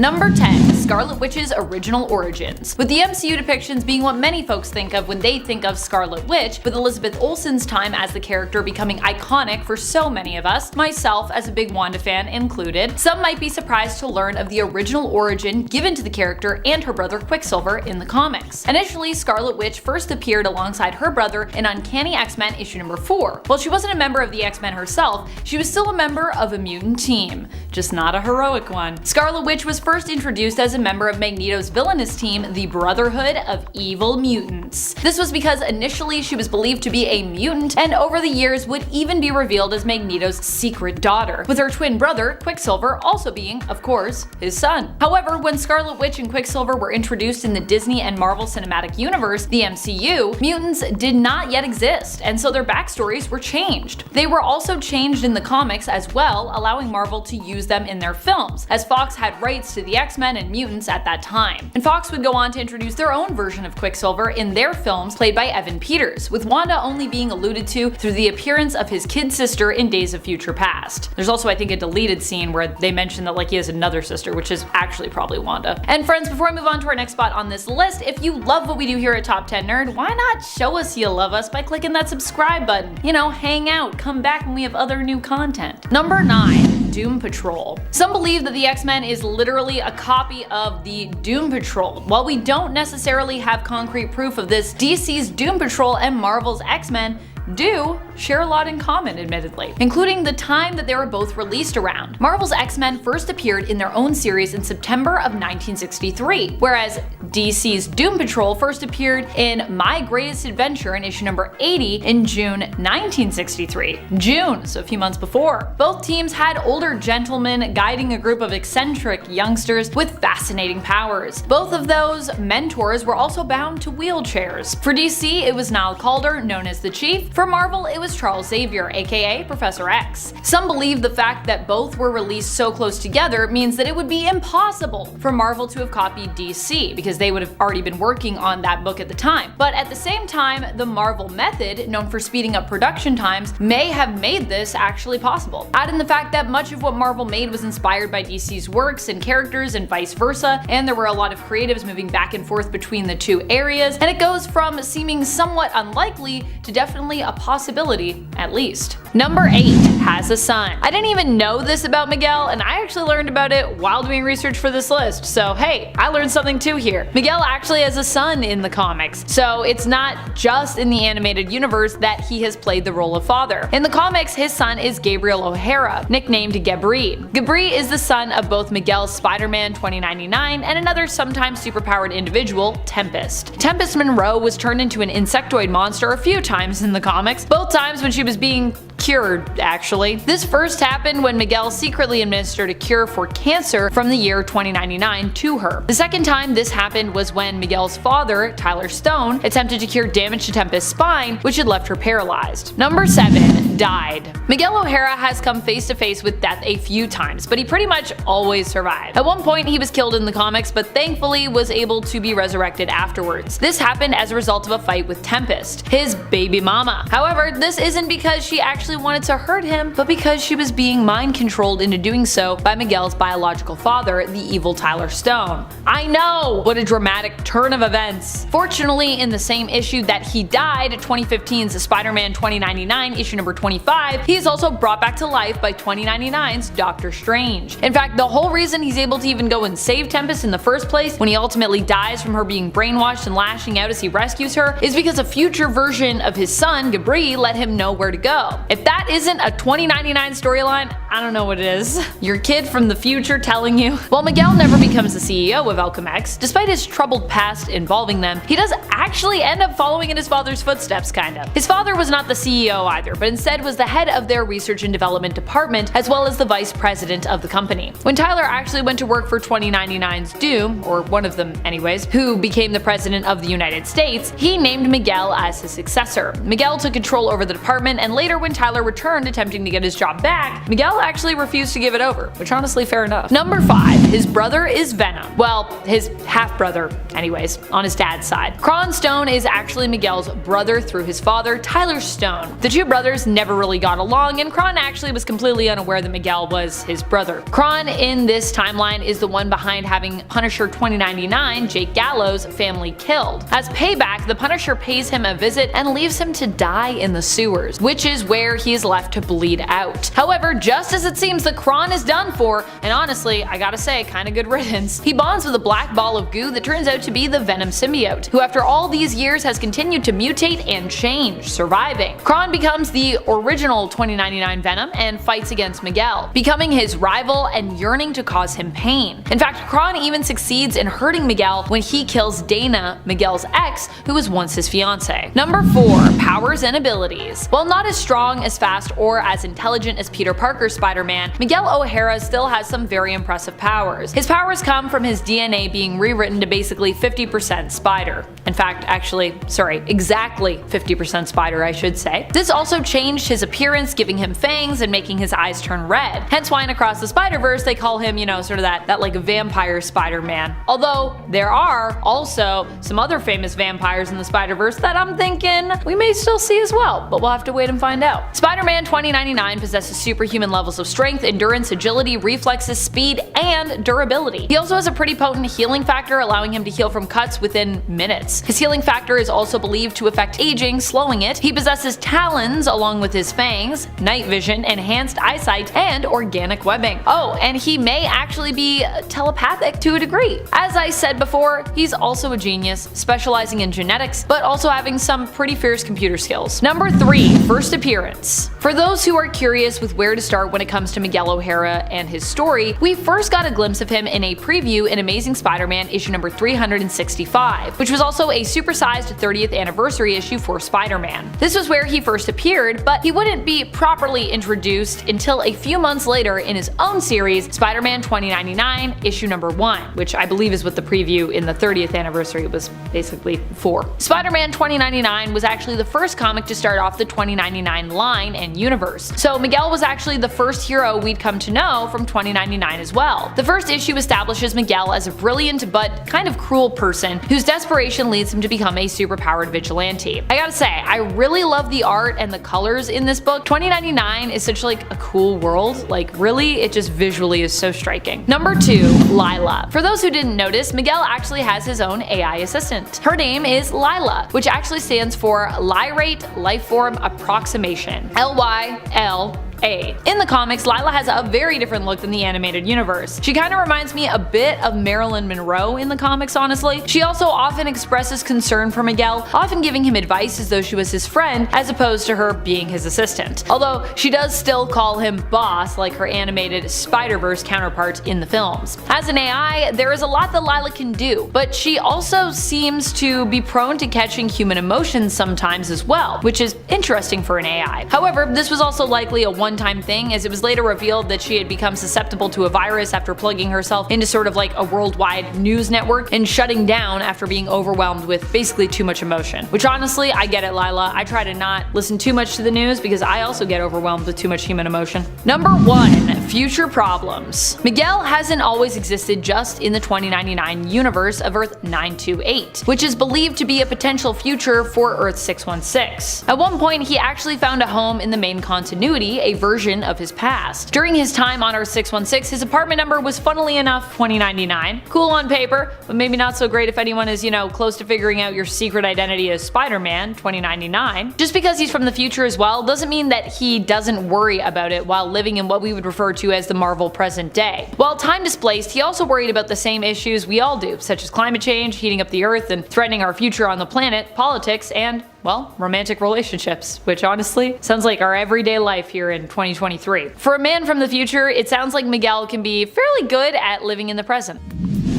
Number 10. Scarlet Witch's original origins. With the MCU depictions being what many folks think of when they think of Scarlet Witch, with Elizabeth Olsen's time as the character becoming iconic for so many of us, myself as a big Wanda fan included, some might be surprised to learn of the original origin given to the character and her brother Quicksilver in the comics. Initially, Scarlet Witch first appeared alongside her brother in Uncanny X-Men issue number 4. While she wasn't a member of the X-Men herself, she was still a member of a mutant team, just not a heroic one. Scarlet Witch was first introduced as a member of Magneto's villainous team, the Brotherhood of Evil Mutants. This was because initially she was believed to be a mutant, and over the years would even be revealed as Magneto's secret daughter, with her twin brother, Quicksilver, also being, of course, his son. However, when Scarlet Witch and Quicksilver were introduced in the Disney and Marvel Cinematic Universe, the MCU, mutants did not yet exist, and so their backstories were changed. They were also changed in the comics as well, allowing Marvel to use them in their films, as Fox had rights to the X-Men and mutants at that time. And Fox would go on to introduce their own version of Quicksilver in their films played by Evan Peters, with Wanda only being alluded to through the appearance of his kid sister in Days of Future Past. There's also, I think, a deleted scene where they mention that he has another sister, which is actually probably Wanda. And friends, before I move on to our next spot on this list, if you love what we do here at Top 10 Nerd, why not show us you love us by clicking that subscribe button? You know, hang out, come back when we have other new content. Number 9. Doom Patrol. Some believe that the X-Men is literally a copy of the Doom Patrol. While we don't necessarily have concrete proof of this, DC's Doom Patrol and Marvel's X-Men do share a lot in common, admittedly, including the time that they were both released around. Marvel's X-Men first appeared in their own series in September of 1963, whereas DC's Doom Patrol first appeared in My Greatest Adventure in issue number 80 in June 1963. June, so a few months before. Both teams had older gentlemen guiding a group of eccentric youngsters with fascinating powers. Both of those mentors were also bound to wheelchairs. For DC, it was Niall Calder, known as the Chief. For Marvel, it was Charles Xavier, aka Professor X. Some believe the fact that both were released so close together means that it would be impossible for Marvel to have copied DC, because they would have already been working on that book at the time. But at the same time, the Marvel method, known for speeding up production times, may have made this actually possible. Add in the fact that much of what Marvel made was inspired by DC's works and characters and vice versa, and there were a lot of creatives moving back and forth between the two areas, and it goes from seeming somewhat unlikely to definitely a possibility, at least. Number 8. Has a son. I didn't even know this about Miguel, and I actually learned about it while doing research for this list, so hey, I learned something too here. Miguel actually has a son in the comics, so it's not just in the animated universe that he has played the role of father. In the comics, his son is Gabriel O'Hara, nicknamed Gabri. Gabri is the son of both Miguel's Spider-Man 2099 and another sometimes superpowered individual, Tempest. Tempest Monroe was turned into an insectoid monster a few times in the comics, both times when she was being cured, actually. This first happened when Miguel secretly administered a cure for cancer from the year 2099 to her. The second time this happened was when Miguel's father, Tyler Stone, attempted to cure damage to Tempest's spine, which had left her paralyzed. Number 7. Died. Miguel O'Hara has come face to face with death a few times, but he pretty much always survived. At one point he was killed in the comics, but thankfully was able to be resurrected afterwards. This happened as a result of a fight with Tempest, his baby mama. However, this isn't because she actually wanted to hurt him, but because she was being mind controlled into doing so by Miguel's biological father, the evil Tyler Stone. I know! What a dramatic turn of events. Fortunately, in the same issue that he died, 2015's Spider-Man 2099 issue number 25, he is also brought back to life by 2099's Doctor Strange. In fact, the whole reason he's able to even go and save Tempest in the first place, when he ultimately dies from her being brainwashed and lashing out as he rescues her, is because a future version of his son, Gabri, let him know where to go. If that isn't a 2099 storyline, I don't know what it is. Your kid from the future telling you. While Miguel never becomes the CEO of Alchemex, despite his troubled past involving them, he does actually end up following in his father's footsteps, kinda. His father was not the CEO either, but instead was the head of their research and development department, as well as the vice president of the company. When Tyler actually went to work for 2099's Doom, or one of them anyways, who became the president of the United States, he named Miguel as his successor. Miguel took control over the department, and later when Tyler returned attempting to get his job back, Miguel Miguel actually refused to give it over, which honestly fair enough. Number 5. His brother is Venom. Well, his half-brother, anyways, on his dad's side. Kron Stone is actually Miguel's brother through his father, Tyler Stone. The two brothers never really got along, and Kron actually was completely unaware that Miguel was his brother. Kron in this timeline is the one behind having Punisher 2099, Jake Gallo's family killed. As payback, the Punisher pays him a visit and leaves him to die in the sewers, which is where he is left to bleed out. However, just as it seems that Kron is done for, and honestly, I gotta say, kinda good riddance, he bonds with a black ball of goo that turns out to be the Venom symbiote, who after all these years has continued to mutate and change, surviving. Kron becomes the original 2099 Venom and fights against Miguel, becoming his rival and yearning to cause him pain. In fact, Kron even succeeds in hurting Miguel when he kills Dana, Miguel's ex, who was once his fiance. Number 4. Powers and abilities. While not as strong, as fast, or as intelligent as Peter Parker's Spider-Man, Miguel O'Hara still has some very impressive powers. His powers come from his DNA being rewritten to basically 50% Spider. In fact, exactly 50% Spider, I should say. This also changed his appearance, giving him fangs and making his eyes turn red. Hence why in Across the Spider-Verse they call him, sort of that like vampire Spider-Man. Although there are also some other famous vampires in the Spider-Verse that I'm thinking we may still see as well, but we'll have to wait and find out. Spider-Man 2099 possesses superhuman levels of strength, endurance, agility, reflexes, speed, and durability. He also has a pretty potent healing factor, allowing him to heal from cuts within minutes. His healing factor is also believed to affect aging, slowing it. He possesses talons along with his fangs, night vision, enhanced eyesight, and organic webbing. Oh, and he may actually be telepathic to a degree. As I said before, he's also a genius, specializing in genetics, but also having some pretty fierce computer skills. Number 3. First appearance. For those who are curious with where to start when it comes to Miguel O'Hara and his story, we first got a glimpse of him in a preview in Amazing Spider-Man issue number 365, which was also a supersized 30th anniversary issue for Spider-Man. This was where he first appeared, but he wouldn't be properly introduced until a few months later in his own series, Spider-Man 2099 issue number 1, which I believe is what the preview in the 30th anniversary was basically for. Spider-Man 2099 was actually the first comic to start off the 2099 line and universe, so Miguel was actually the first hero we'd come to know from 2099 as well. The first issue establishes Miguel as a brilliant but kind of cruel person whose desperation leads him to become a superpowered vigilante. I gotta say, I really love the art and the colors in this book. 2099 is such like a cool world, like really, it just visually is so striking. Number 2. Lila. For those who didn't notice, Miguel actually has his own AI assistant. Her name is Lila, which actually stands for Lyrate Lifeform Approximation. LYL. In the comics, Lila has a very different look than the animated universe. She kinda reminds me a bit of Marilyn Monroe in the comics, honestly. She also often expresses concern for Miguel, often giving him advice as though she was his friend, as opposed to her being his assistant. Although she does still call him boss like her animated Spider-Verse counterpart in the films. As an AI, there is a lot that Lila can do, but she also seems to be prone to catching human emotions sometimes as well, which is interesting for an AI. However, this was also likely a one-time thing, as it was later revealed that she had become susceptible to a virus after plugging herself into sort of like a worldwide news network and shutting down after being overwhelmed with basically too much emotion. Which honestly, I get it, Lila. I try to not listen too much to the news because I also get overwhelmed with too much human emotion. Number 1. Future problems. Miguel hasn't always existed just in the 2099 universe of Earth 928, which is believed to be a potential future for Earth 616. At one point, he actually found a home in the main continuity, a version of his past. During his time on Earth 616, his apartment number was funnily enough 2099. Cool on paper, but maybe not so great if anyone is, close to figuring out your secret identity as Spider-Man 2099. Just because he's from the future as well doesn't mean that he doesn't worry about it while living in what we would refer to as the Marvel present day. While time displaced, he also worried about the same issues we all do, such as climate change, heating up the Earth, and threatening our future on the planet, politics, and well, romantic relationships, which honestly sounds like our everyday life here in 2023. For a man from the future, it sounds like Miguel can be fairly good at living in the present.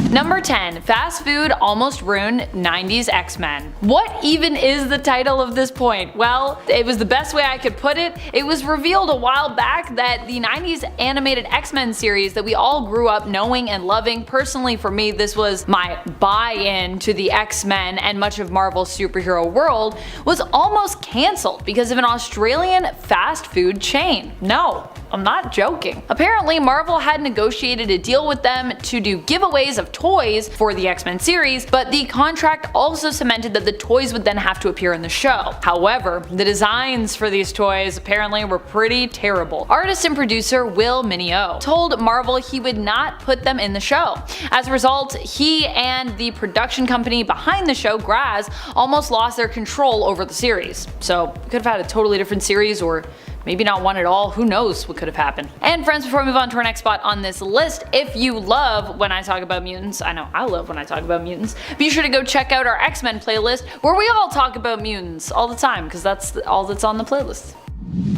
Number 10. Fast food almost ruined 90s X-Men. What even is the title of this point? Well, it was the best way I could put it. It was revealed a while back that the 90s animated X-Men series that we all grew up knowing and loving, personally for me this was my buy-in to the X-Men and much of Marvel's superhero world, was almost cancelled because of an Australian fast food chain. No, I'm not joking. Apparently Marvel had negotiated a deal with them to do giveaways of toys for the X-Men series, but the contract also cemented that the toys would then have to appear in the show. However, the designs for these toys apparently were pretty terrible. Artist and producer Will Mineo told Marvel he would not put them in the show. As a result, he and the production company behind the show, Graz, almost lost their control over the series. So we could have had a totally different series, or maybe not one at all, who knows what could have happened. And friends, before we move on to our next spot on this list, if you love when I talk about mutants, I know I love when I talk about mutants, be sure to go check out our X-Men playlist where we all talk about mutants all the time, because that's all that's on the playlist.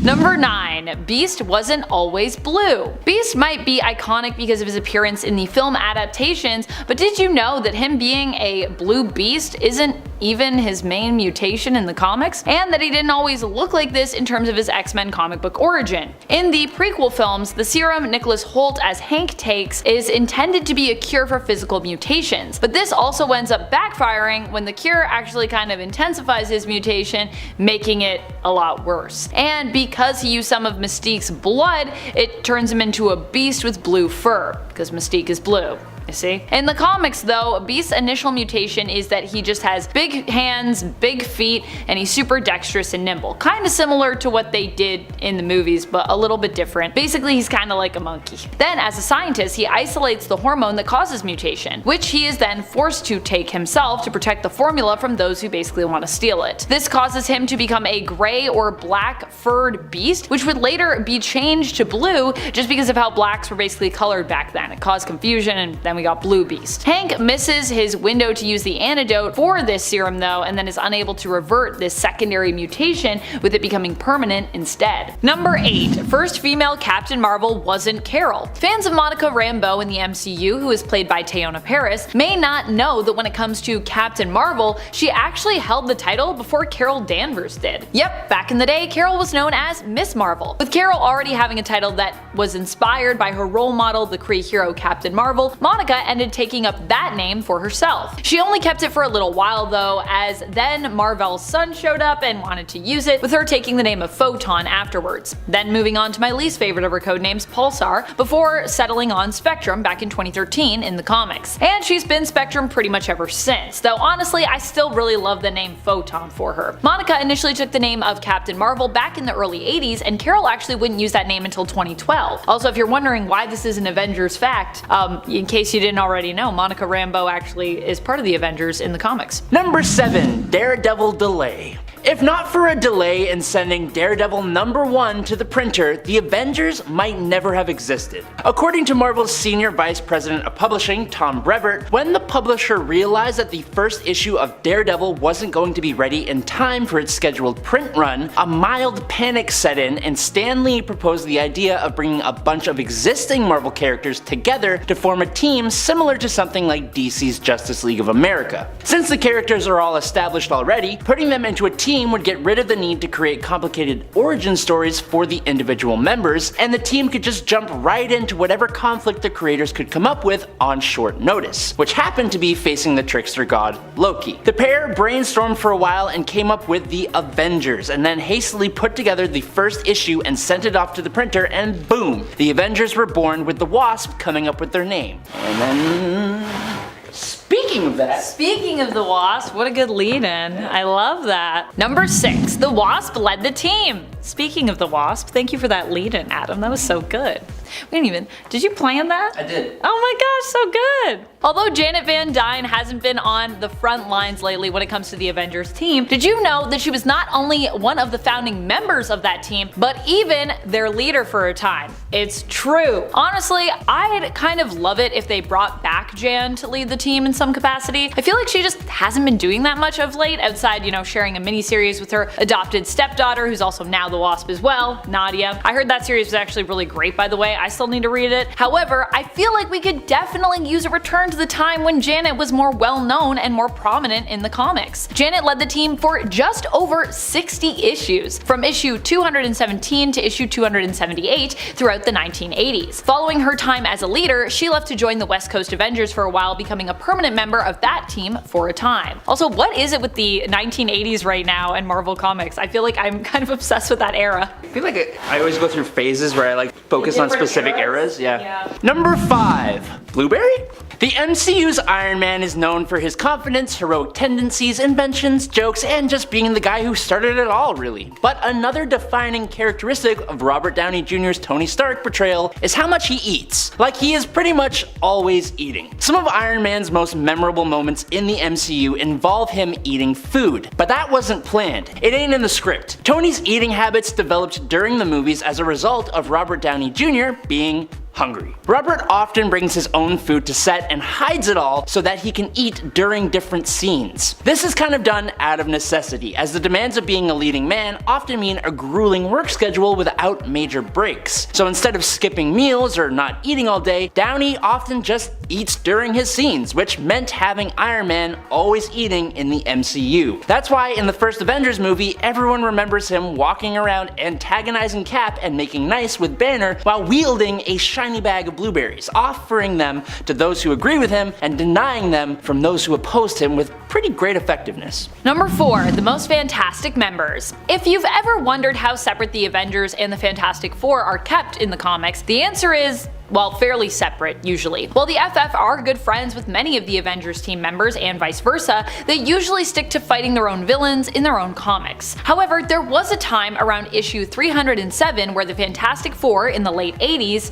Number 9. Beast wasn't always blue. Beast might be iconic because of his appearance in the film adaptations, but did you know that him being a blue beast isn't even his main mutation in the comics? And that he didn't always look like this in terms of his X-Men comic book origin. In the prequel films, the serum Nicholas Hoult as Hank takes is intended to be a cure for physical mutations, but this also ends up backfiring when the cure actually kind of intensifies his mutation, making it a lot worse. And because he used some of Mystique's blood, it turns him into a beast with blue fur, because Mystique is blue. You see? In the comics though, Beast's initial mutation is that he just has big hands, big feet, and he's super dexterous and nimble. Kinda similar to what they did in the movies, but a little bit different. Basically he's kinda like a monkey. Then as a scientist, he isolates the hormone that causes mutation, which he is then forced to take himself to protect the formula from those who basically want to steal it. This causes him to become a gray or black furred beast, which would later be changed to blue just because of how blacks were basically colored back then. It caused confusion, and then we got Blue Beast. Hank misses his window to use the antidote for this serum though, and then is unable to revert this secondary mutation, with it becoming permanent instead. Number 8. First female Captain Marvel wasn't Carol. Fans of Monica Rambeau in the MCU, who is played by Teyonah Parris, may not know that when it comes to Captain Marvel, she actually held the title before Carol Danvers did. Yep, back in the day, Carol was known as Miss Marvel. With Carol already having a title that was inspired by her role model, the Kree hero Captain Marvel, Monica ended taking up that name for herself. She only kept it for a little while though, as then Mar-Vell's son showed up and wanted to use it, with her taking the name of Photon afterwards. Then moving on to my least favorite of her codenames, Pulsar, before settling on Spectrum back in 2013 in the comics. And she's been Spectrum pretty much ever since, though honestly I still really love the name Photon for her. Monica initially took the name of Captain Marvel back in the early 80s, and Carol actually wouldn't use that name until 2012. Also, if you're wondering why this is an Avengers fact, in case you didn't already know, Monica Rambeau actually is part of the Avengers in the comics. Number 7. Daredevil Delay. If not for a delay in sending Daredevil #1 to the printer, the Avengers might never have existed. According to Marvel's Senior Vice President of Publishing, Tom Brevoort, when the publisher realized that the first issue of Daredevil wasn't going to be ready in time for its scheduled print run, a mild panic set in, and Stan Lee proposed the idea of bringing a bunch of existing Marvel characters together to form a team similar to something like DC's Justice League of America. Since the characters are all established already, putting them into a team would get rid of the need to create complicated origin stories for the individual members, and the team could just jump right into whatever conflict the creators could come up with on short notice, which happened to be facing the trickster god Loki. The pair brainstormed for a while and came up with the Avengers, and then hastily put together the first issue and sent it off to the printer, and boom! The Avengers were born, with the Wasp coming up with their name. And then... Speaking of the Wasp, what a good lead in. I love that. Number 6. The Wasp led the team. Speaking of the Wasp, thank you for that lead in, Adam. That was so good. Did you plan that? I did. Oh my gosh, so good. Although Janet Van Dyne hasn't been on the front lines lately when it comes to the Avengers team, did you know that she was not only one of the founding members of that team, but even their leader for a time? It's true. Honestly, I'd kind of love it if they brought back Jan to lead the team in some capacity. I feel like she just hasn't been doing that much of late, outside, sharing a miniseries with her adopted stepdaughter, who's also now the Wasp as well, Nadia. I heard that series was actually really great, by the way. I still need to read it. However, I feel like we could definitely use a return to the time when Janet was more well known and more prominent in the comics. Janet led the team for just over 60 issues, from issue 217 to issue 278 throughout the 1980s. Following her time as a leader, she left to join the West Coast Avengers for a while, becoming a permanent member of that team for a time. Also, what is it with the 1980s right now and Marvel Comics? I feel like I'm kind of obsessed with that era. I feel like I always go through phases where I like focus on specific eras. Yeah. Number 5. Blueberry? The MCU's Iron Man is known for his confidence, heroic tendencies, inventions, jokes, and just being the guy who started it all, really. But another defining characteristic of Robert Downey Jr.'s Tony Stark portrayal is how much he eats. Like, he is pretty much always eating. Some of Iron Man's most memorable moments in the MCU involve him eating food, but that wasn't planned. It ain't in the script. Tony's eating habits developed during the movies as a result of Robert Downey Jr. being hungry. Robert often brings his own food to set and hides it all so that he can eat during different scenes. This is kind of done out of necessity, as the demands of being a leading man often mean a grueling work schedule without major breaks. So instead of skipping meals or not eating all day, Downey often just eats during his scenes, which meant having Iron Man always eating in the MCU. That's why in the first Avengers movie, everyone remembers him walking around antagonizing Cap and making nice with Banner while wielding a shiny bag of blueberries, offering them to those who agree with him and denying them from those who opposed him with pretty great effectiveness. Number 4. The most fantastic members. If you've ever wondered how separate the Avengers and the Fantastic Four are kept in the comics, the answer is, well, fairly separate, usually. While the FF are good friends with many of the Avengers team members and vice versa, they usually stick to fighting their own villains in their own comics. However, there was a time around issue 307 where the Fantastic Four in the late 80s,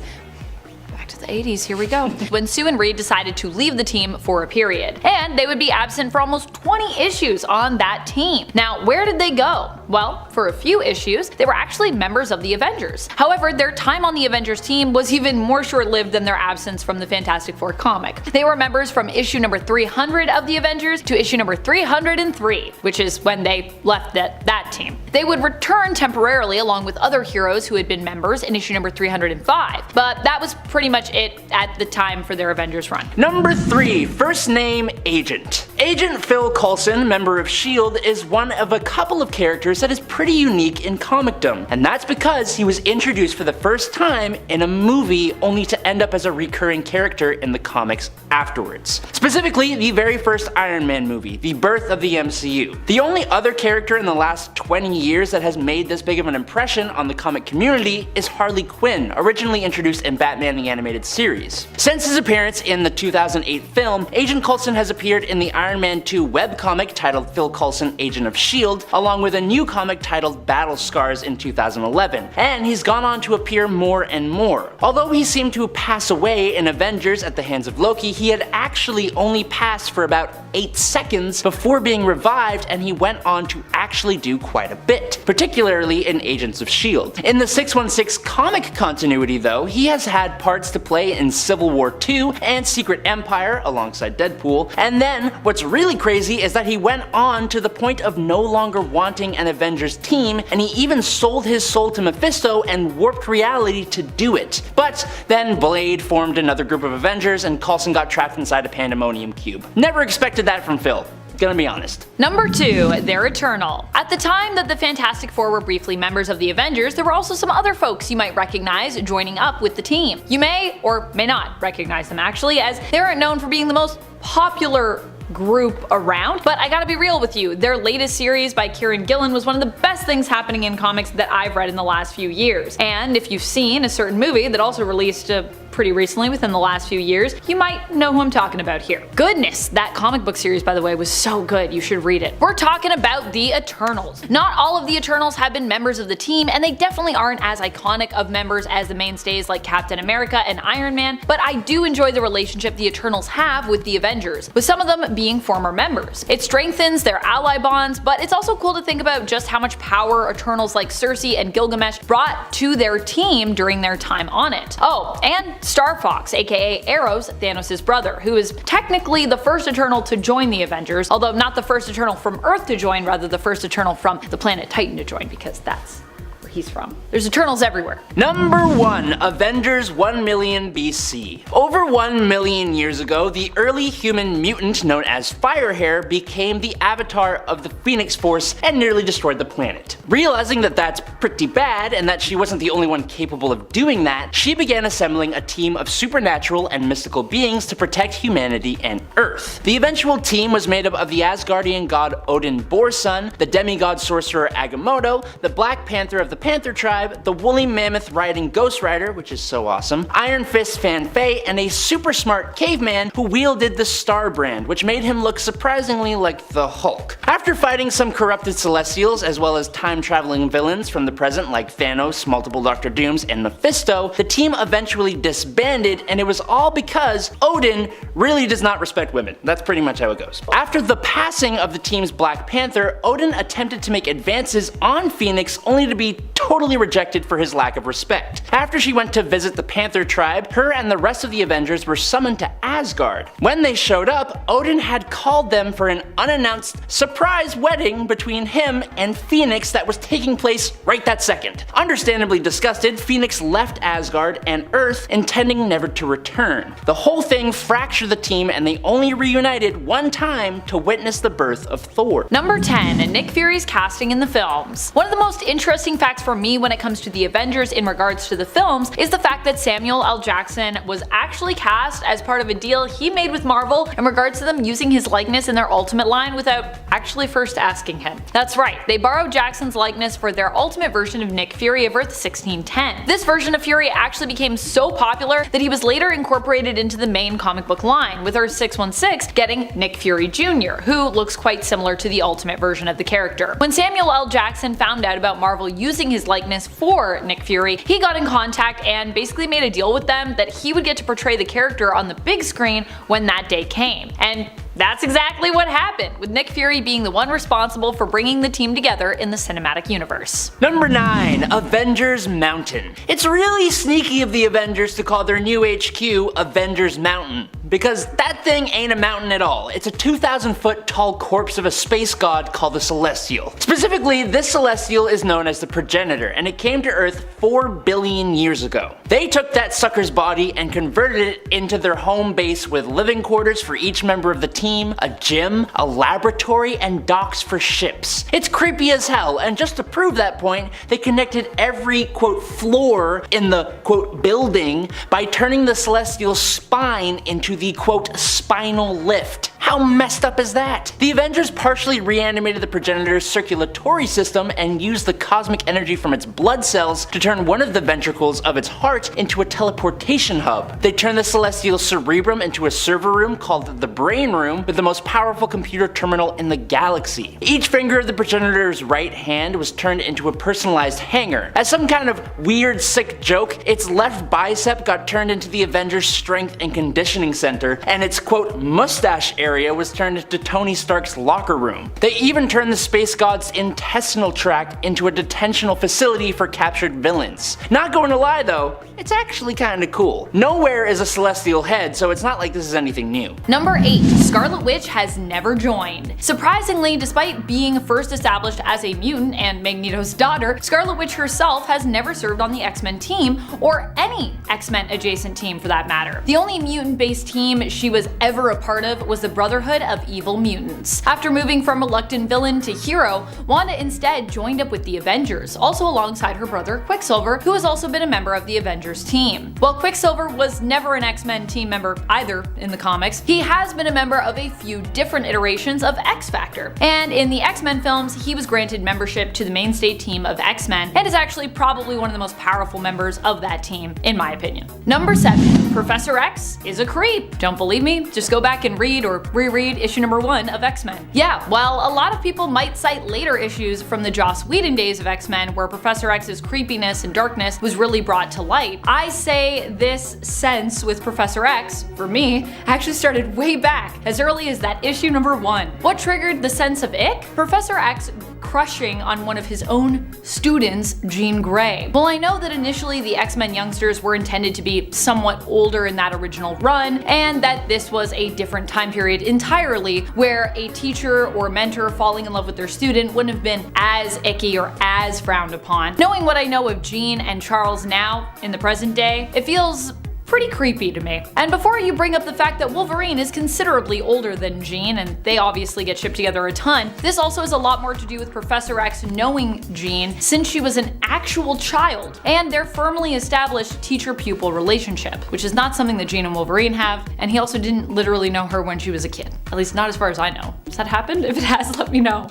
the 80s, here we go, when Sue and Reed decided to leave the team for a period. And they would be absent for almost 20 issues on that team. Now, where did they go? Well, for a few issues, they were actually members of the Avengers. However, their time on the Avengers team was even more short-lived than their absence from the Fantastic Four comic. They were members from issue number 300 of the Avengers to issue number 303, which is when they left that team. They would return temporarily along with other heroes who had been members in issue number 305, but that was pretty much it at the time for their Avengers run. Number 3. First name Agent. Agent Phil Coulson, member of S.H.I.E.L.D., is one of a couple of characters that is pretty unique in comicdom, and that's because he was introduced for the first time in a movie only to end up as a recurring character in the comics afterwards. Specifically, the very first Iron Man movie, the birth of the MCU. The only other character in the last 20 years that has made this big of an impression on the comic community is Harley Quinn, originally introduced in Batman the Animated Series. Since his appearance in the 2008 film, Agent Coulson has appeared in the Iron Man 2 webcomic titled Phil Coulson, Agent of S.H.I.E.L.D., along with a new comic titled Battle Scars in 2011, and he's gone on to appear more and more. Although he seemed to pass away in Avengers at the hands of Loki, he had actually only passed for about 8 seconds before being revived, and he went on to actually do quite a bit, particularly in Agents of S.H.I.E.L.D. In the 616 comic continuity though, he has had parts to play in Civil War 2 and Secret Empire alongside Deadpool, and then what's really crazy is that he went on to the point of no longer wanting an Avengers team, and he even sold his soul to Mephisto and warped reality to do it. But then Blade formed another group of Avengers and Coulson got trapped inside a Pandemonium cube. Never expected that from Phil. Gonna be honest. Number 2. They're eternal. At the time that the Fantastic Four were briefly members of the Avengers, there were also some other folks you might recognize joining up with the team. You may or may not recognize them actually, as they aren't known for being the most popular group around, but I gotta be real with you, their latest series by Kieran Gillen was one of the best things happening in comics that I've read in the last few years. And if you've seen a certain movie that also released pretty recently within the last few years, you might know who I'm talking about here. Goodness, that comic book series, by the way, was so good, you should read it. We're talking about the Eternals. Not all of the Eternals have been members of the team, and they definitely aren't as iconic of members as the mainstays like Captain America and Iron Man, but I do enjoy the relationship the Eternals have with the Avengers, with some of them being former members. It strengthens their ally bonds, but it's also cool to think about just how much power Eternals like Cersei and Gilgamesh brought to their team during their time on it. Oh, and Star Fox, aka Eros, Thanos' brother, who is technically the first Eternal to join the Avengers, although not the first Eternal from Earth to join, rather the first Eternal from the planet Titan to join, because that's where he's from. There's Eternals everywhere. Number 1. Avengers 1 million BC. Over 1 million years ago, the early human mutant known as Firehair became the avatar of the Phoenix Force and nearly destroyed the planet. Realizing that that's pretty bad and that she wasn't the only one capable of doing that, she began assembling a team of supernatural and mystical beings to protect humanity and Earth. The eventual team was made up of the Asgardian god Odin Borsun, the demigod sorcerer Agamotto, the Black Panther of the Panther tribe, the woolly mammoth riding Ghost Rider, which is so awesome, Iron Fist Fan Fei, and a super smart caveman who wielded the Star Brand, which made him look surprisingly like the Hulk. After fighting some corrupted Celestials as well as time-traveling villains from the present like Thanos, multiple Doctor Dooms, and Mephisto, the team eventually disbanded, and it was all because Odin really does not respect women. That's pretty much how it goes. After the passing of the team's Black Panther, Odin attempted to make advances on Phoenix only to be totally rejected for his lack of respect. After she went to visit the Panther tribe, her and the rest of the Avengers were summoned to Asgard. When they showed up, Odin had called them for an unannounced surprise wedding between him and Phoenix that was taking place right that second. Understandably disgusted, Phoenix left Asgard and Earth, intending never to return. The whole thing fractured the team and they only reunited one time to witness the birth of Thor. Number 10. Nick Fury's casting in the films. One of the most interesting facts for me when it comes to the Avengers in regards to the films is the fact that Samuel L. Jackson was actually cast as part of a deal he made with Marvel in regards to them using his likeness in their Ultimate line without actually first asking him. That's right, they borrowed Jackson's likeness for their Ultimate version of Nick Fury of Earth 1610. This version of Fury actually became so popular that he was later incorporated into the main comic book line, with Earth 616 getting Nick Fury Jr., who looks quite similar to the Ultimate version of the character. When Samuel L. Jackson found out about Marvel using his likeness for Nick Fury, he got in contact and basically made a deal with them that he would get to portray the character on the big screen when that day came. And that's exactly what happened, with Nick Fury being the one responsible for bringing the team together in the cinematic universe. Number 9. Avengers Mountain. It's really sneaky of the Avengers to call their new HQ Avengers Mountain, because that thing ain't a mountain at all. It's a 2,000 foot tall corpse of a space god called the Celestial. Specifically, this Celestial is known as the Progenitor, and it came to Earth 4 billion years ago. They took that sucker's body and converted it into their home base with living quarters for each member of the team, a gym, a laboratory, and docks for ships. It's creepy as hell, and just to prove that point, they connected every quote floor in the quote building by turning the Celestial's spine into the quote spinal lift. How messed up is that? The Avengers partially reanimated the Progenitor's circulatory system and used the cosmic energy from its blood cells to turn one of the ventricles of its heart into a teleportation hub. They turned the Celestial's cerebrum into a server room called the Brain Room with the most powerful computer terminal in the galaxy. Each finger of the Progenitor's right hand was turned into a personalized hanger. As some kind of weird sick joke, its left bicep got turned into the Avengers Strength and Conditioning Center, and its quote mustache area was turned into Tony Stark's locker room. They even turned the space god's intestinal tract into a detentional facility for captured villains. Not going to lie though, it's actually kinda cool. Nowhere is a celestial head, so it's not like this is anything new. Number 8. Scarlet Witch has never joined. Surprisingly, despite being first established as a mutant and Magneto's daughter, Scarlet Witch herself has never served on the X-Men team, or any X-Men adjacent team for that matter. The only mutant-based team she was ever a part of was the Brotherhood of Evil Mutants. After moving from reluctant villain to hero, Wanda instead joined up with the Avengers, also alongside her brother Quicksilver, who has also been a member of the Avengers team. While Quicksilver was never an X-Men team member either in the comics, he has been a member of a few different iterations of XFactor. And in the X-Men films, he was granted membership to the mainstay team of X-Men, and is actually probably one of the most powerful members of that team, in my opinion. Number 7. Professor X is a creep. Don't believe me? Just go back and read or reread issue number 1 of X-Men. Yeah, while a lot of people might cite later issues from the Joss Whedon days of X-Men where Professor X's creepiness and darkness was really brought to light, I say this sense with Professor X, for me, actually started way back, as early as that issue number 1. What triggered the sense of ick? Professor X crushing on one of his own students, Jean Grey. Well, I know that initially the X-Men youngsters were intended to be somewhat older in that original run, and that this was a different time period entirely, where a teacher or mentor falling in love with their student wouldn't have been as icky or as frowned upon. Knowing what I know of Jean and Charles now, in the present day, it feels pretty creepy to me. And before you bring up the fact that Wolverine is considerably older than Jean, and they obviously get shipped together a ton, this also has a lot more to do with Professor X knowing Jean since she was an actual child, and their firmly established teacher-pupil relationship, which is not something that Jean and Wolverine have, and he also didn't literally know her when she was a kid. At least not as far as I know. Has that happened? If it has, let me know.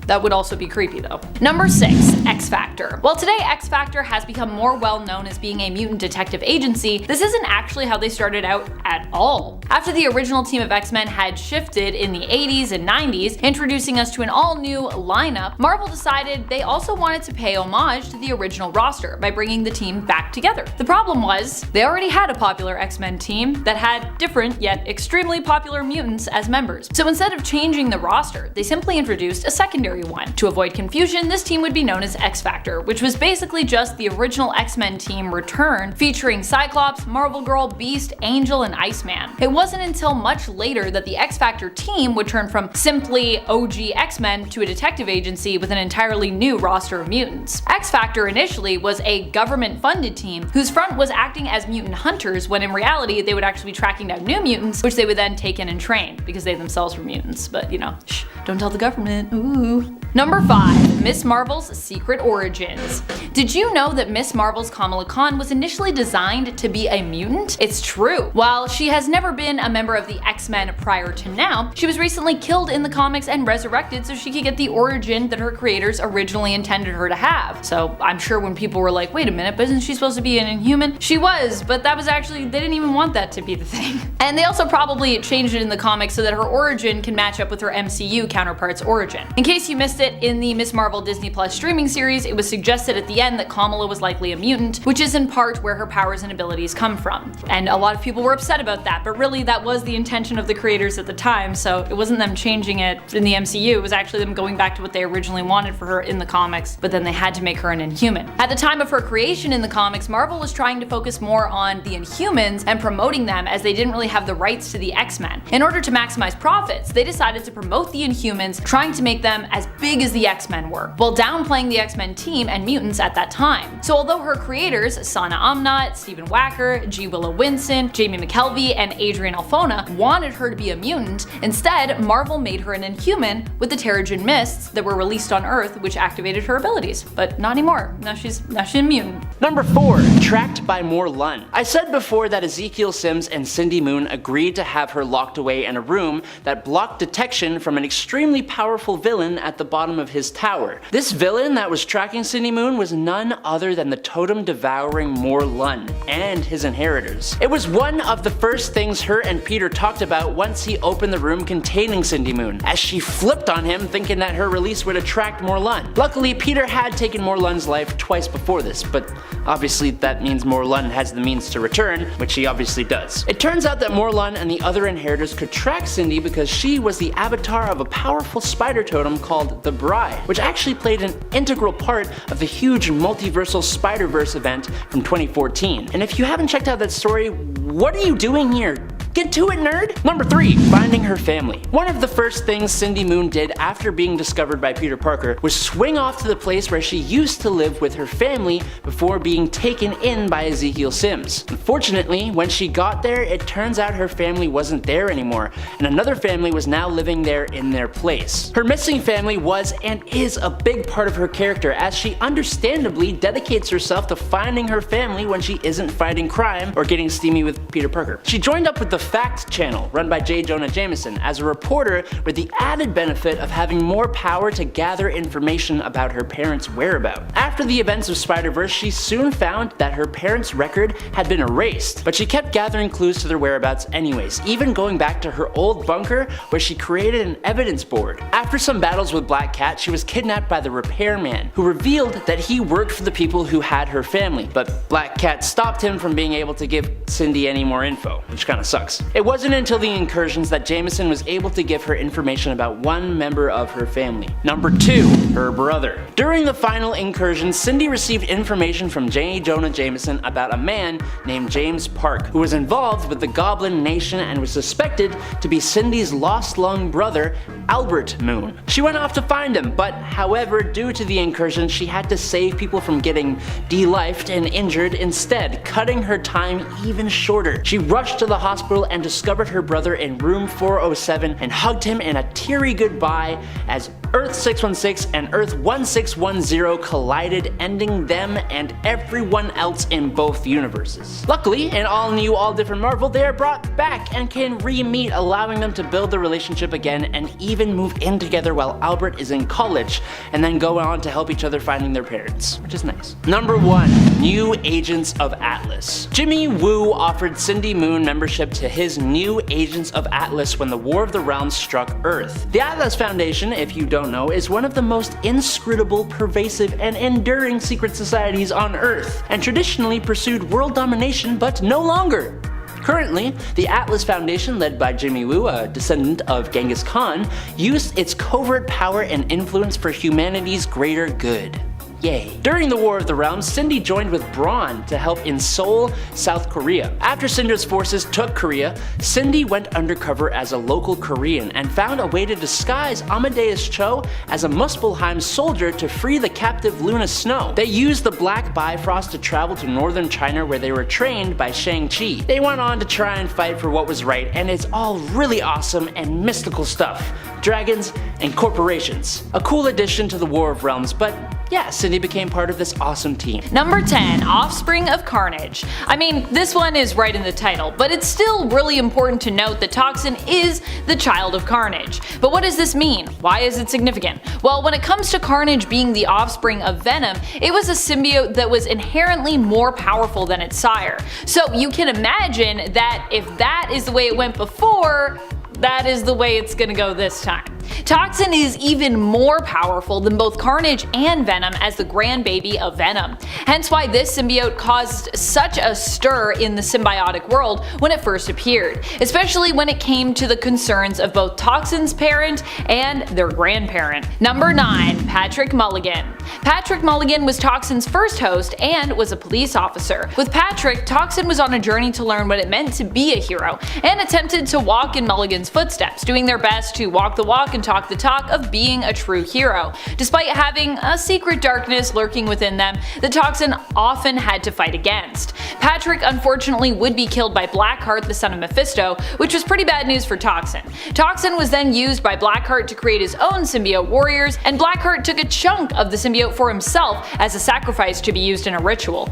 That would also be creepy though. Number 6. XFactor. While today XFactor has become more well known as being a mutant detective agency, this isn't actually how they started out at all. After the original team of X-Men had shifted in the 80s and 90s, introducing us to an all-new lineup, Marvel decided they also wanted to pay homage to the original roster by bringing the team back together. The problem was, they already had a popular X-Men team that had different yet extremely popular mutants as members. So instead of changing the roster, they simply introduced a secondary one. To avoid confusion, this team would be known as XFactor, which was basically just the original X-Men team returned, featuring Cyclops, Marvel Girl, Beast, Angel, and Iceman. It wasn't until much later that the XFactor team would turn from simply OG X-Men to a detective agency with an entirely new roster of mutants. XFactor initially was a government-funded team whose front was acting as mutant hunters, when in reality they would actually be tracking down new mutants, which they would then take in and train, because they themselves were mutants. But you know, shh, don't tell the government. Ooh. Number 5. Miss Marvel's Secret Origins. Did you know that Miss Marvel's Kamala Khan was initially designed to be a mutant? It's true. While she has never been a member of the X-Men prior to now, she was recently killed in the comics and resurrected so she could get the origin that her creators originally intended her to have. So I'm sure when people were like, wait a minute, but isn't she supposed to be an Inhuman? She was, but that was actually, they didn't even want that to be the thing. And they also probably changed it in the comics so that her origin can match up with her MCU counterpart's origin. In case you missed it, in the Miss Marvel Disney Plus streaming series, it was suggested at the end that Kamala was likely a mutant, which is in part where her powers and abilities come from. And a lot of people were upset about that, but really that was the intention of the creators at the time, so it wasn't them changing it in the MCU, it was actually them going back to what they originally wanted for her in the comics, but then they had to make her an Inhuman. At the time of her creation in the comics, Marvel was trying to focus more on the Inhumans and promoting them, as they didn't really have the rights to the X-Men. In order to maximize profits, they decided to promote the Inhumans, trying to make them as big as the X-Men were, while downplaying the X-Men team and mutants at that time. So although her creators, Sana Amnat, Stephen Wacker, G. Willow Winson, Jamie McKelvey, and Adrian Alphona wanted her to be a mutant, instead Marvel made her an Inhuman with the Terrigen Mists that were released on Earth, which activated her abilities. But not anymore. Now she's a mutant. Number 4. Tracked by Morlun. I said before that Ezekiel Sims and Cindy Moon agreed to have her locked away in a room that blocked detection from an extremely powerful villain at the bottom of his tower. This villain that was tracking Cindy Moon was none other than the totem-devouring Morlun and his inheritors. It was one of the first things her and Peter talked about once he opened the room containing Cindy Moon, as she flipped on him thinking that her release would attract Morlun. Luckily, Peter had taken Morlun's life twice before this, but obviously that means Morlun has the means to return, which he obviously does. It turns out that Morlun and the other inheritors could track Cindy because she was the avatar of a powerful spider totem called the Bride, which actually played an integral part of the huge multiversal Spider-Verse event from 2014. And if you haven't checked out that story, what are you doing here? Get to it, nerd! Number 3. Finding her family. One of the first things Cindy Moon did after being discovered by Peter Parker was swing off to the place where she used to live with her family before being taken in by Ezekiel Sims. Unfortunately, when she got there, it turns out her family wasn't there anymore, and another family was now living there in their place. Her missing family was and is a big part of her character, as she understandably dedicates herself to finding her family when she isn't fighting crime or getting steamy with Peter Parker. She joined up with the Fact channel, run by J. Jonah Jameson, as a reporter with the added benefit of having more power to gather information about her parents' whereabouts. After the events of Spider-Verse, she soon found that her parents' record had been erased, but she kept gathering clues to their whereabouts anyways, even going back to her old bunker where she created an evidence board. After some battles with Black Cat, she was kidnapped by the Repairman, who revealed that he worked for the people who had her family, but Black Cat stopped him from being able to give Cindy any more info, which kinda sucks. drugs. It wasn't until the incursions that Jameson was able to give her information about one member of her family. Number 2. Her brother. During the final incursion, Cindy received information from J. Jonah Jameson about a man named James Park, who was involved with the Goblin Nation and was suspected to be Cindy's lost long brother, Albert Moon. She went off to find him, but however, due to the incursion, she had to save people from getting de-lifed and injured instead, cutting her time even shorter. She rushed to the hospital and discovered her brother in room 407 and hugged him in a teary goodbye as Earth 616 and Earth 1610 collided, ending them and everyone else in both universes. Luckily, in all new, all different Marvel, they are brought back and can re-meet, allowing them to build the relationship again and even move in together while Albert is in college, and then go on to help each other finding their parents, which is nice. Number 1. New Agents of Atlas. Jimmy Woo offered Cindy Moon membership to his New Agents of Atlas when the War of the Realms struck Earth. The Atlas Foundation, if you don't know, is one of the most inscrutable, pervasive, and enduring secret societies on Earth, and traditionally pursued world domination, but no longer. Currently, the Atlas Foundation, led by Jimmy Woo, a descendant of Genghis Khan, used its covert power and influence for humanity's greater good. Yay. During the War of the Realms, Cindy joined with Braun to help in Seoul, South Korea. After Syndra's forces took Korea, Cindy went undercover as a local Korean and found a way to disguise Amadeus Cho as a Muspelheim soldier to free the captive Luna Snow. They used the Black Bifrost to travel to northern China where they were trained by Shang-Chi. They went on to try and fight for what was right, and it's all really awesome and mystical stuff. Dragons and corporations. A cool addition to the War of Realms, but yeah, Cindy became part of this awesome team. Number 10. Offspring of Carnage. I mean, this one is right in the title, but it's still really important to note that Toxin is the child of Carnage. But what does this mean? Why is it significant? Well, when it comes to Carnage being the offspring of Venom, it was a symbiote that was inherently more powerful than its sire. So you can imagine that if that is the way it went before, that is the way it's gonna go this time. Toxin is even more powerful than both Carnage and Venom as the grandbaby of Venom, hence why this symbiote caused such a stir in the symbiotic world when it first appeared, especially when it came to the concerns of both Toxin's parent and their grandparent. Number 9. Patrick Mulligan. Patrick Mulligan was Toxin's first host and was a police officer. With Patrick, Toxin was on a journey to learn what it meant to be a hero and attempted to walk in Mulligan's footsteps, doing their best to walk the walk and talk the talk of being a true hero. Despite having a secret darkness lurking within them, the Toxin often had to fight against. Patrick unfortunately would be killed by Blackheart, the son of Mephisto, which was pretty bad news for Toxin. Toxin was then used by Blackheart to create his own symbiote warriors, and Blackheart took a chunk of the symbiote for himself as a sacrifice to be used in a ritual.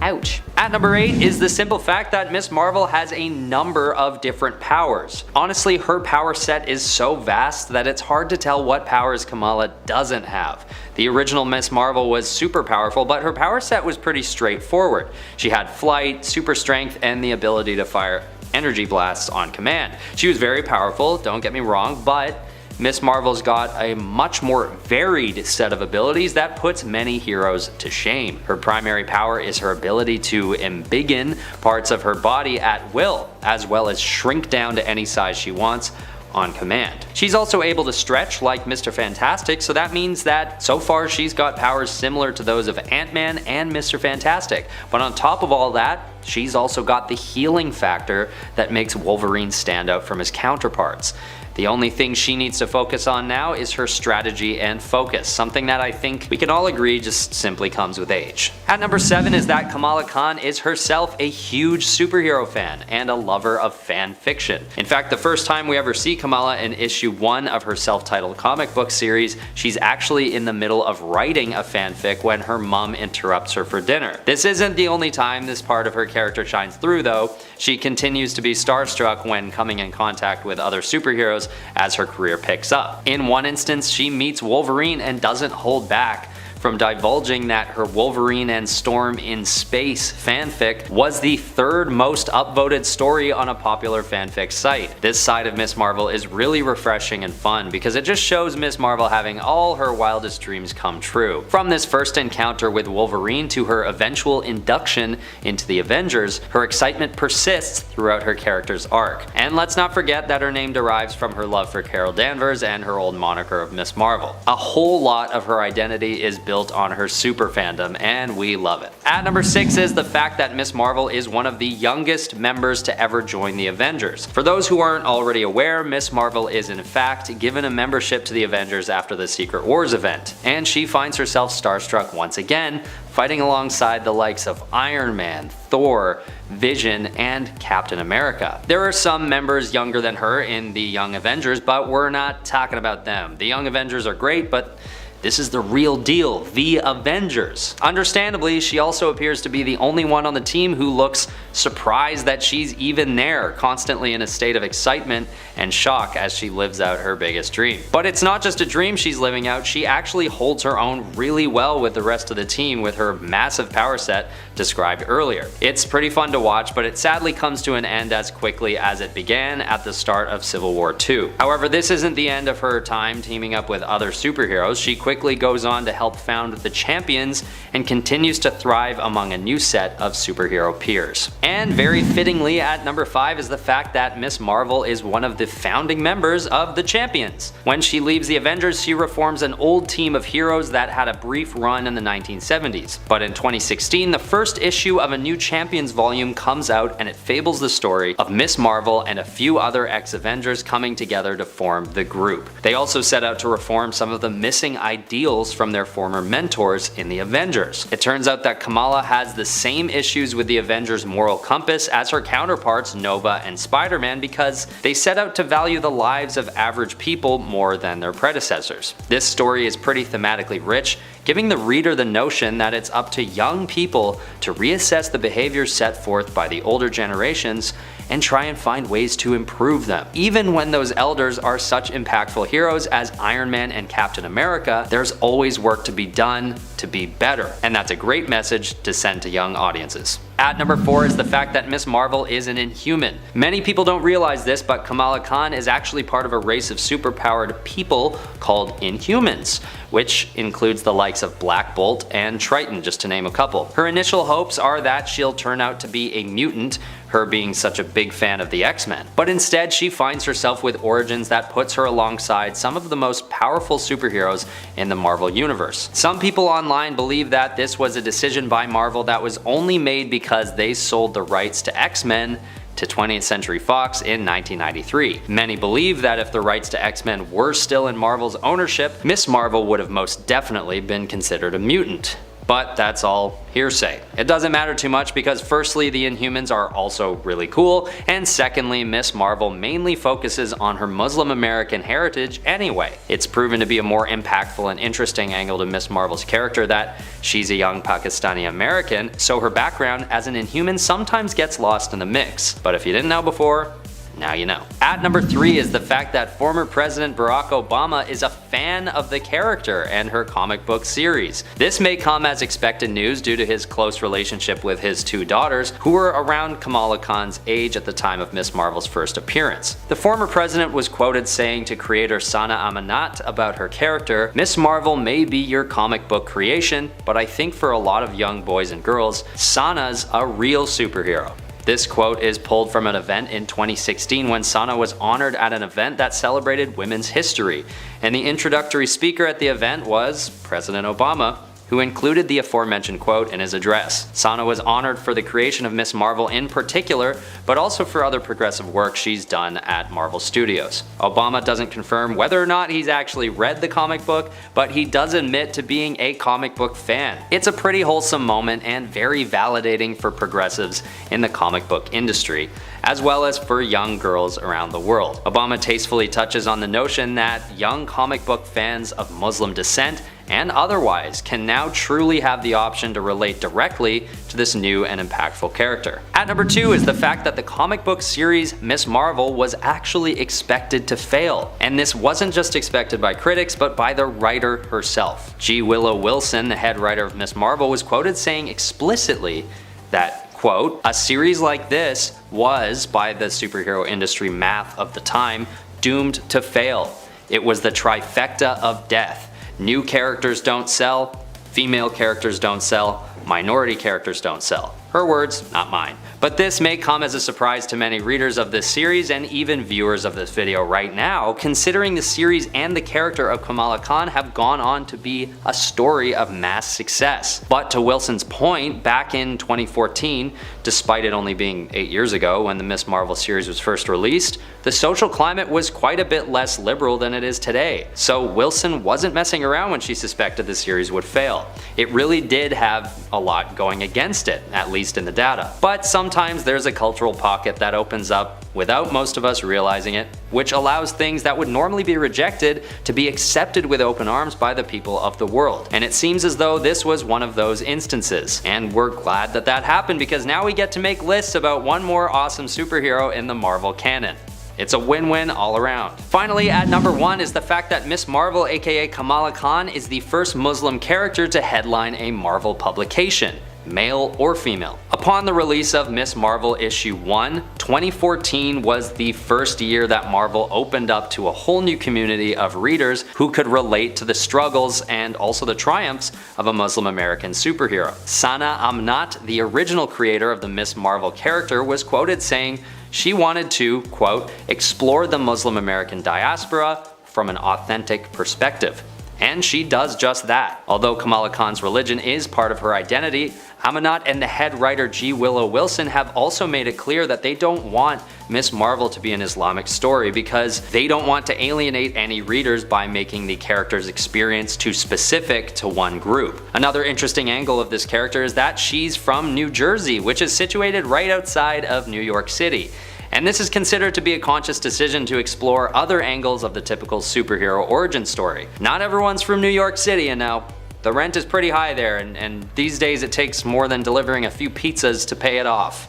Ouch. At number 8 is the simple fact that Ms. Marvel has a number of different powers. Honestly, her power set is so vast that it's hard to tell what powers Kamala doesn't have. The original Ms. Marvel was super powerful, but her power set was pretty straightforward. She had flight, super strength, and the ability to fire energy blasts on command. She was very powerful, don't get me wrong, but Ms. Marvel's got a much more varied set of abilities that puts many heroes to shame. Her primary power is her ability to embiggen parts of her body at will, as well as shrink down to any size she wants on command. She's also able to stretch like Mr. Fantastic, so that means that so far she's got powers similar to those of Ant-Man and Mr. Fantastic. But on top of all that, she's also got the healing factor that makes Wolverine stand out from his counterparts. The only thing she needs to focus on now is her strategy and focus, something that I think we can all agree just simply comes with age. At number 7 is that Kamala Khan is herself a huge superhero fan and a lover of fan fiction. In fact, the first time we ever see Kamala in issue 1 of her self-titled comic book series, she's actually in the middle of writing a fanfic when her mom interrupts her for dinner. This isn't the only time this part of her character shines through though. She continues to be starstruck when coming in contact with other superheroes as her career picks up. In one instance, she meets Wolverine and doesn't hold back from divulging that her Wolverine and Storm in Space fanfic was the third most upvoted story on a popular fanfic site. This side of Miss Marvel is really refreshing and fun because it just shows Miss Marvel having all her wildest dreams come true. From this first encounter with Wolverine to her eventual induction into the Avengers, her excitement persists throughout her character's arc. And let's not forget that her name derives from her love for Carol Danvers and her old moniker of Miss Marvel. A whole lot of her identity is built on her super fandom, and we love it. At number 6 is the fact that Miss Marvel is one of the youngest members to ever join the Avengers. For those who aren't already aware, Miss Marvel is in fact given a membership to the Avengers after the Secret Wars event, and she finds herself starstruck once again, fighting alongside the likes of Iron Man, Thor, Vision, and Captain America. There are some members younger than her in the Young Avengers, but we're not talking about them. The Young Avengers are great, but this is the real deal, the Avengers. Understandably, she also appears to be the only one on the team who looks surprised that she's even there, constantly in a state of excitement and shock as she lives out her biggest dream. But it's not just a dream she's living out, she actually holds her own really well with the rest of the team with her massive power set described earlier. It's pretty fun to watch, but it sadly comes to an end as quickly as it began at the start of Civil War II. However, this isn't the end of her time teaming up with other superheroes. She quickly goes on to help found the Champions and continues to thrive among a new set of superhero peers. And very fittingly at number 5 is the fact that Miss Marvel is one of the founding members of the Champions. When she leaves the Avengers, she reforms an old team of heroes that had a brief run in the 1970s. But in 2016, the first issue of a new Champions volume comes out, and it fables the story of Miss Marvel and a few other ex-Avengers coming together to form the group. They also set out to reform some of the missing ideals from their former mentors in the Avengers. It turns out that Kamala has the same issues with the Avengers' moral compass as her counterparts Nova and Spider-Man because they set out to value the lives of average people more than their predecessors. This story is pretty thematically rich, giving the reader the notion that it's up to young people to reassess the behaviors set forth by the older generations and try and find ways to improve them. Even when those elders are such impactful heroes as Iron Man and Captain America, there's always work to be done to be better, and that's a great message to send to young audiences. At number 4 is the fact that Miss Marvel is an Inhuman. Many people don't realize this, but Kamala Khan is actually part of a race of superpowered people called Inhumans, which includes the likes of Black Bolt and Triton, just to name a couple. Her initial hopes are that she'll turn out to be a mutant, her being such a big fan of the X-Men. But instead, she finds herself with origins that puts her alongside some of the most powerful superheroes in the Marvel universe. Some people online believe that this was a decision by Marvel that was only made because they sold the rights to X-Men to 20th Century Fox in 1993. Many believe that if the rights to X-Men were still in Marvel's ownership, Miss Marvel would have most definitely been considered a mutant. But that's all hearsay. It doesn't matter too much because firstly, the Inhumans are also really cool, and secondly, Miss Marvel mainly focuses on her Muslim American heritage anyway. It's proven to be a more impactful and interesting angle to Miss Marvel's character that she's a young Pakistani American, so her background as an Inhuman sometimes gets lost in the mix. But if you didn't know before, now you know. At number 3 is the fact that former President Barack Obama is a fan of the character and her comic book series. This may come as expected news due to his close relationship with his 2 daughters, who were around Kamala Khan's age at the time of Miss Marvel's first appearance. The former president was quoted saying to creator Sana Amanat about her character, "Miss Marvel may be your comic book creation, but I think for a lot of young boys and girls, Sana's a real superhero." This quote is pulled from an event in 2016 when Sana was honored at an event that celebrated women's history, and the introductory speaker at the event was President Obama, who included the aforementioned quote in his address. Sana was honored for the creation of Miss Marvel in particular, but also for other progressive work she's done at Marvel Studios. Obama doesn't confirm whether or not he's actually read the comic book, but he does admit to being a comic book fan. It's a pretty wholesome moment and very validating for progressives in the comic book industry, as well as for young girls around the world. Obama tastefully touches on the notion that young comic book fans of Muslim descent and otherwise can now truly have the option to relate directly to this new and impactful character. At number 2 is the fact that the comic book series Ms. Marvel was actually expected to fail. And this wasn't just expected by critics, but by the writer herself. G. Willow Wilson, the head writer of Ms. Marvel, was quoted saying explicitly that, quote, "A series like this was, by the superhero industry math of the time, doomed to fail. It was the trifecta of death. New characters don't sell, female characters don't sell, minority characters don't sell." Her words, not mine. But this may come as a surprise to many readers of this series and even viewers of this video right now, considering the series and the character of Kamala Khan have gone on to be a story of mass success. But to Wilson's point, back in 2014, despite it only being 8 years ago when the Ms. Marvel series was first released, the social climate was quite a bit less liberal than it is today. So Wilson wasn't messing around when she suspected the series would fail. It really did have a lot going against it, at least in the data. But sometimes there's a cultural pocket that opens up without most of us realizing it, which allows things that would normally be rejected to be accepted with open arms by the people of the world. And it seems as though this was one of those instances. And we're glad that that happened, because now we get to make lists about one more awesome superhero in the Marvel canon. It's a win-win all around. Finally, at number 1 is the fact that Ms. Marvel, aka Kamala Khan, is the first Muslim character to headline a Marvel publication, male or female. Upon the release of Ms. Marvel issue 1, 2014 was the first year that Marvel opened up to a whole new community of readers who could relate to the struggles and also the triumphs of a Muslim American superhero. Sana Amnat, the original creator of the Ms. Marvel character, was quoted saying she wanted to, quote, "explore the Muslim American diaspora from an authentic perspective." And she does just that. Although Kamala Khan's religion is part of her identity, Amanat and the head writer G. Willow Wilson have also made it clear that they don't want Ms. Marvel to be an Islamic story because they don't want to alienate any readers by making the character's experience too specific to one group. Another interesting angle of this character is that she's from New Jersey, which is situated right outside of New York City. And this is considered to be a conscious decision to explore other angles of the typical superhero origin story. Not everyone's from New York City, and now the rent is pretty high there, and these days it takes more than delivering a few pizzas to pay it off.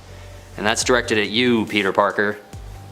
And that's directed at you, Peter Parker.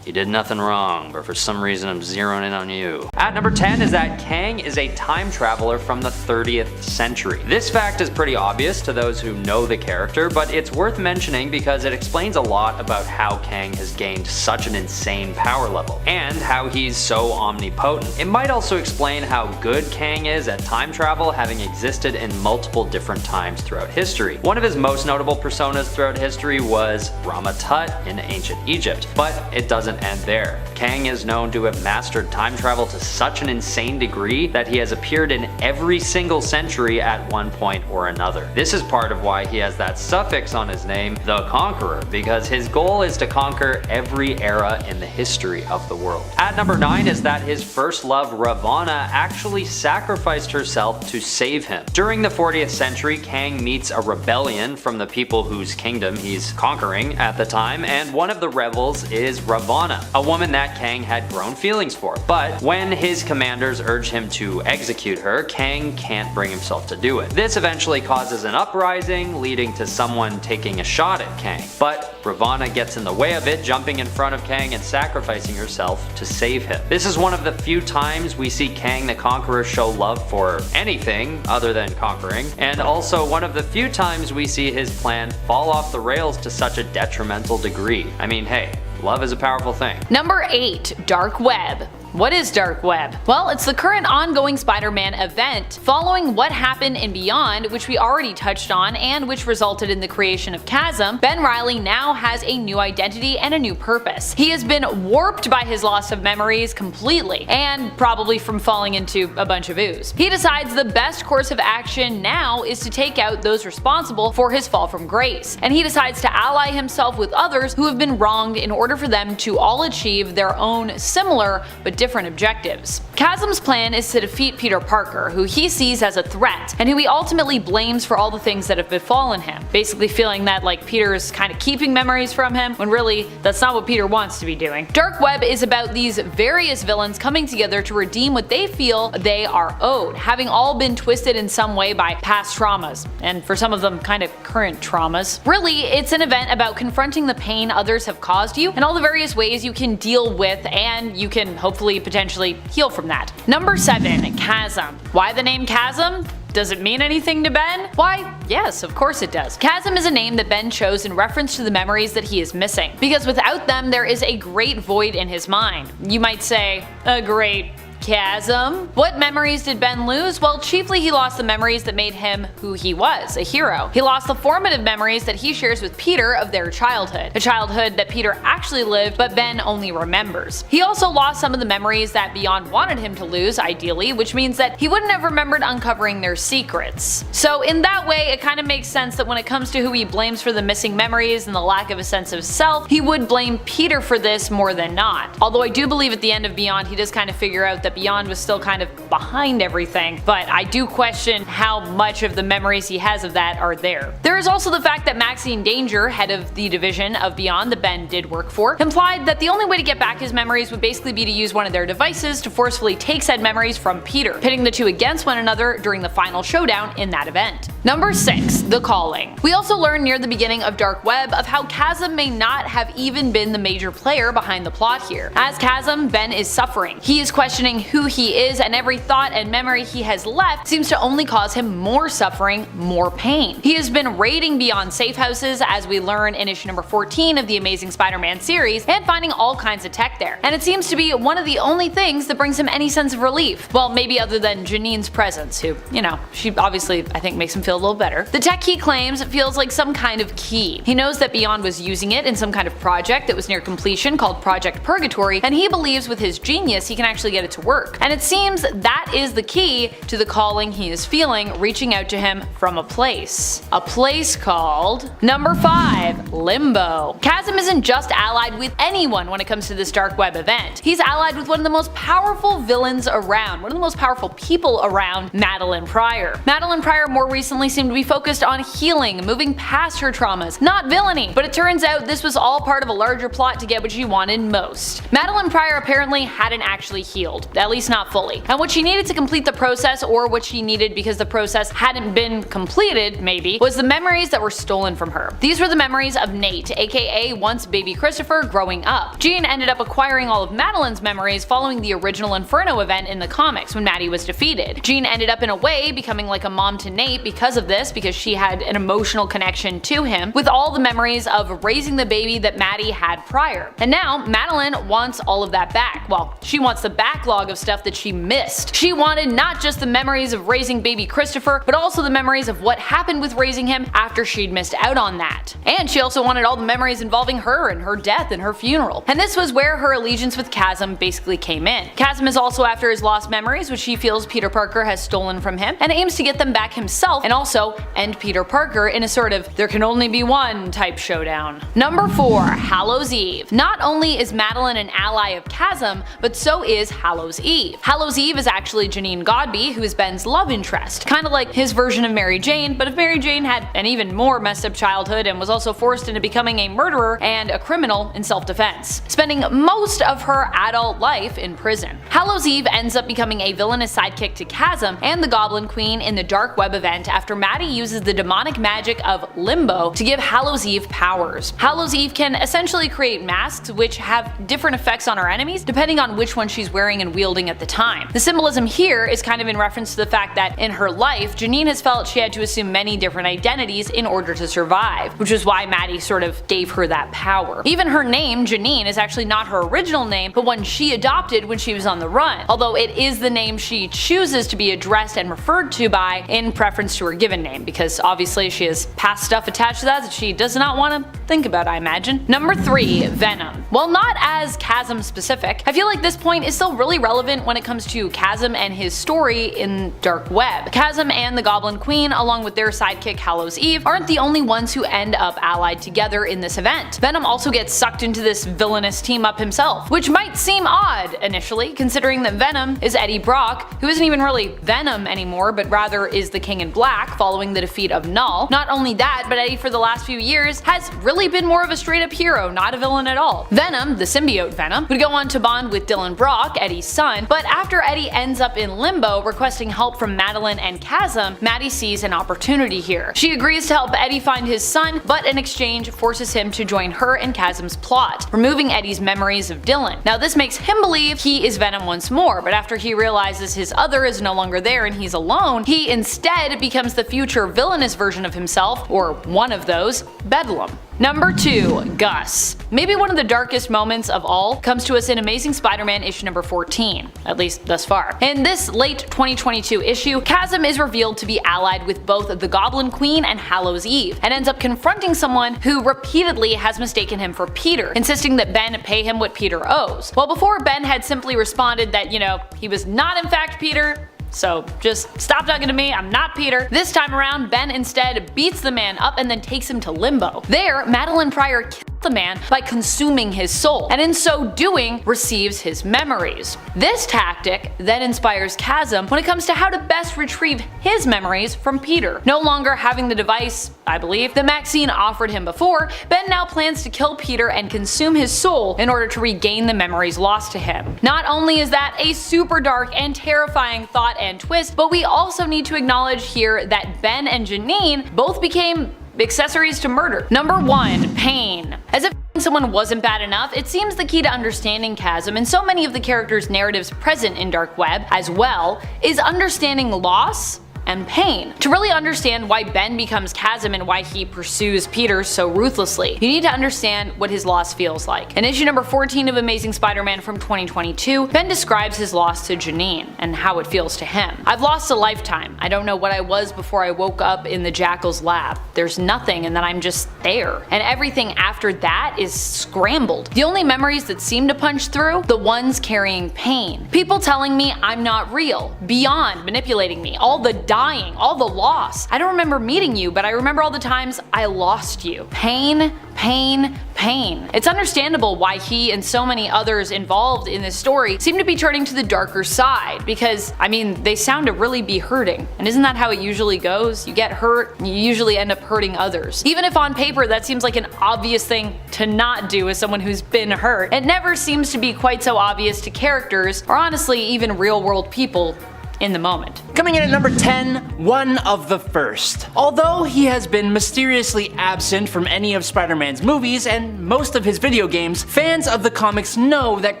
You did nothing wrong, but for some reason I'm zeroing in on you. At number 10 is that Kang is a time traveler from the 30th century. This fact is pretty obvious to those who know the character, but it's worth mentioning because it explains a lot about how Kang has gained such an insane power level, and how he's so omnipotent. It might also explain how good Kang is at time travel, having existed in multiple different times throughout history. One of his most notable personas throughout history was Rama-Tut in ancient Egypt, but it doesn't end there. Kang is known to have mastered time travel to such an insane degree that he has appeared in every single century at one point or another. This is part of why he has that suffix on his name, the Conqueror, because his goal is to conquer every era in the history of the world. At number 9 is that his first love, Ravonna, actually sacrificed herself to save him. During the 40th century, Kang meets a rebellion from the people whose kingdom he's conquering at the time, and one of the rebels is Ravonna, a woman that Kang had grown feelings for. But when his commanders urge him to execute her, Kang can't bring himself to do it. This eventually causes an uprising, leading to someone taking a shot at Kang. But Ravonna gets in the way of it, jumping in front of Kang and sacrificing herself to save him. This is one of the few times we see Kang the Conqueror show love for anything other than conquering, and also one of the few times we see his plan fall off the rails to such a detrimental degree. I mean, hey, love is a powerful thing. Number 8. Dark Web. What is Dark Web? Well, it's the current ongoing Spider-Man event, following what happened in Beyond, which we already touched on, and which resulted in the creation of Chasm. Ben Reilly now has a new identity and a new purpose. He has been warped by his loss of memories completely, and probably from falling into a bunch of ooze. He decides the best course of action now is to take out those responsible for his fall from grace, and he decides to ally himself with others who have been wronged in order for them to all achieve their own similar but different objectives. Chasm's plan is to defeat Peter Parker, who he sees as a threat, and who he ultimately blames for all the things that have befallen him, basically feeling that like Peter's kind of keeping memories from him, when really that's not what Peter wants to be doing. Dark Web is about these various villains coming together to redeem what they feel they are owed, having all been twisted in some way by past traumas, and for some of them kind of current traumas. Really, it's an event about confronting the pain others have caused you and all the various ways you can deal with and you can hopefully potentially heal from that. Number 7. Chasm. Why the name Chasm? Does it mean anything to Ben? Why, yes, of course it does. Chasm is a name that Ben chose in reference to the memories that he is missing, because without them there is a great void in his mind. You might say, a great chasm? What memories did Ben lose? Well, chiefly he lost the memories that made him who he was, a hero. He lost the formative memories that he shares with Peter of their childhood, a childhood that Peter actually lived but Ben only remembers. He also lost some of the memories that Beyond wanted him to lose, ideally, which means that he wouldn't have remembered uncovering their secrets. So in that way, it kind of makes sense that when it comes to who he blames for the missing memories and the lack of a sense of self, he would blame Peter for this more than not. Although I do believe at the end of Beyond he does kind of figure out that Beyond was still kind of behind everything, but I do question how much of the memories he has of that are there. There is also the fact that Maxine Danger, head of the division of Beyond that Ben did work for, implied that the only way to get back his memories would basically be to use one of their devices to forcefully take said memories from Peter, pitting the two against one another during the final showdown in that event. Number 6. The Calling. We also learn near the beginning of Dark Web of how Chasm may not have even been the major player behind the plot here. As Chasm, Ben is suffering. He is questioning who he is, and every thought and memory he has left seems to only cause him more suffering, more pain. He has been raiding Beyond safe houses, as we learn in issue number 14 of the Amazing Spider-Man series, and finding all kinds of tech there. And it seems to be one of the only things that brings him any sense of relief. Well, maybe other than Janine's presence, who, you know, she obviously I think makes him feel a little better. The tech he claims feels like some kind of key. He knows that Beyond was using it in some kind of project that was near completion called Project Purgatory, and he believes with his genius he can actually get it to work. And it seems that is the key to the calling he is feeling, reaching out to him from a place. A place called Number 5. Limbo. Chasm isn't just allied with anyone when it comes to this Dark Web event. He's allied with one of the most powerful villains around, one of the most powerful people around, Meline Prior. Meline Prior more recently seemed to be focused on healing, moving past her traumas, not villainy, but it turns out this was all part of a larger plot to get what she wanted most. Meline Prior apparently hadn't actually healed, at least not fully, and what she needed to complete the process, or what she needed because the process hadn't been completed maybe, was the memories that were stolen from her. These were the memories of Nate, aka once baby Christopher, growing up. Jean ended up acquiring all of Madeline's memories following the original Inferno event in the comics when Maddie was defeated. Jean ended up in a way becoming like a mom to Nate because of this, because she had an emotional connection to him, with all the memories of raising the baby that Maddie had prior. And now Meline wants all of that back. Well, she wants the backlog of stuff that she missed. She wanted not just the memories of raising baby Christopher, but also the memories of what happened with raising him after she'd missed out on that. And she also wanted all the memories involving her and her death and her funeral. And this was where her allegiance with Chasm basically came in. Chasm is also after his lost memories, which she feels Peter Parker has stolen from him, and aims to get them back himself and also end Peter Parker in a sort of there can only be one type showdown. Number 4. Hallos Eve. Not only is Meline an ally of Chasm, but so is Hallos Eve. Hallos Eve is actually Janine Godby, who is Ben's love interest. Kinda like his version of Mary Jane, but if Mary Jane had an even more messed up childhood and was also forced into becoming a murderer and a criminal in self-defense, spending most of her adult life in prison. Hallos Eve ends up becoming a villainous sidekick to Chasm and the Goblin Queen in the Dark Web event after Maddie uses the demonic magic of Limbo to give Hallos Eve powers. Hallos Eve can essentially create masks which have different effects on her enemies depending on which one she's wearing and wielding at the time. The symbolism here is kind of in reference to the fact that in her life, Janine has felt she had to assume many different identities in order to survive, which is why Maddie sort of gave her that power. Even her name, Janine, is actually not her original name, but one she adopted when she was on the run, although it is the name she chooses to be addressed and referred to by in preference to her given name, because obviously she has past stuff attached to that she does not want to think about, I imagine. Number 3. Venom. While not as Chasm specific, I feel like this point is still really relevant when it comes to Chasm and his story in Dark Web. Chasm and the Goblin Queen, along with their sidekick Hallos Eve, aren't the only ones who end up allied together in this event. Venom also gets sucked into this villainous team up himself, which might seem odd initially, considering that Venom is Eddie Brock, who isn't even really Venom anymore, but rather is the King in Black following the defeat of Null. Not only that, but Eddie for the last few years has really been more of a straight up hero, not a villain at all. Venom, the symbiote Venom, would go on to bond with Dylan Brock, Eddie's son, but after Eddie ends up in limbo requesting help from Madeline and Chasm, Maddie sees an opportunity here. She agrees to help Eddie find his son, but in exchange forces him to join her and Chasm's plot, removing Eddie's memories of Dylan. Now this makes him believe he is Venom once more, but after he realizes his other is no longer there and he's alone, he instead becomes the future villainous version of himself, or one of those, Bedlam. Number 2. Gus. Maybe one of the darkest moments of all comes to us in Amazing Spider-Man issue number 14, at least thus far. In this late 2022 issue, Chasm is revealed to be allied with both the Goblin Queen and Hallos Eve, and ends up confronting someone who repeatedly has mistaken him for Peter, insisting that Ben pay him what Peter owes. Well, before Ben had simply responded that, he was not in fact Peter, so just stop talking to me, I'm not Peter. This time around, Ben instead beats the man up and then takes him to limbo. There, Meline Prior kills the man by consuming his soul, and in so doing receives his memories. This tactic then inspires Chasm when it comes to how to best retrieve his memories from Peter. No longer having the device, I believe, that Maxine offered him before, Ben now plans to kill Peter and consume his soul in order to regain the memories lost to him. Not only is that a super dark and terrifying thought and twist, but we also need to acknowledge here that Ben and Janine both became accessories to murder. Number 1. Pain. As if someone wasn't bad enough, it seems the key to understanding Chasm and so many of the characters' narratives present in Dark Web as well is understanding loss and pain. To really understand why Ben becomes Chasm and why he pursues Peter so ruthlessly, you need to understand what his loss feels like. In issue number 14 of Amazing Spider-Man from 2022, Ben describes his loss to Janine and how it feels to him. I've lost a lifetime. I don't know what I was before I woke up in the Jackal's lab. There's nothing and then I'm just there. And everything after that is scrambled. The only memories that seem to punch through, the ones carrying pain. People telling me I'm not real, beyond manipulating me, all the dying, all the loss. I don't remember meeting you, but I remember all the times I lost you. Pain, pain, pain. It's understandable why he and so many others involved in this story seem to be turning to the darker side, because, they sound to really be hurting. And isn't that how it usually goes? You get hurt, and you usually end up hurting others. Even if on paper that seems like an obvious thing to not do as someone who's been hurt, it never seems to be quite so obvious to characters, or honestly even real world people in the moment. Coming in at number 10, One of the First. Although he has been mysteriously absent from any of Spider-Man's movies and most of his video games, fans of the comics know that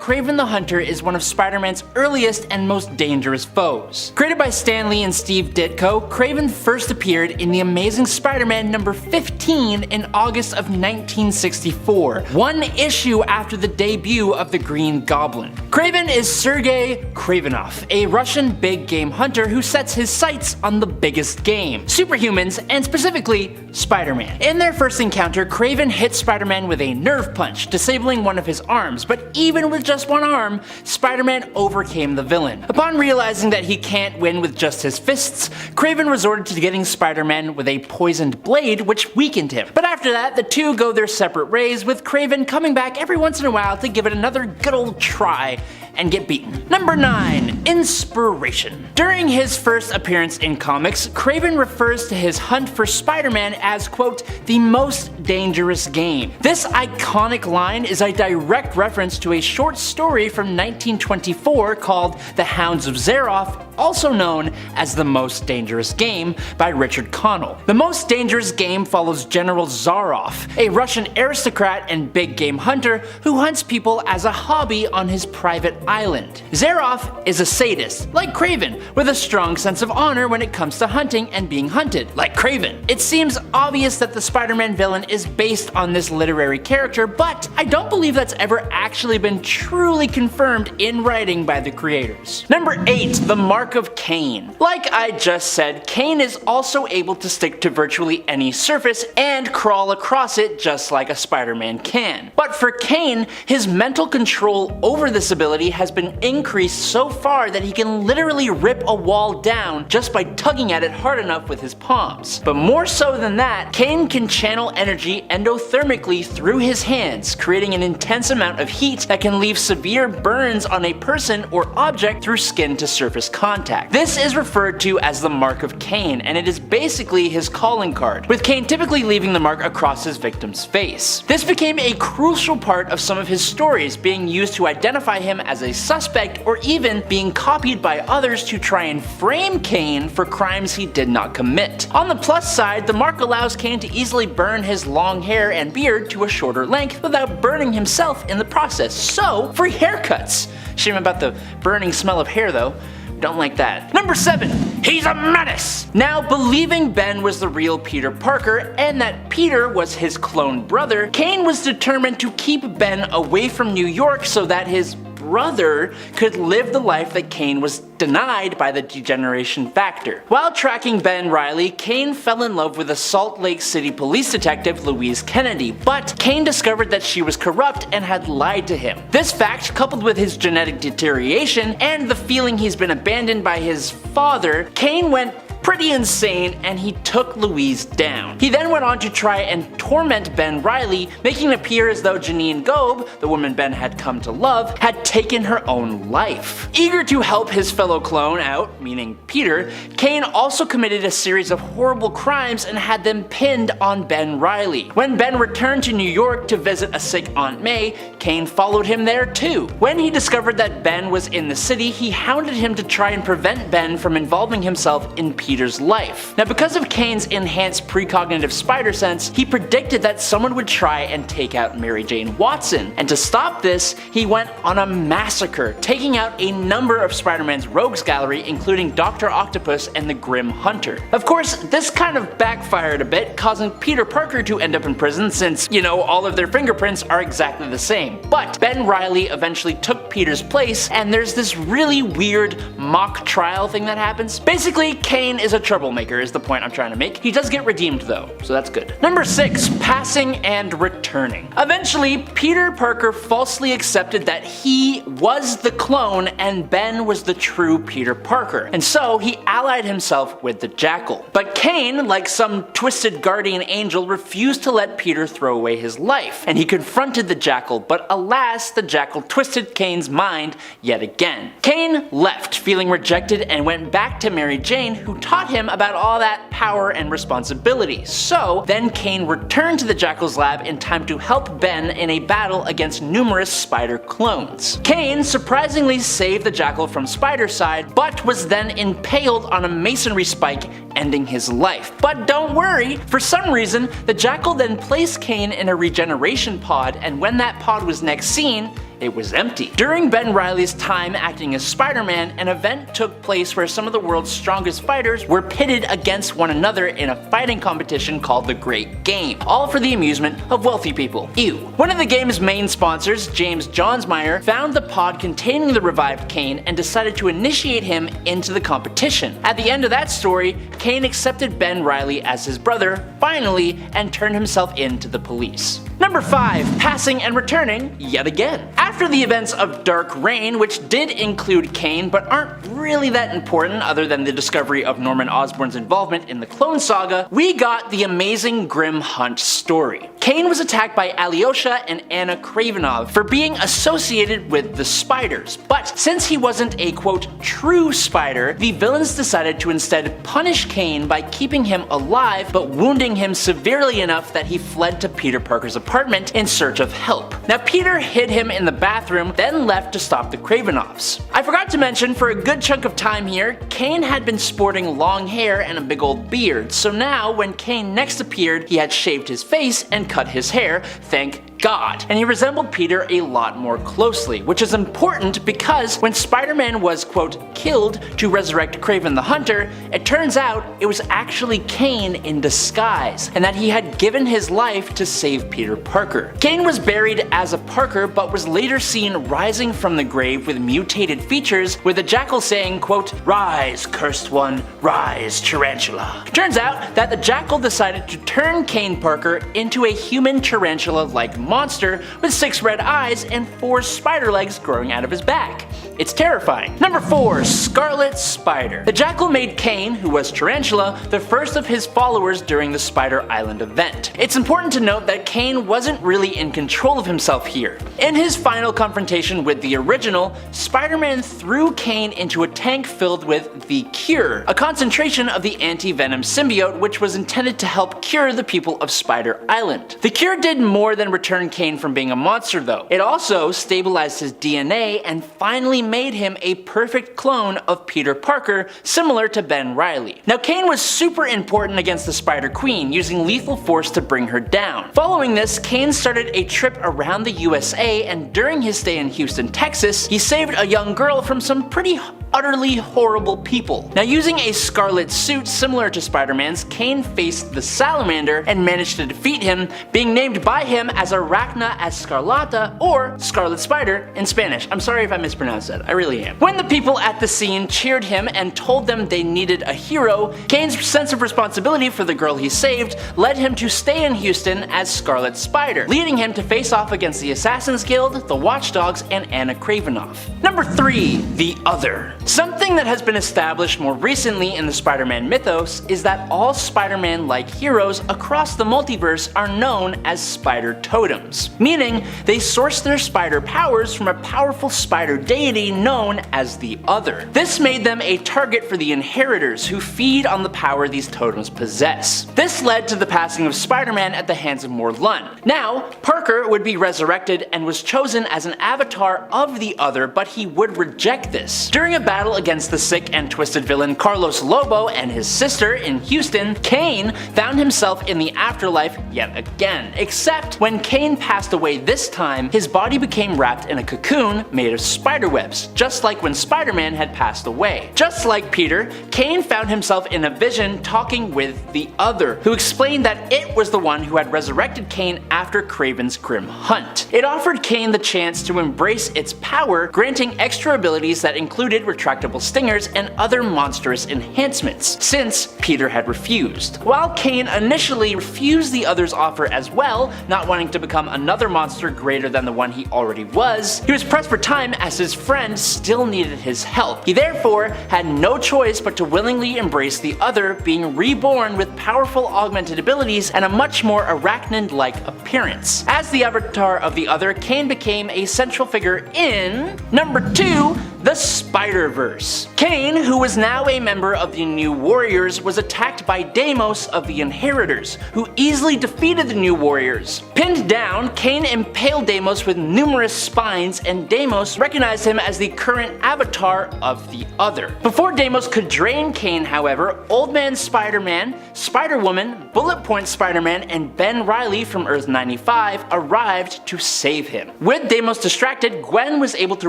Craven the Hunter is one of Spider-Man's earliest and most dangerous foes. Created by Stan Lee and Steve Ditko, Craven first appeared in The Amazing Spider-Man number 15 in August of 1964, one issue after the debut of the Green Goblin. Craven is Sergei Kravenov, a Russian big game hunter who sets his sights on the biggest game, superhumans, and specifically Spider-Man. In their first encounter, Craven hits Spider-Man with a nerve punch, disabling one of his arms, but even with just one arm, Spider-Man overcame the villain. Upon realizing that he can't win with just his fists, Craven resorted to getting Spider-Man with a poisoned blade, which weakened him. But after that, the two go their separate ways, with Craven coming back every once in a while to give it another good old try and get beaten. Number 9. Inspiration. During his first appearance in comics, Craven refers to his hunt for Spider-Man as, quote, the most dangerous game. This iconic line is a direct reference to a short story from 1924 called The Hounds of Zaroff, also known as The Most Dangerous Game by Richard Connell. The Most Dangerous Game follows General Zaroff, a Russian aristocrat and big game hunter who hunts people as a hobby on his private island. Zaroff is a sadist, like Craven, with a strong sense of honor when it comes to hunting and being hunted, like Craven. It seems obvious that the Spider-Man villain is is based on this literary character, but I don't believe that's ever actually been truly confirmed in writing by the creators. Number 8. The Mark of Cain. Like I just said, Cain is also able to stick to virtually any surface and crawl across it just like a Spider-Man can. But for Cain, his mental control over this ability has been increased so far that he can literally rip a wall down just by tugging at it hard enough with his palms. But more so than that, Cain can channel energy endothermically through his hands, creating an intense amount of heat that can leave severe burns on a person or object through skin to surface contact. This is referred to as the Mark of Cain, and it is basically his calling card, with Cain typically leaving the mark across his victim's face. This became a crucial part of some of his stories, being used to identify him as a suspect or even being copied by others to try and frame Cain for crimes he did not commit. On the plus side, the mark allows Cain to easily burn his long hair and beard to a shorter length without burning himself in the process, so free haircuts! Shame about the burning smell of hair though. Don't like that. Number 7. He's a menace! Now, believing Ben was the real Peter Parker and that Peter was his clone brother, Cain was determined to keep Ben away from New York so that his brother could live the life that Cain was denied by the degeneration factor. While tracking Ben Reilly, Cain fell in love with a Salt Lake City police detective, Louise Kennedy, but Cain discovered that she was corrupt and had lied to him. This fact, coupled with his genetic deterioration and the feeling he's been abandoned by his father, Cain went pretty insane and he took Louise down. He then went on to try and torment Ben Reilly, making it appear as though Janine Gobe, the woman Ben had come to love, had taken her own life. Eager to help his fellow clone out, meaning Peter, Cain also committed a series of horrible crimes and had them pinned on Ben Reilly. When Ben returned to New York to visit a sick Aunt May, Cain followed him there too. When he discovered that Ben was in the city, he hounded him to try and prevent Ben from involving himself in Peter's life. Now, because of Cain's enhanced precognitive spider sense, he predicted that someone would try and take out Mary Jane Watson, and to stop this, he went on a massacre, taking out a number of Spider-Man's rogues gallery, including Dr. Octopus and the Grim Hunter. Of course, this kind of backfired a bit, causing Peter Parker to end up in prison since, you know, all of their fingerprints are exactly the same. But Ben Reilly eventually took Peter's place, and there's this really weird mock trial thing that happens. Basically, Cain is a troublemaker is the point I'm trying to make. He does get redeemed though, so that's good. Number 6. Passing and returning. Eventually, Peter Parker falsely accepted that he was the clone and Ben was the true Peter Parker, and so he allied himself with the Jackal. But Cain, like some twisted guardian angel, refused to let Peter throw away his life, and he confronted the Jackal, but alas, the Jackal twisted Cain's mind yet again. Cain left, feeling rejected, and went back to Mary Jane, who taught him about all that power and responsibility. So then Cain returned to the Jackal's lab in time to help Ben in a battle against numerous Spider clones. Cain surprisingly saved the Jackal from Spider-Side, but was then impaled on a masonry spike, ending his life. But don't worry, for some reason, the Jackal then placed Cain in a regeneration pod, and when that pod was next seen, it was empty. During Ben Reilly's time acting as Spider-Man, an event took place where some of the world's strongest fighters were pitted against one another in a fighting competition called the Great Game, all for the amusement of wealthy people. Ew. One of the game's main sponsors, James Johnsmeyer, found the pod containing the revived Cain and decided to initiate him into the competition. At the end of that story, Cain accepted Ben Reilly as his brother, finally, and turned himself in to the police. Number 5. Passing and returning yet again. After the events of Dark Reign, which did include Cain but aren't really that important other than the discovery of Norman Osborn's involvement in the Clone Saga, we got the amazing Grim Hunt story. Cain was attacked by Alyosha and Anna Kravenov for being associated with the Spiders, but since he wasn't a quote true Spider, the villains decided to instead punish Cain by keeping him alive but wounding him severely enough that he fled to Peter Parker's apartment in search of help. Now Peter hid him in the bathroom, then left to stop the Kravenovs. I forgot to mention, for a good chunk of time here, Cain had been sporting long hair and a big old beard, so now when Cain next appeared, he had shaved his face and cut his hair, thank god, and he resembled Peter a lot more closely, which is important because when Spider-Man was, quote, killed to resurrect Craven the Hunter, it turns out it was actually Cain in disguise, and that he had given his life to save Peter Parker. Cain was buried as a Parker, but was later seen rising from the grave with mutated features, with the jackal saying, quote, "Rise, cursed one, rise, tarantula." Turns out that the jackal decided to turn Cain Parker into a human tarantula-like monster with 6 red eyes and 4 spider legs growing out of his back. It's terrifying. Number 4. Scarlet Spider. The jackal made Cain, who was Tarantula, the first of his followers during the Spider Island event. It's important to note that Cain wasn't really in control of himself here. In his final confrontation with the original, Spider-Man threw Cain into a tank filled with the Cure, a concentration of the anti-Venom symbiote which was intended to help cure the people of Spider Island. The Cure did more than return Cain from being a monster though. It also stabilized his DNA and finally made him a perfect clone of Peter Parker, similar to Ben Reilly. Now Cain was super important against the Spider Queen, using lethal force to bring her down. Following this, Cain started a trip around the USA, and during his stay in Houston, Texas, he saved a young girl from some pretty utterly horrible people. Now using a scarlet suit similar to Spider-Man's, Cain faced the Salamander and managed to defeat him, being named by him as Arachna Escarlata, or Scarlet Spider in Spanish. I'm sorry if I mispronounced that, I really am. When the people at the scene cheered him and told them they needed a hero, Cain's sense of responsibility for the girl he saved led him to stay in Houston as Scarlet Spider, leading him to face off against the Assassin's Guild, the Watchdogs, and Anna Kravinoff. Number 3. The Other. Something that has been established more recently in the Spider-Man mythos is that all Spider-Man-like heroes across the multiverse are known as spider totems, meaning they source their spider powers from a powerful spider deity known as the Other. This made them a target for the Inheritors, who feed on the power these totems possess. This led to the passing of Spider-Man at the hands of Morlun. Now, Parker would be resurrected and was chosen as an avatar of the Other, but he would reject this. During a battle against the sick and twisted villain Carlos Lobo and his sister in Houston, Cain found himself in the afterlife yet again, except when Cain passed away this time, his body became wrapped in a cocoon made of spiderwebs, just like when Spider-Man had passed away. Just like Peter, Cain found himself in a vision talking with the Other, who explained that it was the one who had resurrected Cain after Craven's grim hunt. It offered Cain the chance to embrace its power, granting extra abilities that included retractable stingers and other monstrous enhancements, since Peter had refused. While Cain initially refused the Other's offer as well, not wanting to become another monster greater than the one he already was, he was pressed for time as his friend still needed his help. He therefore had no choice but to willingly embrace the Other, being reborn with powerful augmented abilities and a much more arachnid-like appearance. As the avatar of the Other, Cain became a central figure in number 2, the Spider-Verse. Cain, who was now a member of the New Warriors, was attacked by Deimos of the Inheritors, who easily defeated the New Warriors. Pinned down, Cain impaled Deimos with numerous spines, and Deimos recognized him as the current avatar of the Other. Before Deimos could drain Cain, however, Old Man Spider-Man, Spider-Woman, Bullet Point Spider-Man, and Ben Reilly from Earth 95 arrived to save him. With Deimos distracted, Gwen was able to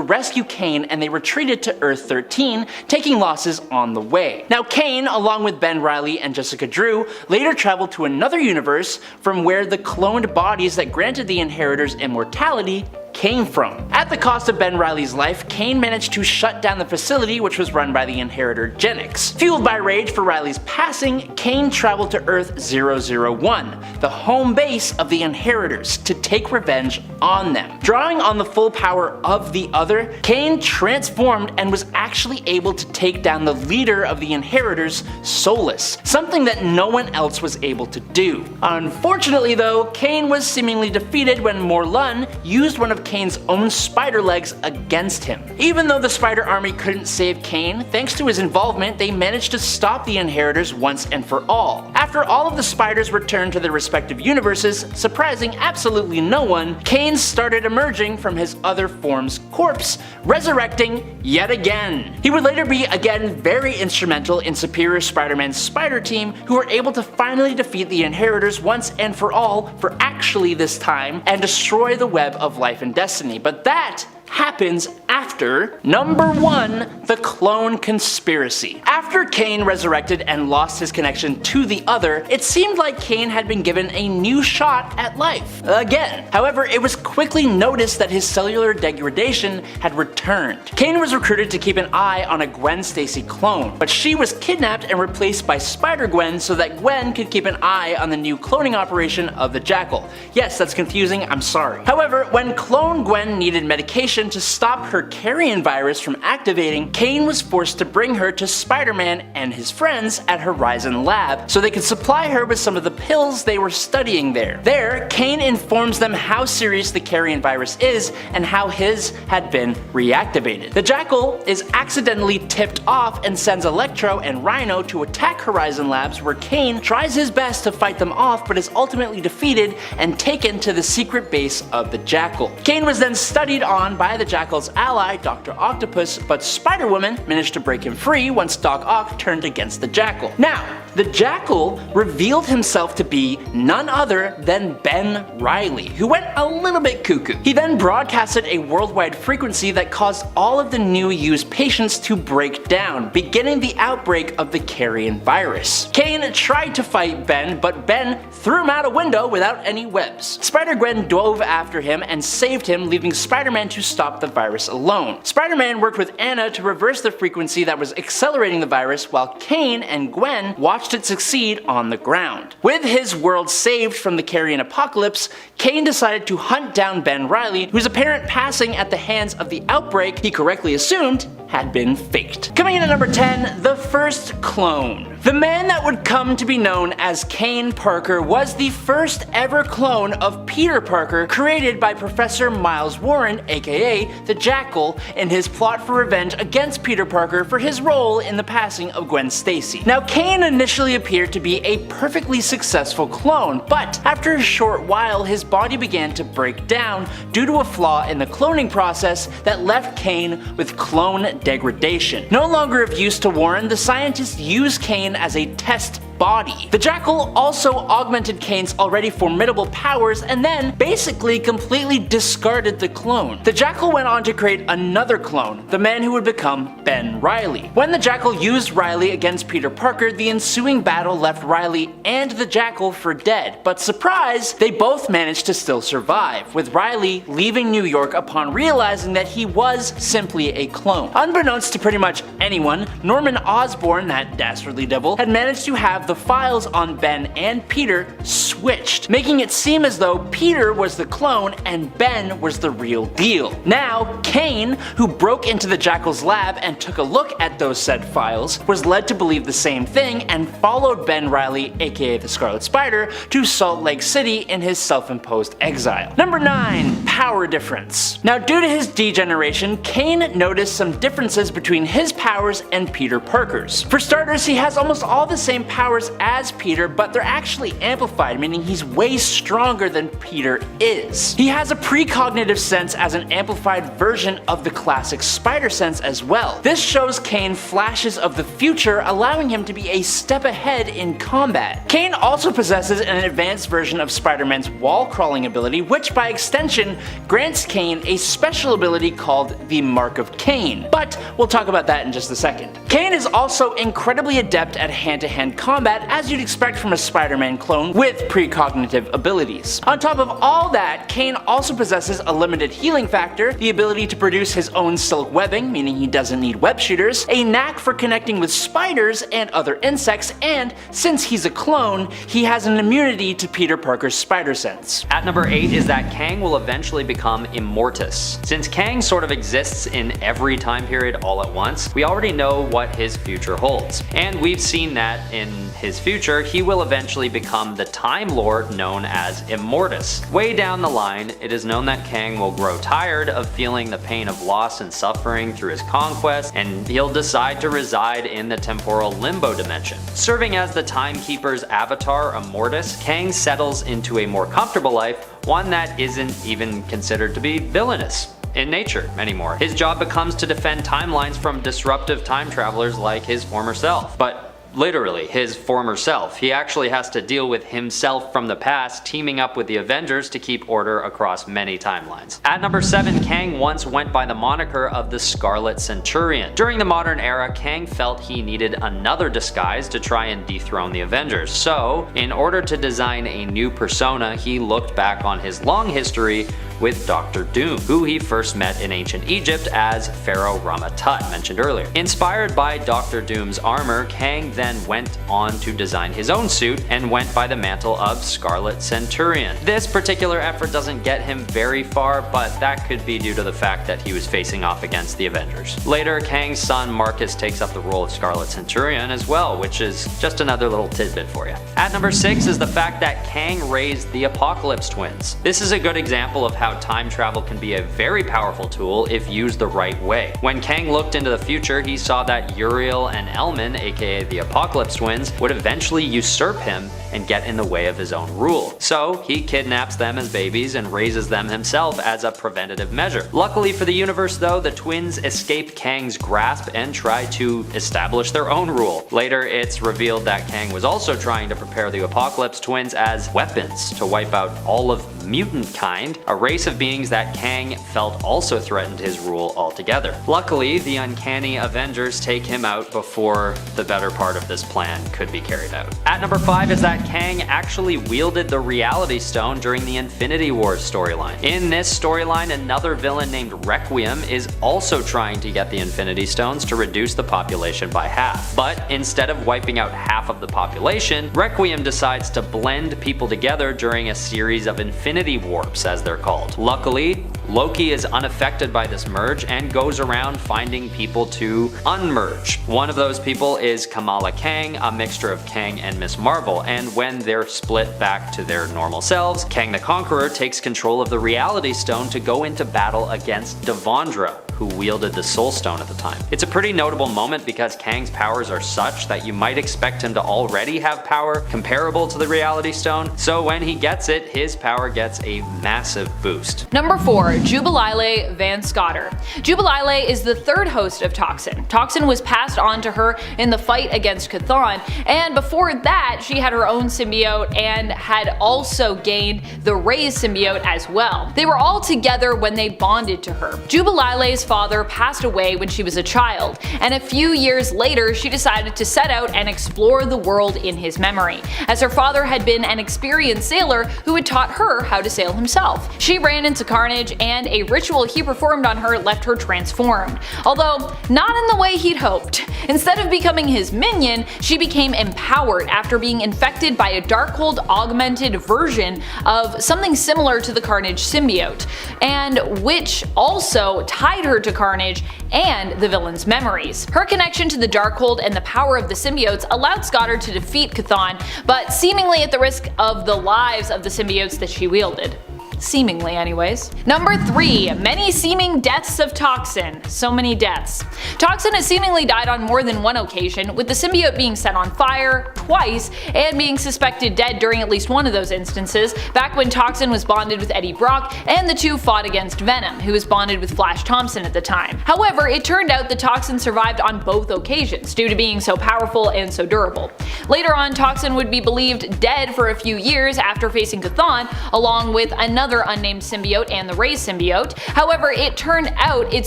rescue Cain, and they retreated to Earth 13, taking losses on the way. Now Cain, along with Ben Reilly and Jessica Drew, later traveled to another universe from where the cloned bodies that granted the Inheritors immortality came from. At the cost of Ben Reilly's life, Cain managed to shut down the facility, which was run by the Inheritor Genix. Fueled by rage for Reilly's passing, Cain traveled to Earth 001, the home base of the Inheritors, to take revenge on them. Drawing on the full power of the Other, Cain transformed and was actually able to take down the leader of the Inheritors, Solus, something that no one else was able to do. Unfortunately though, Cain was seemingly defeated when Morlun used one of of Kane's own spider legs against him. Even though the spider army couldn't save Kane, thanks to his involvement, they managed to stop the Inheritors once and for all. After all of the spiders returned to their respective universes, surprising absolutely no one, Kane started emerging from his other form's corpse, resurrecting yet again. He would later be again very instrumental in Superior Spider-Man's Spider Team, who were able to finally defeat the Inheritors once and for all, for actually this time, and destroy the web of life and destiny. But that happens after number 1, the clone conspiracy. After Kane resurrected and lost his connection to the other, it seemed like Kane had been given a new shot at life again. However, it was quickly noticed that his cellular degradation had returned. Kane was recruited to keep an eye on a Gwen Stacy clone, but she was kidnapped and replaced by Spider-Gwen so that Gwen could keep an eye on the new cloning operation of the Jackal. Yes, that's confusing, I'm sorry. However, when clone Gwen needed medication to stop her carrion virus from activating, Kane was forced to bring her to Spider-Man and his friends at Horizon Lab so they could supply her with some of the pills they were studying there. There, Kane informs them how serious the carrion virus is and how his had been reactivated. The Jackal is accidentally tipped off and sends Electro and Rhino to attack Horizon Labs, where Kane tries his best to fight them off but is ultimately defeated and taken to the secret base of the Jackal. Kane was then studied on by the Jackal's ally, Dr. Octopus, but Spider-Woman managed to break him free once Doc Ock turned against the Jackal. Now, the Jackal revealed himself to be none other than Ben Reilly, who went a little bit cuckoo. He then broadcasted a worldwide frequency that caused all of the new used patients to break down, beginning the outbreak of the carrion virus. Kane tried to fight Ben, but Ben threw him out a window without any webs. Spider-Gwen dove after him and saved him, leaving Spider-Man to stop the virus alone. Spider-Man worked with Anna to reverse the frequency that was accelerating the virus, while Kane and Gwen watched it succeed on the ground. With his world saved from the carrion apocalypse, Kane decided to hunt down Ben Reilly, whose apparent passing at the hands of the outbreak he correctly assumed had been faked. Coming in at number 10, the first clone. The man that would come to be known as Kane Parker was the first ever clone of Peter Parker, created by Professor Miles Warren, aka the Jackal, in his plot for revenge against Peter Parker for his role in the passing of Gwen Stacy. Now, Kane initially appeared to be a perfectly successful clone, but after a short while his body began to break down due to a flaw in the cloning process that left Kane with clone degradation. No longer of use to Warren, the scientists used Kane as a test body. The Jackal also augmented Kane's already formidable powers and then basically completely discarded the clone. The Jackal went on to create another clone, the man who would become Ben Reilly. When the Jackal used Reilly against Peter Parker, the ensuing battle left Reilly and the Jackal for dead, but surprise, they both managed to still survive, with Reilly leaving New York upon realizing that he was simply a clone. Unbeknownst to pretty much anyone, Norman Osborn, that dastardly devil, had managed to have the files on Ben and Peter switched, making it seem as though Peter was the clone and Ben was the real deal. Now, Kane, who broke into the Jackal's lab and took a look at those said files, was led to believe the same thing and followed Ben Reilly, aka the Scarlet Spider, to Salt Lake City in his self-imposed exile. Number 9. Power difference. Now, due to his degeneration, Kane noticed some differences between his powers and Peter Parker's. For starters, he has almost all the same powers as Peter, but they're actually amplified, meaning he's way stronger than Peter is. He has a precognitive sense as an amplified version of the classic Spider sense as well. This shows Kane flashes of the future, allowing him to be a step ahead in combat. Kane also possesses an advanced version of Spider-Man's wall crawling ability, which by extension grants Kane a special ability called the Mark of Cain, but we'll talk about that in just a second. Kane is also incredibly adept at hand-to-hand combat, as you'd expect from a Spider-Man clone with precognitive abilities. On top of all that, Kane also possesses a limited healing factor, the ability to produce his own silk webbing, meaning he doesn't need web shooters, a knack for connecting with spiders and other insects, and since he's a clone, he has an immunity to Peter Parker's spider sense. At number 8 is that Kang will eventually become Immortus. Since Kang sort of exists in every time period all at once, we already know what his future holds. And we've seen that in his future, he will eventually become the Time Lord known as Immortus. Way down the line, it is known that Kang will grow tired of feeling the pain of loss and suffering through his conquest, and he'll decide to reside in the temporal limbo dimension. Serving as the Timekeeper's avatar, Immortus, Kang settles into a more comfortable life, one that isn't even considered to be villainous in nature anymore. His job becomes to defend timelines from disruptive time travelers like his former self. But literally, his former self. He actually has to deal with himself from the past, teaming up with the Avengers to keep order across many timelines. At number 7, Kang once went by the moniker of the Scarlet Centurion. During the modern era, Kang felt he needed another disguise to try and dethrone the Avengers. So, in order to design a new persona, he looked back on his long history with Dr. Doom, who he first met in ancient Egypt as Pharaoh Rama-Tut, mentioned earlier. Inspired by Dr. Doom's armor, Kang then went on to design his own suit and went by the mantle of Scarlet Centurion. This particular effort doesn't get him very far, but that could be due to the fact that he was facing off against the Avengers. Later, Kang's son Marcus takes up the role of Scarlet Centurion as well, which is just another little tidbit for you. At number 6 is the fact that Kang raised the Apocalypse Twins. This is a good example of how time travel can be a very powerful tool if used the right way. When Kang looked into the future, he saw that Uriel and Elman, aka the Apocalypse Twins, would eventually usurp him and get in the way of his own rule. So he kidnaps them as babies and raises them himself as a preventative measure. Luckily for the universe though, the twins escape Kang's grasp and try to establish their own rule. Later, it's revealed that Kang was also trying to prepare the Apocalypse Twins as weapons to wipe out all of mutant kind, a race of beings that Kang felt also threatened his rule altogether. Luckily, the uncanny Avengers take him out before the better part of this plan could be carried out. At number 5 is that Kang actually wielded the Reality Stone during the Infinity Wars storyline. In this storyline, another villain named Requiem is also trying to get the Infinity Stones to reduce the population by half. But instead of wiping out half of the population, Requiem decides to blend people together during a series of Infinity Warps, as they're called. Luckily, Loki is unaffected by this merge and goes around finding people to unmerge. One of those people is Kamala Kang, a mixture of Kang and Ms. Marvel, and when they're split back to their normal selves, Kang the Conqueror takes control of the Reality Stone to go into battle against Devondra, who wielded the Soul Stone at the time. It's a pretty notable moment because Kang's powers are such that you might expect him to already have power comparable to the Reality Stone, so when he gets it, his power gets a massive boost. Number 4. Jubilile Van Scotter. Jubilile is the third host of Toxin. Toxin was passed on to her in the fight against Chthon, and before that she had her own symbiote and had also gained the Ray's symbiote as well. They were all together when they bonded to her. Jubilile's father passed away when she was a child, and a few years later she decided to set out and explore the world in his memory, as her father had been an experienced sailor who had taught her how to sail himself. She ran into Carnage, and a ritual he performed on her left her transformed, although not in the way he'd hoped. Instead of becoming his minion, she became empowered after being infected by a Darkhold augmented version of something similar to the Carnage symbiote, and which also tied her to Carnage and the villain's memories. Her connection to the Darkhold and the power of the symbiotes allowed Scotter to defeat Chthon, but seemingly at the risk of the lives of the symbiotes that she wielded. Seemingly anyways. Number 3. Many seeming deaths of Toxin. So many deaths. Toxin has seemingly died on more than one occasion, with the symbiote being set on fire twice and being suspected dead during at least one of those instances, back when Toxin was bonded with Eddie Brock and the two fought against Venom, who was bonded with Flash Thompson at the time. However, it turned out that Toxin survived on both occasions due to being so powerful and so durable. Later on, Toxin would be believed dead for a few years after facing Chthon, along with another unnamed symbiote and the Ray symbiote. However, it turned out it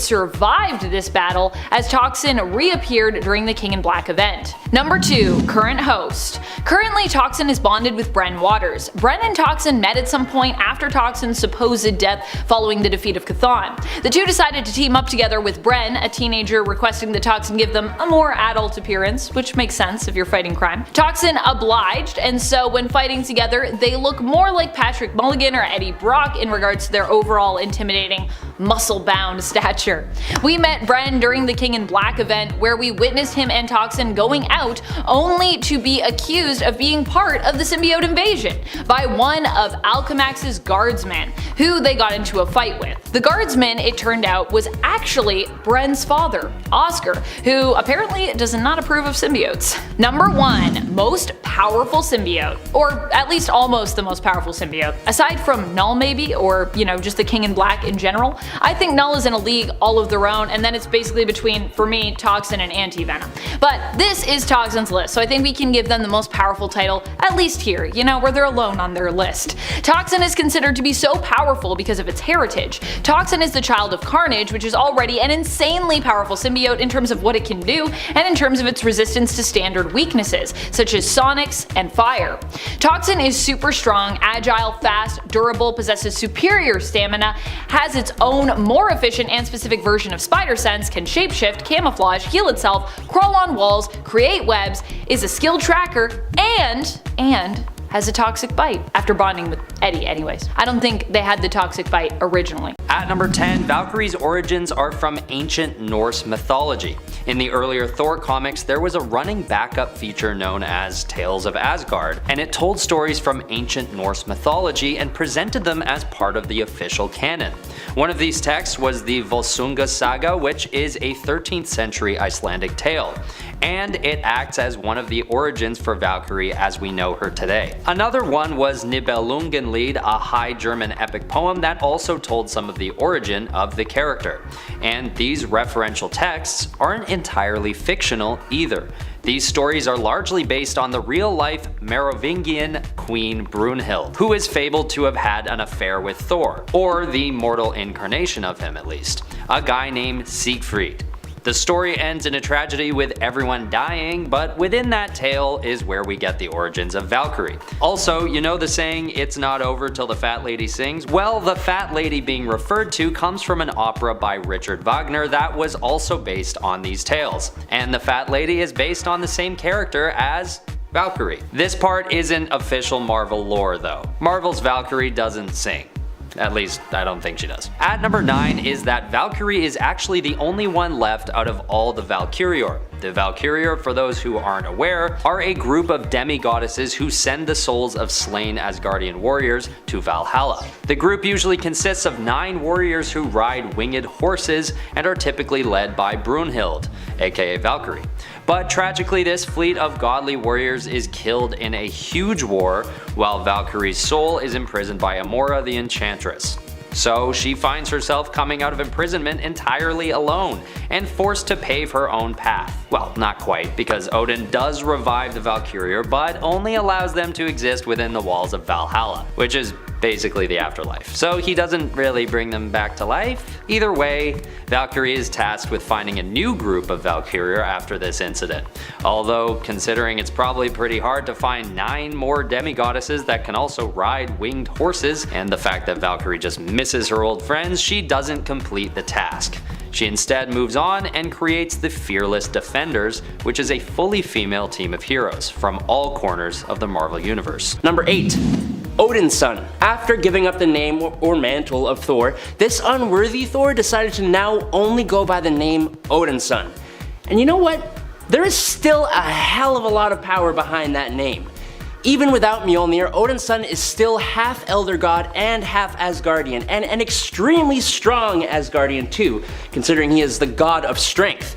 survived this battle as Toxin reappeared during the King in Black event. Number 2. Current host. Currently, Toxin is bonded with Bren Waters. Bren and Toxin met at some point after Toxin's supposed death following the defeat of Chthon. The two decided to team up together, with Bren, a teenager, requesting that Toxin give them a more adult appearance, which makes sense if you're fighting crime. Toxin obliged, and so when fighting together, they look more like Patrick Mulligan or Eddie Brock in regards to their overall intimidating muscle-bound stature. We met Bren during the King in Black event, where we witnessed him and Toxin going out only to be accused of being part of the symbiote invasion by one of Alchemax's guardsmen, who they got into a fight with. The guardsman, it turned out, was actually Bren's father, Oscar, who apparently does not approve of symbiotes. Number 1. Most powerful symbiote, or at least almost the most powerful symbiote. Aside from Null maybe, or just the King in Black in general, I think Null is in a league all of their own, and then it's basically between, for me, Toxin and Anti-Venom. But this is Toxin's list, so I think we can give them the most powerful title, at least here, where they're alone on their list. Toxin is considered to be so powerful because of its heritage. Toxin is the child of Carnage, which is already an insanely powerful symbiote in terms of what it can do, and in terms of its resistance to standard weaknesses, such as sonics and fire. Toxin is super strong, agile, fast, durable, possesses superior stamina, has its own more efficient and specific version of Spider Sense, can shapeshift, camouflage, heal itself, crawl on walls, create webs, is a skill tracker, and has a toxic bite, after bonding with Eddie anyways. I don't think they had the toxic bite originally. At number 10, Valkyrie's origins are from ancient Norse mythology. In the earlier Thor comics, there was a running backup feature known as Tales of Asgard, and it told stories from ancient Norse mythology and presented them as part of the official canon. One of these texts was the Volsunga Saga, which is a 13th century Icelandic tale, and it acts as one of the origins for Valkyrie as we know her today. Another one was Nibelungenlied, a High German epic poem that also told some of the origin of the character. And these referential texts aren't entirely fictional either. These stories are largely based on the real-life Merovingian Queen Brunhild, who is fabled to have had an affair with Thor, or the mortal incarnation of him at least, a guy named Siegfried. The story ends in a tragedy with everyone dying, but within that tale is where we get the origins of Valkyrie. Also, the saying, "It's not over till the fat lady sings"? Well, the fat lady being referred to comes from an opera by Richard Wagner that was also based on these tales. And the fat lady is based on the same character as Valkyrie. This part isn't official Marvel lore though. Marvel's Valkyrie doesn't sing. At least, I don't think she does. At number 9 is that Valkyrie is actually the only one left out of all the Valkyrior. The Valkyrior, for those who aren't aware, are a group of demigoddesses who send the souls of slain Asgardian warriors to Valhalla. The group usually consists of 9 warriors who ride winged horses and are typically led by Brunhild, aka Valkyrie. But tragically, this fleet of godly warriors is killed in a huge war, while Valkyrie's soul is imprisoned by Amora the Enchantress. So she finds herself coming out of imprisonment entirely alone, and forced to pave her own path. Well, not quite, because Odin does revive the Valkyrior, but only allows them to exist within the walls of Valhalla, which is basically the afterlife. So he doesn't really bring them back to life. Either way, Valkyrie is tasked with finding a new group of Valkyrior after this incident. Although, considering it's probably pretty hard to find 9 more demigoddesses that can also ride winged horses, and the fact that Valkyrie just misses her old friends, she doesn't complete the task. She instead moves on and creates the Fearless Defenders, which is a fully female team of heroes from all corners of the Marvel Universe. Number 8. Odin's son. After giving up the name or mantle of Thor, this unworthy Thor decided to now only go by the name Odin's son. And you know what? There is still a hell of a lot of power behind that name. Even without Mjolnir, Odin's son is still half Elder God and half Asgardian, and an extremely strong Asgardian too, considering he is the god of strength.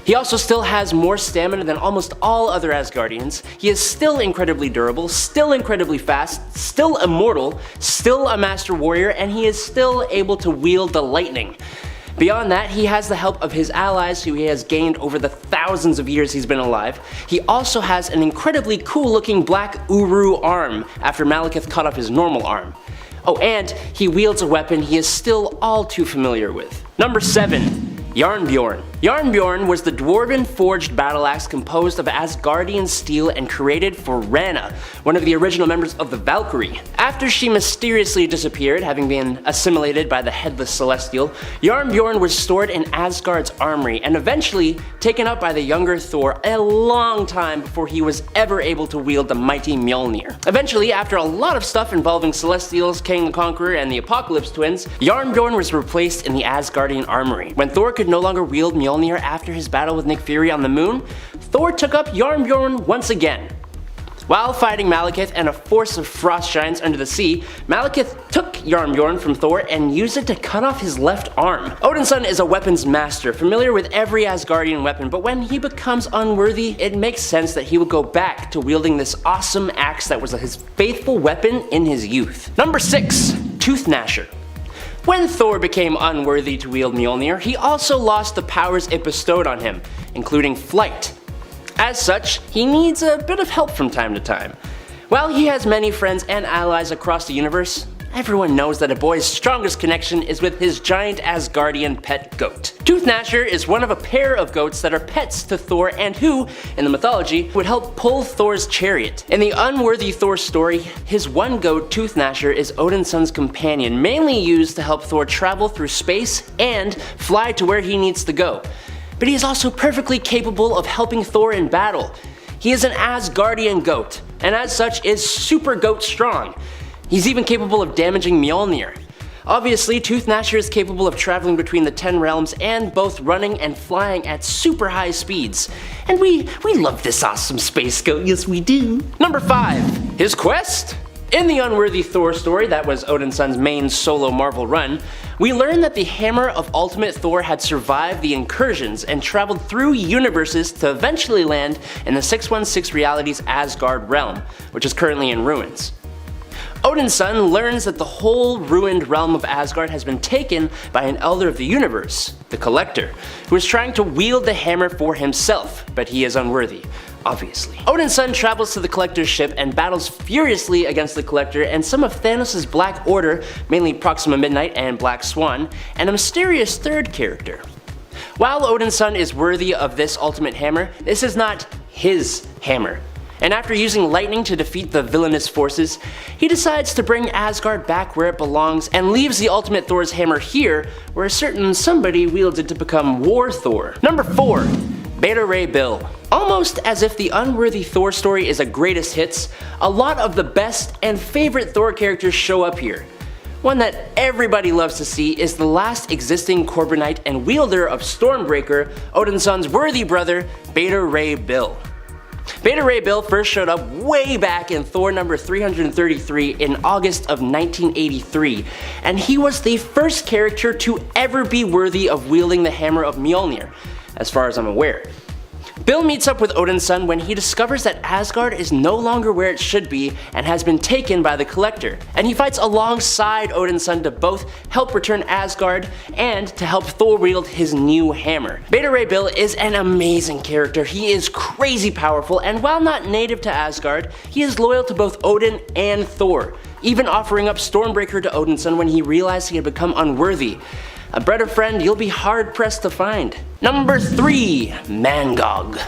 He also still has more stamina than almost all other Asgardians. He is still incredibly durable, still incredibly fast, still immortal, still a master warrior, and he is still able to wield the lightning. Beyond that, he has the help of his allies who he has gained over the thousands of years he's been alive. He also has an incredibly cool looking black Uru arm after Malekith cut off his normal arm. Oh, and he wields a weapon he is still all too familiar with. Number 7. Jarnbjorn. Jarnbjorn was the dwarven forged battle axe composed of Asgardian steel and created for Rana, one of the original members of the Valkyrie. After she mysteriously disappeared, having been assimilated by the Headless Celestial, Jarnbjorn was stored in Asgard's armory and eventually taken up by the younger Thor a long time before he was ever able to wield the mighty Mjolnir. Eventually, after a lot of stuff involving Celestials, Kang the Conqueror, and the Apocalypse twins, Jarnbjorn was replaced in the Asgardian armory. When Thor could no longer wield Mjolnir after his battle with Nick Fury on the moon, Thor took up Jarnbjorn once again. While fighting Malekith and a force of frost giants under the sea, Malekith took Jarnbjorn from Thor and used it to cut off his left arm. Odinson is a weapons master, familiar with every Asgardian weapon, but when he becomes unworthy, it makes sense that he would go back to wielding this awesome axe that was his faithful weapon in his youth. Number 6. Tooth Gnasher. When Thor became unworthy to wield Mjolnir, he also lost the powers it bestowed on him, including flight. As such, he needs a bit of help from time to time. While he has many friends and allies across the universe, everyone knows that a boy's strongest connection is with his giant Asgardian pet goat. Tooth Gnasher is one of a pair of goats that are pets to Thor and who, in the mythology, would help pull Thor's chariot. In the unworthy Thor story, his one goat, Tooth Gnasher, is Odinson's companion, mainly used to help Thor travel through space and fly to where he needs to go. But he is also perfectly capable of helping Thor in battle. He is an Asgardian goat, and as such is super goat strong. He's even capable of damaging Mjolnir. Obviously, Tooth Gnasher is capable of traveling between the 10 realms and both running and flying at super high speeds. And we love this awesome space goat, yes we do. Number 5. His quest? In the unworthy Thor story that was Odinson's main solo Marvel run, we learn that the Hammer of Ultimate Thor had survived the incursions and traveled through universes to eventually land in the 616 Realities Asgard realm, which is currently in ruins. Odinson learns that the whole ruined realm of Asgard has been taken by an Elder of the Universe, the Collector, who is trying to wield the hammer for himself, but he is unworthy, obviously. Odinson travels to the Collector's ship and battles furiously against the Collector and some of Thanos' Black Order, mainly Proxima Midnight and Black Swan, and a mysterious third character. While Odinson is worthy of this ultimate hammer, this is not his hammer. And after using lightning to defeat the villainous forces, he decides to bring Asgard back where it belongs and leaves the Ultimate Thor's hammer here, where a certain somebody wields it to become War Thor. Number 4. Beta Ray Bill. Almost as if the unworthy Thor story is a greatest hits, a lot of the best and favorite Thor characters show up here. One that everybody loves to see is the last existing Corbinite and wielder of Stormbreaker, Odinson's worthy brother, Beta Ray Bill. Beta Ray Bill first showed up way back in Thor number 333 in August of 1983, and he was the first character to ever be worthy of wielding the Hammer of Mjolnir, as far as I'm aware. Bill meets up with Odinson when he discovers that Asgard is no longer where it should be and has been taken by the Collector, and he fights alongside Odinson to both help return Asgard and to help Thor wield his new hammer. Beta Ray Bill is an amazing character. He is crazy powerful, and while not native to Asgard, he is loyal to both Odin and Thor, even offering up Stormbreaker to Odinson when he realized he had become unworthy. A better friend you'll be hard pressed to find. Number 3. Mangog.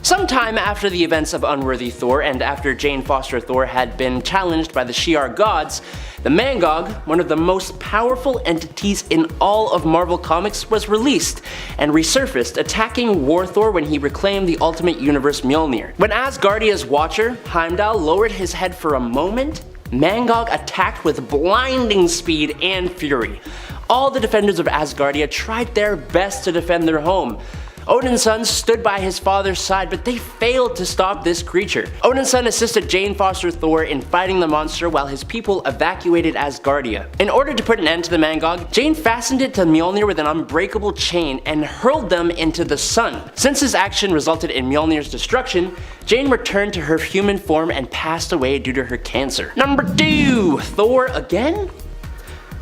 Sometime after the events of Unworthy Thor and after Jane Foster Thor had been challenged by the Shi'ar gods, the Mangog, one of the most powerful entities in all of Marvel Comics, was released and resurfaced, attacking War Thor when he reclaimed the Ultimate Universe Mjolnir. When Asgardia's Watcher, Heimdall, lowered his head for a moment, Mangog attacked with blinding speed and fury. All the defenders of Asgardia tried their best to defend their home. Odinson stood by his father's side, but they failed to stop this creature. Odinson assisted Jane Foster Thor in fighting the monster while his people evacuated Asgardia. In order to put an end to the Mangog, Jane fastened it to Mjolnir with an unbreakable chain and hurled them into the sun. Since his action resulted in Mjolnir's destruction, Jane returned to her human form and passed away due to her cancer. Number 2. Thor again?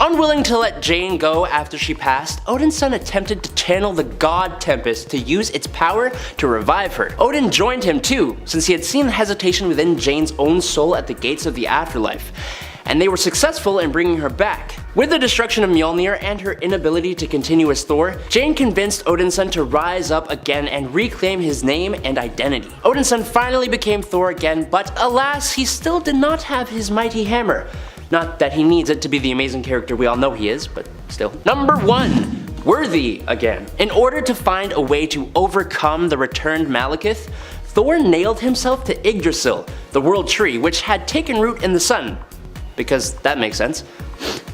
Unwilling to let Jane go after she passed, Odinson attempted to channel the god Tempest to use its power to revive her. Odin joined him too, since he had seen the hesitation within Jane's own soul at the gates of the afterlife, and they were successful in bringing her back. With the destruction of Mjolnir and her inability to continue as Thor, Jane convinced Odin's son to rise up again and reclaim his name and identity. Odin's son finally became Thor again, but alas, he still did not have his mighty hammer. Not that he needs it to be the amazing character we all know he is, but still. Number 1. Worthy again. In order to find a way to overcome the returned Malekith, Thor nailed himself to Yggdrasil, the world tree, which had taken root in the sun. Because that makes sense.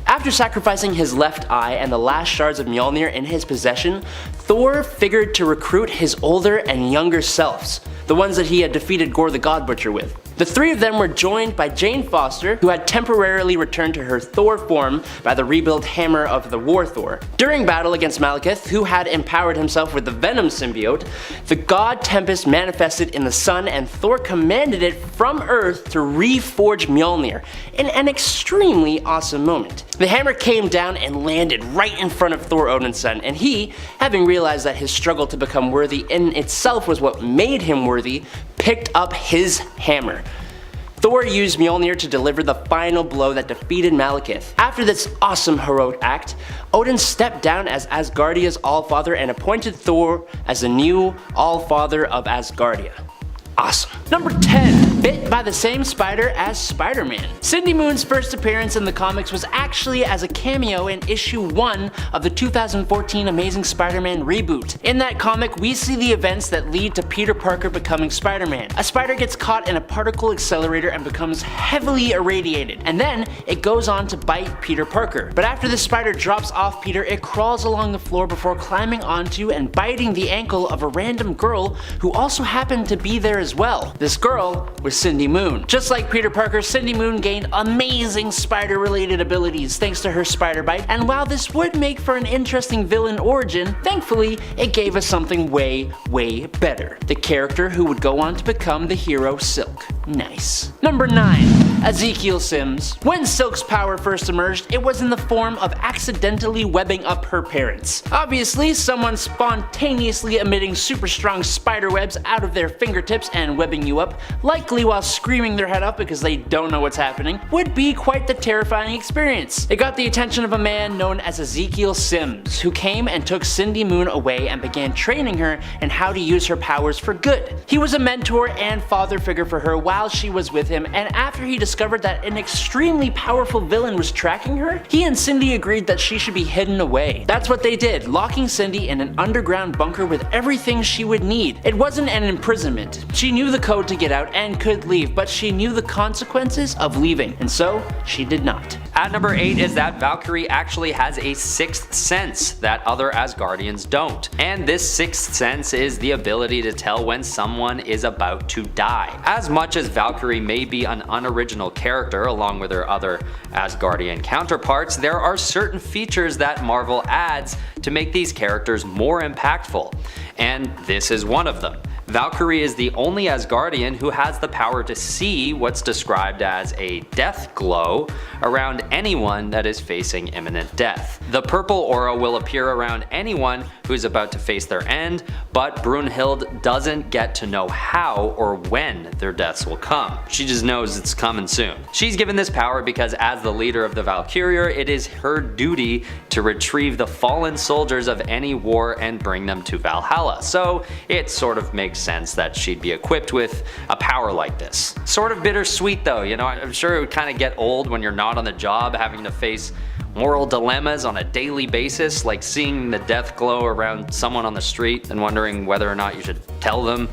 After sacrificing his left eye and the last shards of Mjolnir in his possession, Thor figured to recruit his older and younger selves, the ones that he had defeated Gore the God Butcher with. The three of them were joined by Jane Foster, who had temporarily returned to her Thor form by the rebuilt hammer of the War Thor. During battle against Malekith, who had empowered himself with the Venom symbiote, the god Tempest manifested in the sun and Thor commanded it from Earth to reforge Mjolnir in an extremely awesome moment. The hammer came down and landed right in front of Thor Odin's son, and he, having realized that his struggle to become worthy in itself was what made him worthy, picked up his hammer. Thor used Mjolnir to deliver the final blow that defeated Malekith. After this awesome heroic act, Odin stepped down as Asgardia's Allfather and appointed Thor as the new Allfather of Asgardia. Awesome. Number 10. Bit by the same spider as Spider-Man. Cindy Moon's first appearance in the comics was actually as a cameo in issue 1 of the 2014 Amazing Spider-Man reboot. In that comic, we see the events that lead to Peter Parker becoming Spider-Man. A spider gets caught in a particle accelerator and becomes heavily irradiated, and then it goes on to bite Peter Parker. But after the spider drops off Peter, it crawls along the floor before climbing onto and biting the ankle of a random girl who also happened to be there as well. This girl was Cindy Moon. Just like Peter Parker, Cindy Moon gained amazing spider-related abilities thanks to her spider bite, and while this would make for an interesting villain origin, thankfully it gave us something way better. The character who would go on to become the hero Silk. Nice. Number 9. Ezekiel Sims. When Silk's power first emerged, it was in the form of accidentally webbing up her parents. Obviously, someone spontaneously emitting super strong spider webs out of their fingertips and webbing you up, likely while screaming their head off because they don't know what's happening, would be quite the terrifying experience. It got the attention of a man known as Ezekiel Sims, who came and took Cindy Moon away and began training her in how to use her powers for good. He was a mentor and father figure for her while she was with him, and after he discovered that an extremely powerful villain was tracking her, he and Cindy agreed that she should be hidden away. That's what they did, locking Cindy in an underground bunker with everything she would need. It wasn't an imprisonment. She knew the code to get out and could leave, but she knew the consequences of leaving, and so she did not. At number 8 is that Valkyrie actually has a sixth sense that other Asgardians don't. And this sixth sense is the ability to tell when someone is about to die. As much as Valkyrie may be an unoriginal character along with her other Asgardian counterparts, there are certain features that Marvel adds to make these characters more impactful, and this is one of them. Valkyrie is the only Asgardian who has the power to see what's described as a death glow around anyone that is facing imminent death. The purple aura will appear around anyone who's about to face their end, but Brunhild doesn't get to know how or when their deaths will come. She just knows it's coming soon. She's given this power because as the leader of the Valkyrier, it is her duty to retrieve the fallen soldiers of any war and bring them to Valhalla, so it sort of makes sense that she'd be equipped with a power like this. Sort of bittersweet though, you know, I'm sure it would kind of get old when you're not on the job having to face moral dilemmas on a daily basis, like seeing the death glow around someone on the street and wondering whether or not you should tell them,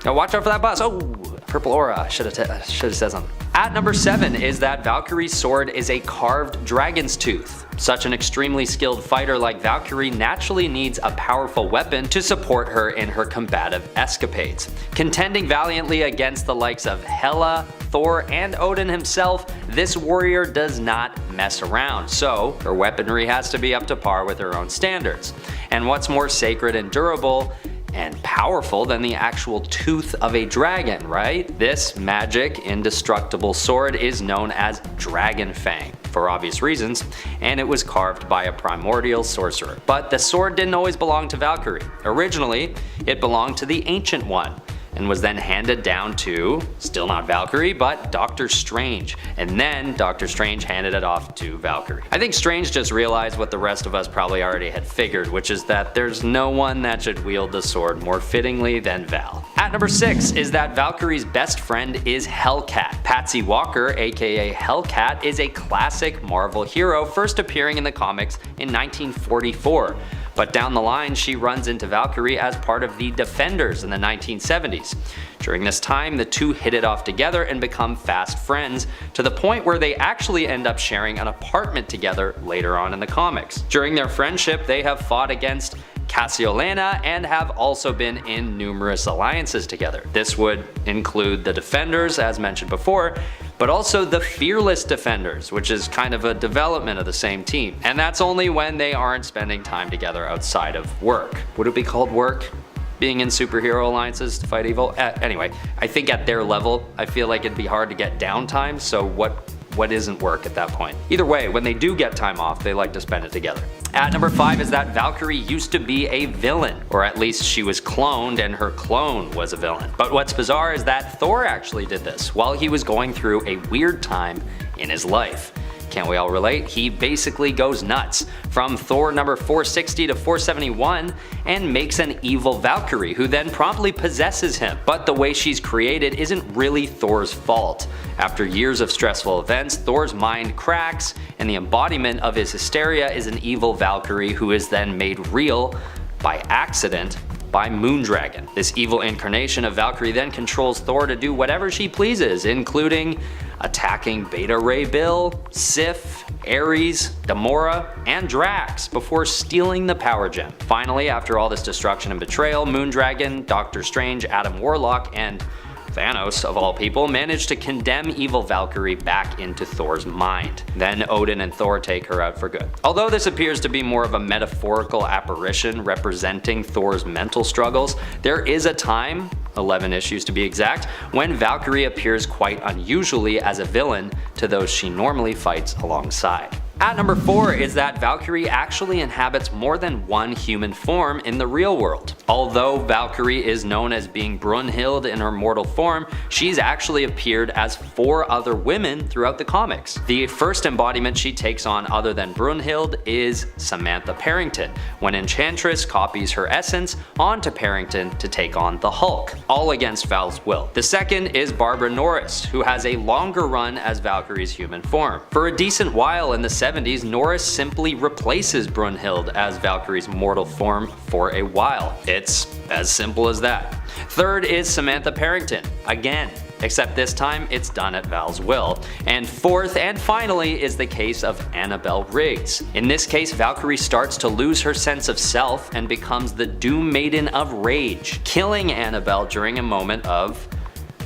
oh, watch out for that bus, oh, purple aura, should have said something. At number 7 is that Valkyrie's sword is a carved dragon's tooth. Such an extremely skilled fighter like Valkyrie naturally needs a powerful weapon to support her in her combative escapades. Contending valiantly against the likes of Hela, Thor, and Odin himself, this warrior does not mess around, so her weaponry has to be up to par with her own standards. And what's more sacred and durable and powerful than the actual tooth of a dragon, right? This magic, indestructible sword is known as Dragon Fang, for obvious reasons, and it was carved by a primordial sorcerer. But the sword didn't always belong to Valkyrie. Originally, it belonged to the Ancient One, and was then handed down to, still not Valkyrie, but Doctor Strange, and then Doctor Strange handed it off to Valkyrie. I think Strange just realized what the rest of us probably already had figured, which is that there's no one that should wield the sword more fittingly than Val. At number 6 is that Valkyrie's best friend is Hellcat. Patsy Walker, aka Hellcat, is a classic Marvel hero first appearing in the comics in 1944. But down the line, she runs into Valkyrie as part of the Defenders in the 1970s. During this time, the two hit it off together and become fast friends, to the point where they actually end up sharing an apartment together later on in the comics. During their friendship, they have fought against Cassiolana and have also been in numerous alliances together. This would include the Defenders, as mentioned before, but also the Fearless Defenders, which is kind of a development of the same team. And that's only when they aren't spending time together outside of work. Would it be called work? Being in superhero alliances to fight evil? Anyway, I think at their level, I feel like it'd be hard to get downtime, so what isn't work at that point? Either way, when they do get time off, they like to spend it together. At number 5 is that Valkyrie used to be a villain, or at least she was cloned and her clone was a villain. But what's bizarre is that Thor actually did this while he was going through a weird time in his life. Can't we all relate? He basically goes nuts from Thor number 460 to 471 and makes an evil Valkyrie who then promptly possesses him. But the way she's created isn't really Thor's fault. After years of stressful events, Thor's mind cracks and the embodiment of his hysteria is an evil Valkyrie who is then made real by accident by Moondragon. This evil incarnation of Valkyrie then controls Thor to do whatever she pleases, including attacking Beta Ray Bill, Sif, Ares, Gamora, and Drax before stealing the power gem. Finally, after all this destruction and betrayal, Moondragon, Doctor Strange, Adam Warlock, and Thanos, of all people, managed to condemn evil Valkyrie back into Thor's mind. Then Odin and Thor take her out for good. Although this appears to be more of a metaphorical apparition representing Thor's mental struggles, there is a time, 11 issues to be exact, when Valkyrie appears quite unusually as a villain to those she normally fights alongside. At number 4 is that Valkyrie actually inhabits more than one human form in the real world. Although Valkyrie is known as being Brunhild in her mortal form, she's actually appeared as 4 other women throughout the comics. The first embodiment she takes on other than Brunhild is Samantha Parrington, when Enchantress copies her essence onto Parrington to take on the Hulk, all against Val's will. The second is Barbara Norris, who has a longer run as Valkyrie's human form. For a decent while in the 70s, Norris simply replaces Brunhild as Valkyrie's mortal form for a while. It's as simple as that. Third is Samantha Parrington, again, except this time it's done at Val's will. And fourth and finally is the case of Annabelle Riggs. In this case, Valkyrie starts to lose her sense of self and becomes the Doom Maiden of Rage, killing Annabelle during a moment of,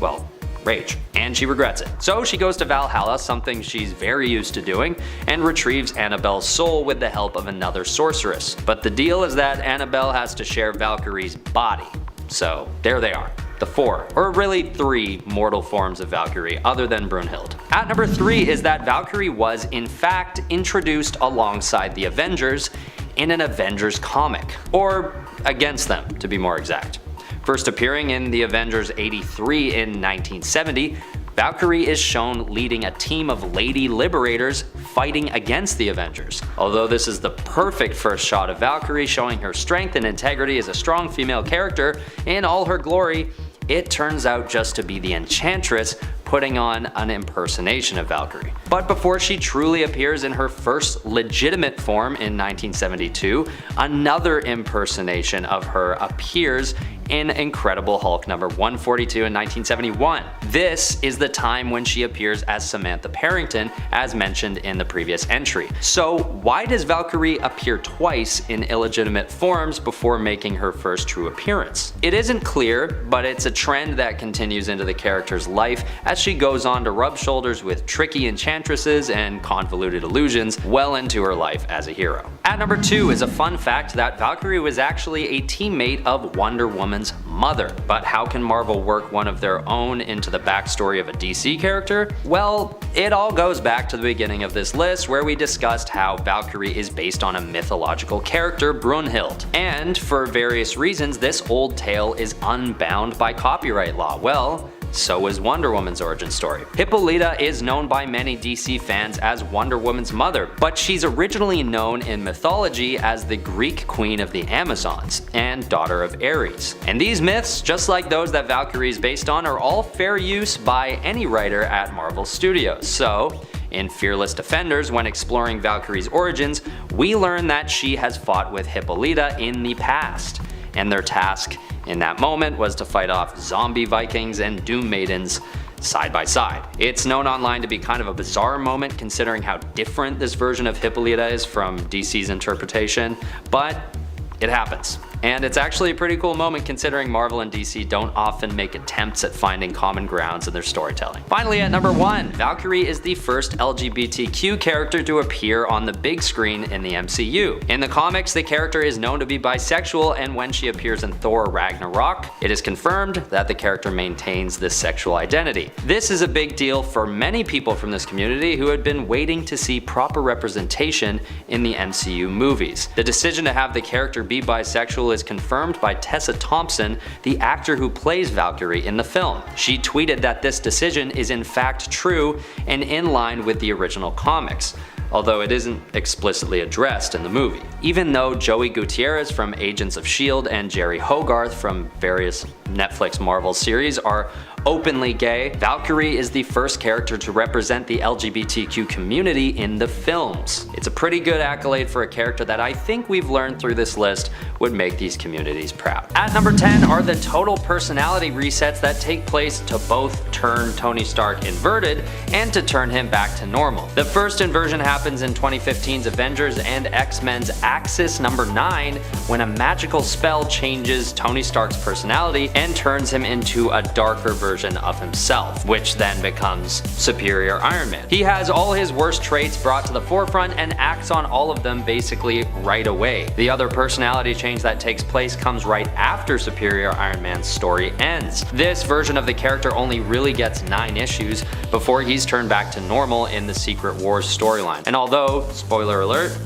well, rage, and she regrets it. So she goes to Valhalla, something she's very used to doing, and retrieves Annabelle's soul with the help of another sorceress. But the deal is that Annabelle has to share Valkyrie's body. So there they are, the 4, or really 3 mortal forms of Valkyrie other than Brunhild. At number 3 is that Valkyrie was in fact introduced alongside the Avengers in an Avengers comic, or against them to be more exact. First appearing in the Avengers 83 in 1970, Valkyrie is shown leading a team of Lady Liberators fighting against the Avengers. Although this is the perfect first shot of Valkyrie showing her strength and integrity as a strong female character in all her glory, it turns out just to be the Enchantress putting on an impersonation of Valkyrie. But before she truly appears in her first legitimate form in 1972, another impersonation of her appears in Incredible Hulk number 142 in 1971. This is the time when she appears as Samantha Parrington, as mentioned in the previous entry. So why does Valkyrie appear twice in illegitimate forms before making her first true appearance? It isn't clear, but it's a trend that continues into the character's life as she goes on to rub shoulders with tricky enchantresses and convoluted illusions well into her life as a hero. At number 2 is a fun fact that Valkyrie was actually a teammate of Wonder Woman's mother. But how can Marvel work one of their own into the backstory of a DC character? Well, it all goes back to the beginning of this list where we discussed how Valkyrie is based on a mythological character, Brunhild. And for various reasons, this old tale is unbound by copyright law. Well, so is Wonder Woman's origin story. Hippolyta is known by many DC fans as Wonder Woman's mother, but she's originally known in mythology as the Greek queen of the Amazons and daughter of Ares. And these myths, just like those that Valkyrie is based on, are all fair use by any writer at Marvel Studios. So, in Fearless Defenders, when exploring Valkyrie's origins, we learn that she has fought with Hippolyta in the past, and their task in that moment was to fight off zombie Vikings and Doom Maidens side by side. It's known online to be kind of a bizarre moment considering how different this version of Hippolyta is from DC's interpretation, but it happens. And it's actually a pretty cool moment considering Marvel and DC don't often make attempts at finding common grounds in their storytelling. Finally, at number 1, Valkyrie is the first LGBTQ character to appear on the big screen in the MCU. In the comics, the character is known to be bisexual, and when she appears in Thor Ragnarok, it is confirmed that the character maintains this sexual identity. This is a big deal for many people from this community who had been waiting to see proper representation in the MCU movies. The decision to have the character be bisexual is confirmed by Tessa Thompson, the actor who plays Valkyrie in the film. She tweeted that this decision is in fact true and in line with the original comics, although it isn't explicitly addressed in the movie. Even though Joey Gutierrez from Agents of S.H.I.E.L.D. and Jerry Hogarth from various Netflix Marvel series are openly gay, Valkyrie is the first character to represent the LGBTQ community in the films. It's a pretty good accolade for a character that I think we've learned through this list would make these communities proud. At number 10 are the total personality resets that take place to both turn Tony Stark inverted and to turn him back to normal. The first inversion happens in 2015's Avengers and X-Men's Axis number 9 when a magical spell changes Tony Stark's personality and turns him into a darker version of himself, which then becomes Superior Iron Man. He has all his worst traits brought to the forefront and acts on all of them basically right away. The other personality change that takes place comes right after Superior Iron Man's story ends. This version of the character only really gets 9 issues before he's turned back to normal in the Secret Wars storyline. And although, spoiler alert,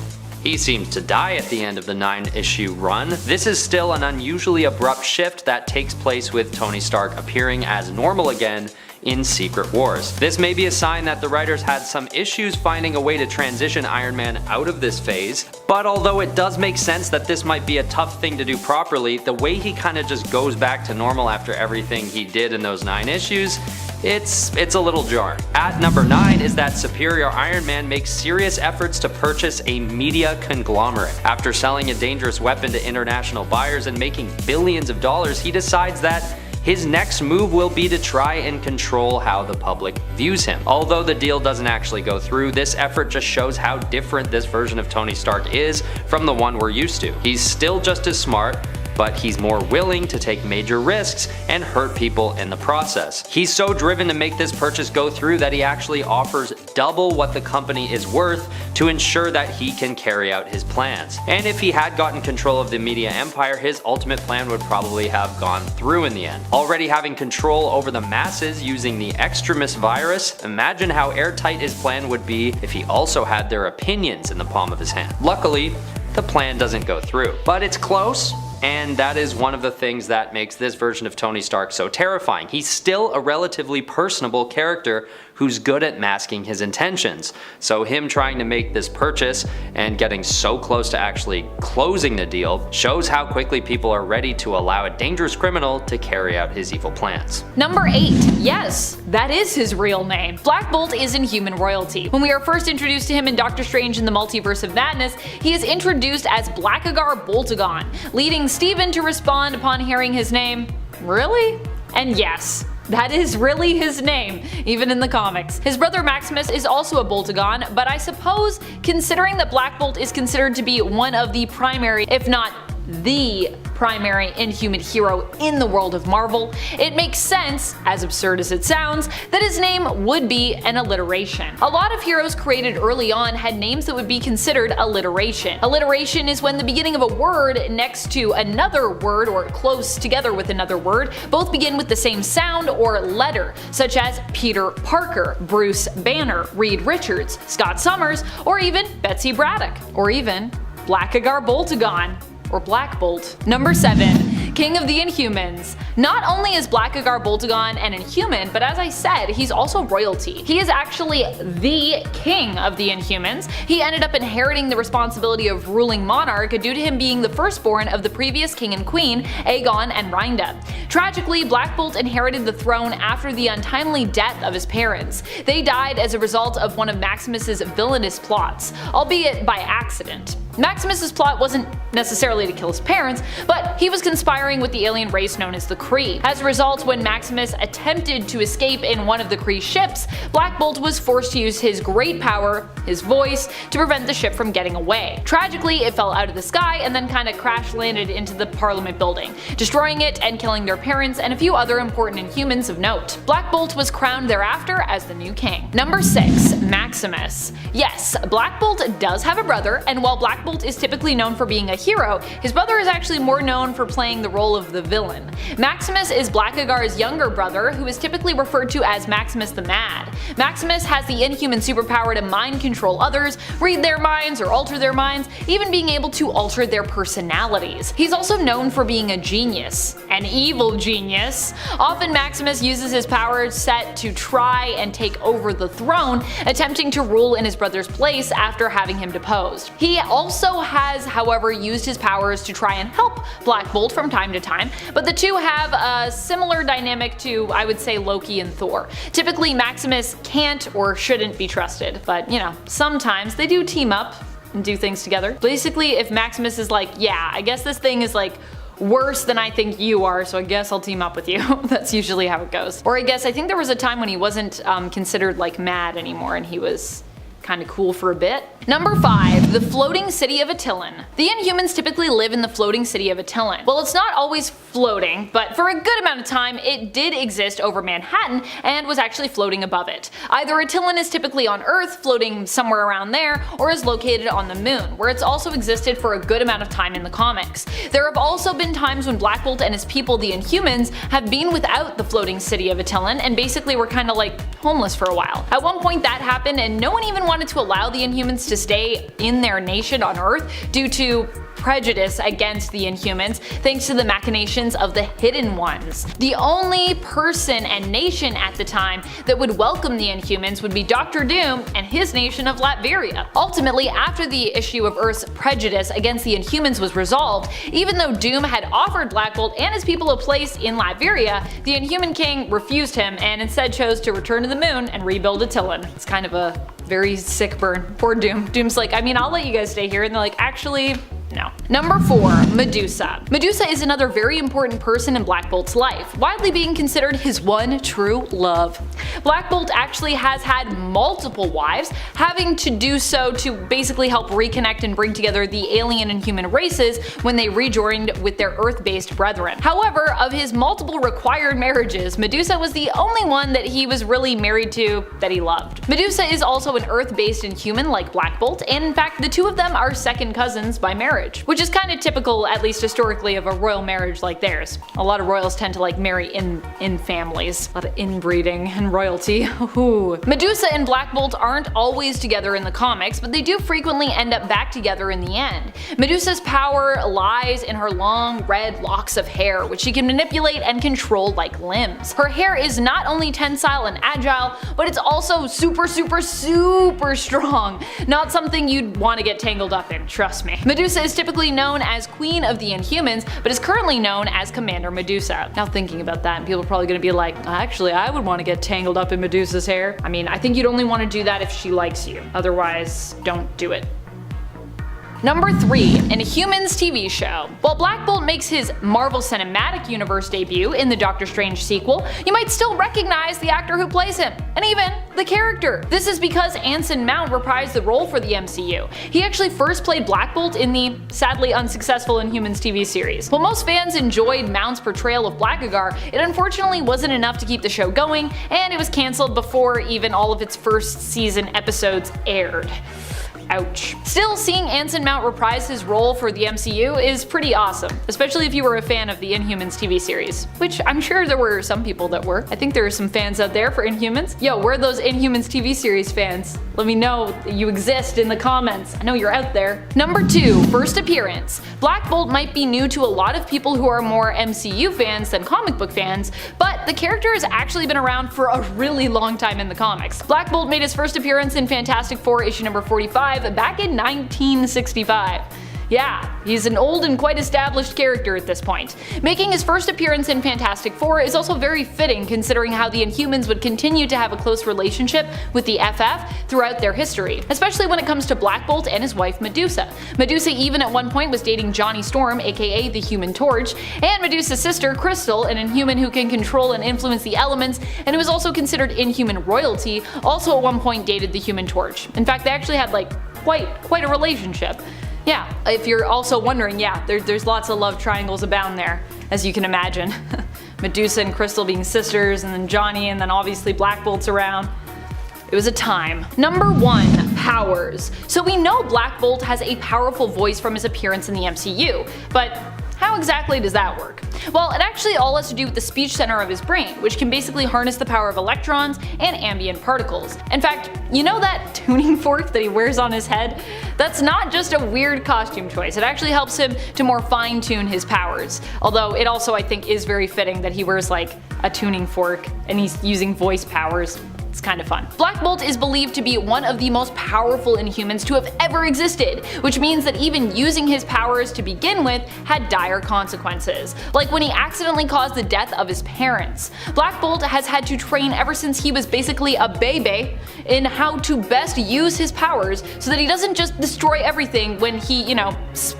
he seems to die at the end of the 9-issue run, this is still an unusually abrupt shift that takes place with Tony Stark appearing as normal again in Secret Wars. This may be a sign that the writers had some issues finding a way to transition Iron Man out of this phase, but although it does make sense that this might be a tough thing to do properly, the way he kinda just goes back to normal after everything he did in those 9 issues, it's a little jarring. At number 9 is that Superior Iron Man makes serious efforts to purchase a media conglomerate. After selling a dangerous weapon to international buyers and making billions of dollars, he decides that his next move will be to try and control how the public views him. Although the deal doesn't actually go through, this effort just shows how different this version of Tony Stark is from the one we're used to. He's still just as smart, but he's more willing to take major risks and hurt people in the process. He's so driven to make this purchase go through that he actually offers double what the company is worth to ensure that he can carry out his plans. And if he had gotten control of the media empire, his ultimate plan would probably have gone through in the end. Already having control over the masses using the extremis virus, imagine how airtight his plan would be if he also had their opinions in the palm of his hand. Luckily, the plan doesn't go through, but it's close. And that is one of the things that makes this version of Tony Stark so terrifying. He's still a relatively personable character who's good at masking his intentions. So him trying to make this purchase and getting so close to actually closing the deal shows how quickly people are ready to allow a dangerous criminal to carry out his evil plans. Number 8. Yes, that is his real name. Black Bolt is Inhuman royalty. When we are first introduced to him in Doctor Strange in the Multiverse of Madness, he is introduced as Blackagar Boltagon, leading Steven to respond upon hearing his name, "Really?" And yes, that is really his name, even in the comics. His brother Maximus is also a Boltagon, but I suppose considering that Black Bolt is considered to be one of the primary, if not the primary Inhuman hero in the world of Marvel, it makes sense, as absurd as it sounds, that his name would be an alliteration. A lot of heroes created early on had names that would be considered alliteration. Alliteration is when the beginning of a word next to another word or close together with another word both begin with the same sound or letter, such as Peter Parker, Bruce Banner, Reed Richards, Scott Summers, or even Betsy Braddock, or even Blackagar Boltagon, or Black Bolt. Number 7. King of the Inhumans. Not only is Blackagar Boltagon an Inhuman, but as I said, he's also royalty. He is actually the king of the Inhumans. He ended up inheriting the responsibility of ruling monarch due to him being the firstborn of the previous king and queen, Aegon and Rhinda. Tragically, Black Bolt inherited the throne after the untimely death of his parents. They died as a result of one of Maximus's villainous plots, albeit by accident. Maximus's plot wasn't necessarily to kill his parents, but he was conspiring with the alien race known as the Kree. As a result, when Maximus attempted to escape in one of the Kree ships, Black Bolt was forced to use his great power, his voice, to prevent the ship from getting away. Tragically, it fell out of the sky and then kinda crash landed into the Parliament building, destroying it and killing their parents and a few other important Inhumans of note. Black Bolt was crowned thereafter as the new king. Number 6. Maximus. Yes, Black Bolt does have a brother, and while Black Bolt is typically known for being a hero, his brother is actually more known for playing the role of the villain. Maximus is Blackagar's younger brother, who is typically referred to as Maximus the Mad. Maximus has the Inhuman superpower to mind control others, read their minds or alter their minds, even being able to alter their personalities. He's also known for being a genius, an evil genius. Often Maximus uses his power set to try and take over the throne, attempting to rule in his brother's place after having him deposed. He also has, however, used his powers to try and help Black Bolt from time to time, but the two have a similar dynamic to, I would say, Loki and Thor. Typically Maximus can't or shouldn't be trusted, but you know, sometimes they do team up and do things together. Basically, if Maximus is like, yeah, I guess this thing is like worse than I think you are, so I guess I'll team up with you. That's usually how it goes. Or I think there was a time when he wasn't considered like mad anymore and he was kinda cool for a bit. Number 5. The floating city of Attilan. The Inhumans typically live in the floating city of Attilan. Well, it's not always floating, but for a good amount of time it did exist over Manhattan and was actually floating above it. Either Attilan is typically on Earth, floating somewhere around there, or is located on the moon, where it's also existed for a good amount of time in the comics. There have also been times when Black Bolt and his people, the Inhumans, have been without the floating city of Attilan and basically were kinda like homeless for a while. At one point that happened and no one even wanted to allow the Inhumans to stay in their nation on Earth due to prejudice against the Inhumans thanks to the machinations of the Hidden Ones. The only person and nation at the time that would welcome the Inhumans would be Dr. Doom and his nation of Latveria. Ultimately, after the issue of Earth's prejudice against the Inhumans was resolved, even though Doom had offered Black Bolt and his people a place in Latveria, the Inhuman King refused him and instead chose to return to the moon and rebuild Attilan. It's kind of a very sick burn. Poor Doom. Doom's like, I mean, I'll let you guys stay here, and they're like, actually, no. Number 4. Medusa. Medusa is another very important person in Black Bolt's life, widely being considered his one true love. Black Bolt actually has had multiple wives, having to do so to basically help reconnect and bring together the alien and human races when they rejoined with their Earth-based brethren. However, of his multiple required marriages, Medusa was the only one that he was really married to that he loved. Medusa is also an Earth-based Inhuman like Black Bolt, and in fact the two of them are second cousins by marriage, which is kind of typical, at least historically, of a royal marriage like theirs. A lot of royals tend to like marry in families. A lot of inbreeding and royalty. Ooh. Medusa and Black Bolt aren't always together in the comics, but they do frequently end up back together in the end. Medusa's power lies in her long red locks of hair, which she can manipulate and control like limbs. Her hair is not only tensile and agile, but it's also super strong. Not something you'd want to get tangled up in, trust me. Medusa is typically known as Queen of the Inhumans, but is currently known as Commander Medusa. Now thinking about that, and people are probably going to be like, actually I would want to get tangled up in Medusa's hair. I mean, I think you'd only want to do that if she likes you. Otherwise, don't do it. Number 3. Inhumans TV show. While Black Bolt makes his Marvel Cinematic Universe debut in the Doctor Strange sequel, you might still recognize the actor who plays him, and even the character. This is because Anson Mount reprised the role for the MCU. He actually first played Black Bolt in the sadly unsuccessful Inhumans TV series. While most fans enjoyed Mount's portrayal of Blackagar, it unfortunately wasn't enough to keep the show going, and it was cancelled before even all of its first season episodes aired. Ouch. Still, seeing Anson Mount reprise his role for the MCU is pretty awesome, especially if you were a fan of the Inhumans TV series, which I'm sure there were some people that were. I think there are some fans out there for Inhumans. Yo, where are those Inhumans TV series fans? Let me know that you exist in the comments. I know you're out there. Number 2. First appearance. Black Bolt might be new to a lot of people who are more MCU fans than comic book fans, but the character has actually been around for a really long time in the comics. Black Bolt made his first appearance in Fantastic Four issue number 45 back in 1965. Yeah, he's an old and quite established character at this point. Making his first appearance in Fantastic Four is also very fitting considering how the Inhumans would continue to have a close relationship with the FF throughout their history, especially when it comes to Black Bolt and his wife Medusa. Medusa even at one point was dating Johnny Storm, aka the Human Torch, and Medusa's sister Crystal, an Inhuman who can control and influence the elements and who was also considered Inhuman royalty, also at one point dated the Human Torch. In fact, they actually had quite a relationship. Yeah, if you're also wondering, yeah, there's lots of love triangles abound there, as you can imagine. Medusa and Crystal being sisters, and then Johnny, and then obviously Black Bolt's around. It was a time. Number 1. Powers. So we know Black Bolt has a powerful voice from his appearance in the MCU, but how exactly does that work? Well, it actually all has to do with the speech center of his brain, which can basically harness the power of electrons and ambient particles. In fact, you know that tuning fork that he wears on his head? That's not just a weird costume choice, it actually helps him to more fine-tune his powers. Although it also, I think, is very fitting that he wears like a tuning fork and he's using voice powers. It's kind of fun. Black Bolt is believed to be one of the most powerful Inhumans to have ever existed, which means that even using his powers to begin with had dire consequences, like when he accidentally caused the death of his parents. Black Bolt has had to train ever since he was basically a baby in how to best use his powers so that he doesn't just destroy everything when he,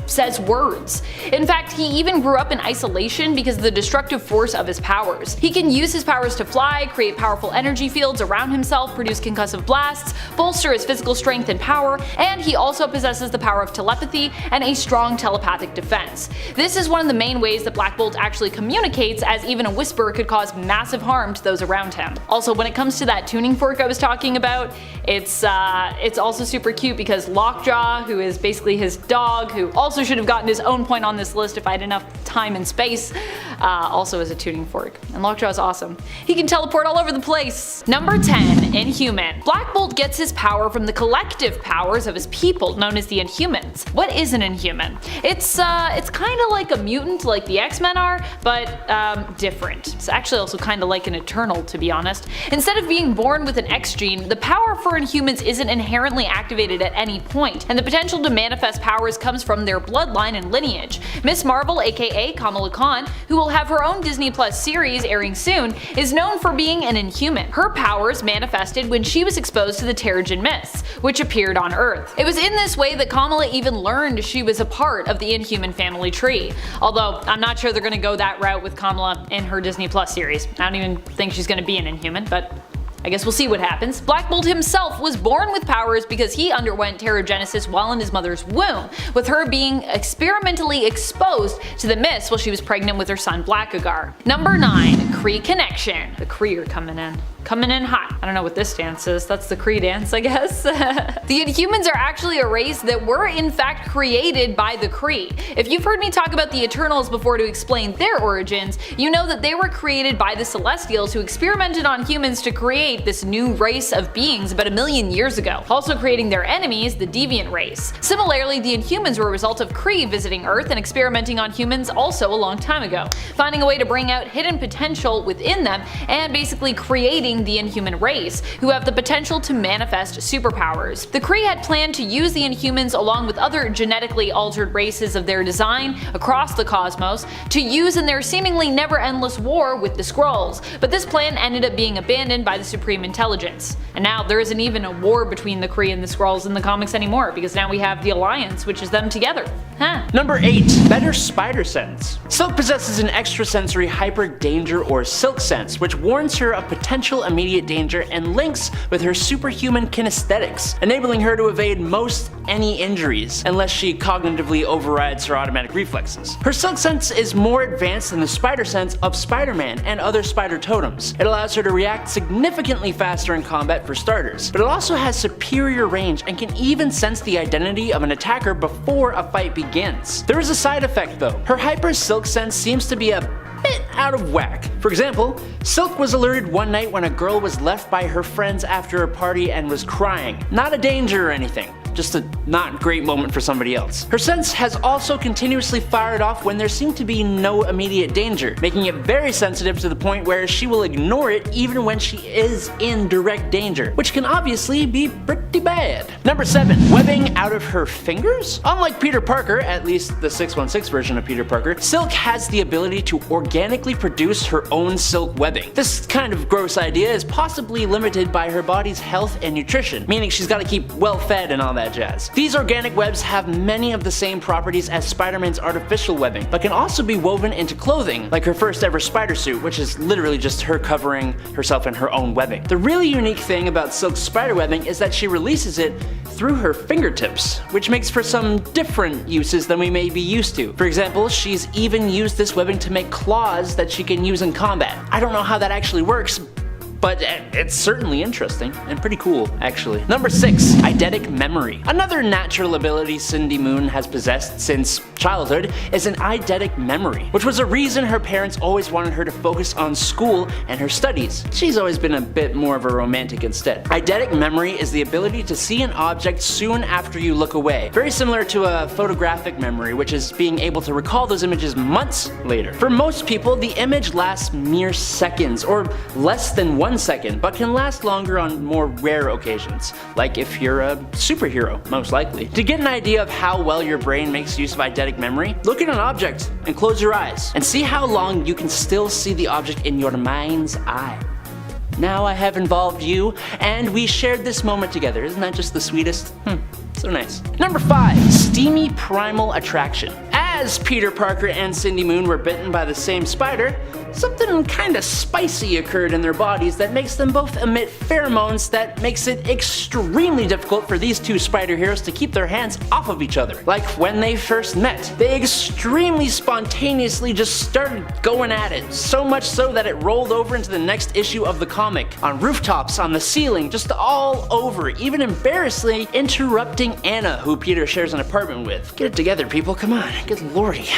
says words. In fact, he even grew up in isolation because of the destructive force of his powers. He can use his powers to fly, create powerful energy fields around himself, produce concussive blasts, bolster his physical strength and power, and he also possesses the power of telepathy and a strong telepathic defense. This is one of the main ways that Black Bolt actually communicates, as even a whisper could cause massive harm to those around him. Also, when it comes to that tuning fork I was talking about, it's also super cute because Lockjaw, who is basically his dog, who also should have gotten his own point on this list if I had enough time and space, also is a tuning fork. And Lockjaw is awesome. He can teleport all over the place. Number 10. Inhuman. Black Bolt gets his power from the collective powers of his people, known as the Inhumans. What is an Inhuman? It's kind of like a mutant like the X-Men are, but different. It's actually also kind of like an Eternal, to be honest. Instead of being born with an X gene, the power for Inhumans isn't inherently activated at any point, and the potential to manifest powers comes from their bloodline and lineage. Miss Marvel, aka Kamala Khan, who will have her own Disney Plus series airing soon, is known for being an Inhuman. Her powers manifested when she was exposed to the Terrigen Mists, which appeared on Earth. It was in this way that Kamala even learned she was a part of the Inhuman family tree. Although, I'm not sure they're gonna go that route with Kamala in her Disney Plus series. I don't even think she's gonna be an Inhuman, but I guess we'll see what happens. Black Bolt himself was born with powers because he underwent Terrigenesis while in his mother's womb, with her being experimentally exposed to the mist while she was pregnant with her son Blackagar. Number 9. Kree Connection. The Kree are coming in. Coming in hot. I don't know what this dance is. That's the Kree dance, I guess. The Inhumans are actually a race that were in fact created by the Kree. If you've heard me talk about the Eternals before to explain their origins, you know that they were created by the Celestials who experimented on humans to create this new race of beings about 1 million years ago, also creating their enemies, the Deviant race. Similarly, the Inhumans were a result of Kree visiting Earth and experimenting on humans also a long time ago, finding a way to bring out hidden potential within them and basically creating targeting the Inhuman race, who have the potential to manifest superpowers. The Kree had planned to use the Inhumans along with other genetically altered races of their design across the cosmos to use in their seemingly never-endless war with the Skrulls, but this plan ended up being abandoned by the Supreme Intelligence. And now there isn't even a war between the Kree and the Skrulls in the comics anymore, because now we have the Alliance, which is them together. Huh. Number 8. Better spider sense. Silk possesses an extrasensory hyper danger or silk sense, which warns her of potential immediate danger and links with her superhuman kinesthetics, enabling her to evade most any injuries, unless she cognitively overrides her automatic reflexes. Her silk sense is more advanced than the spider sense of Spider-Man and other spider totems. It allows her to react significantly faster in combat for starters, but it also has superior range and can even sense the identity of an attacker before a fight begins. There is a side effect though. Her hyper silk sense seems to be a bit out of whack. For example, Silk was alerted one night when a girl was left by her friends after a party and was crying. Not a danger or anything, just a not great moment for somebody else. Her sense has also continuously fired off when there seemed to be no immediate danger, making it very sensitive to the point where she will ignore it even when she is in direct danger, which can obviously be pretty bad. Number 7. Webbing out of her fingers? Unlike Peter Parker, at least the 616 version of Peter Parker, Silk has the ability to organically produce her own silk webbing. This kind of gross idea is possibly limited by her body's health and nutrition, meaning she's gotta keep well fed and all that jazz. These organic webs have many of the same properties as Spider-Man's artificial webbing, but can also be woven into clothing, like her first ever spider suit, which is literally just her covering herself in her own webbing. The really unique thing about Silk's spider webbing is that she releases it through her fingertips, which makes for some different uses than we may be used to. For example, she's even used this webbing to make claws that she can use in combat. I don't know how that actually works, but it's certainly interesting and pretty cool, actually. Number 6. Eidetic memory. Another natural ability Cindy Moon has possessed since childhood is an eidetic memory, which was a reason her parents always wanted her to focus on school and her studies. She's always been a bit more of a romantic instead. Eidetic memory is the ability to see an object soon after you look away, very similar to a photographic memory, which is being able to recall those images months later. For most people, the image lasts mere seconds, or less than 1 second, but can last longer on more rare occasions, like if you're a superhero, most likely. To get an idea of how well your brain makes use of eidetic memory, look at an object and close your eyes, and see how long you can still see the object in your mind's eye. Now I have involved you, and we shared this moment together. Isn't that just the sweetest? So nice. Number 5. Steamy primal attraction. As Peter Parker and Cindy Moon were bitten by the same spider, something kinda spicy occurred in their bodies that makes them both emit pheromones that makes it extremely difficult for these two spider heroes to keep their hands off of each other. Like when they first met, they extremely spontaneously just started going at it, so much so that it rolled over into the next issue of the comic, on rooftops, on the ceiling, just all over, even embarrassingly interrupting Anna, who Peter shares an apartment with. Get it together, people, come on, good lordy.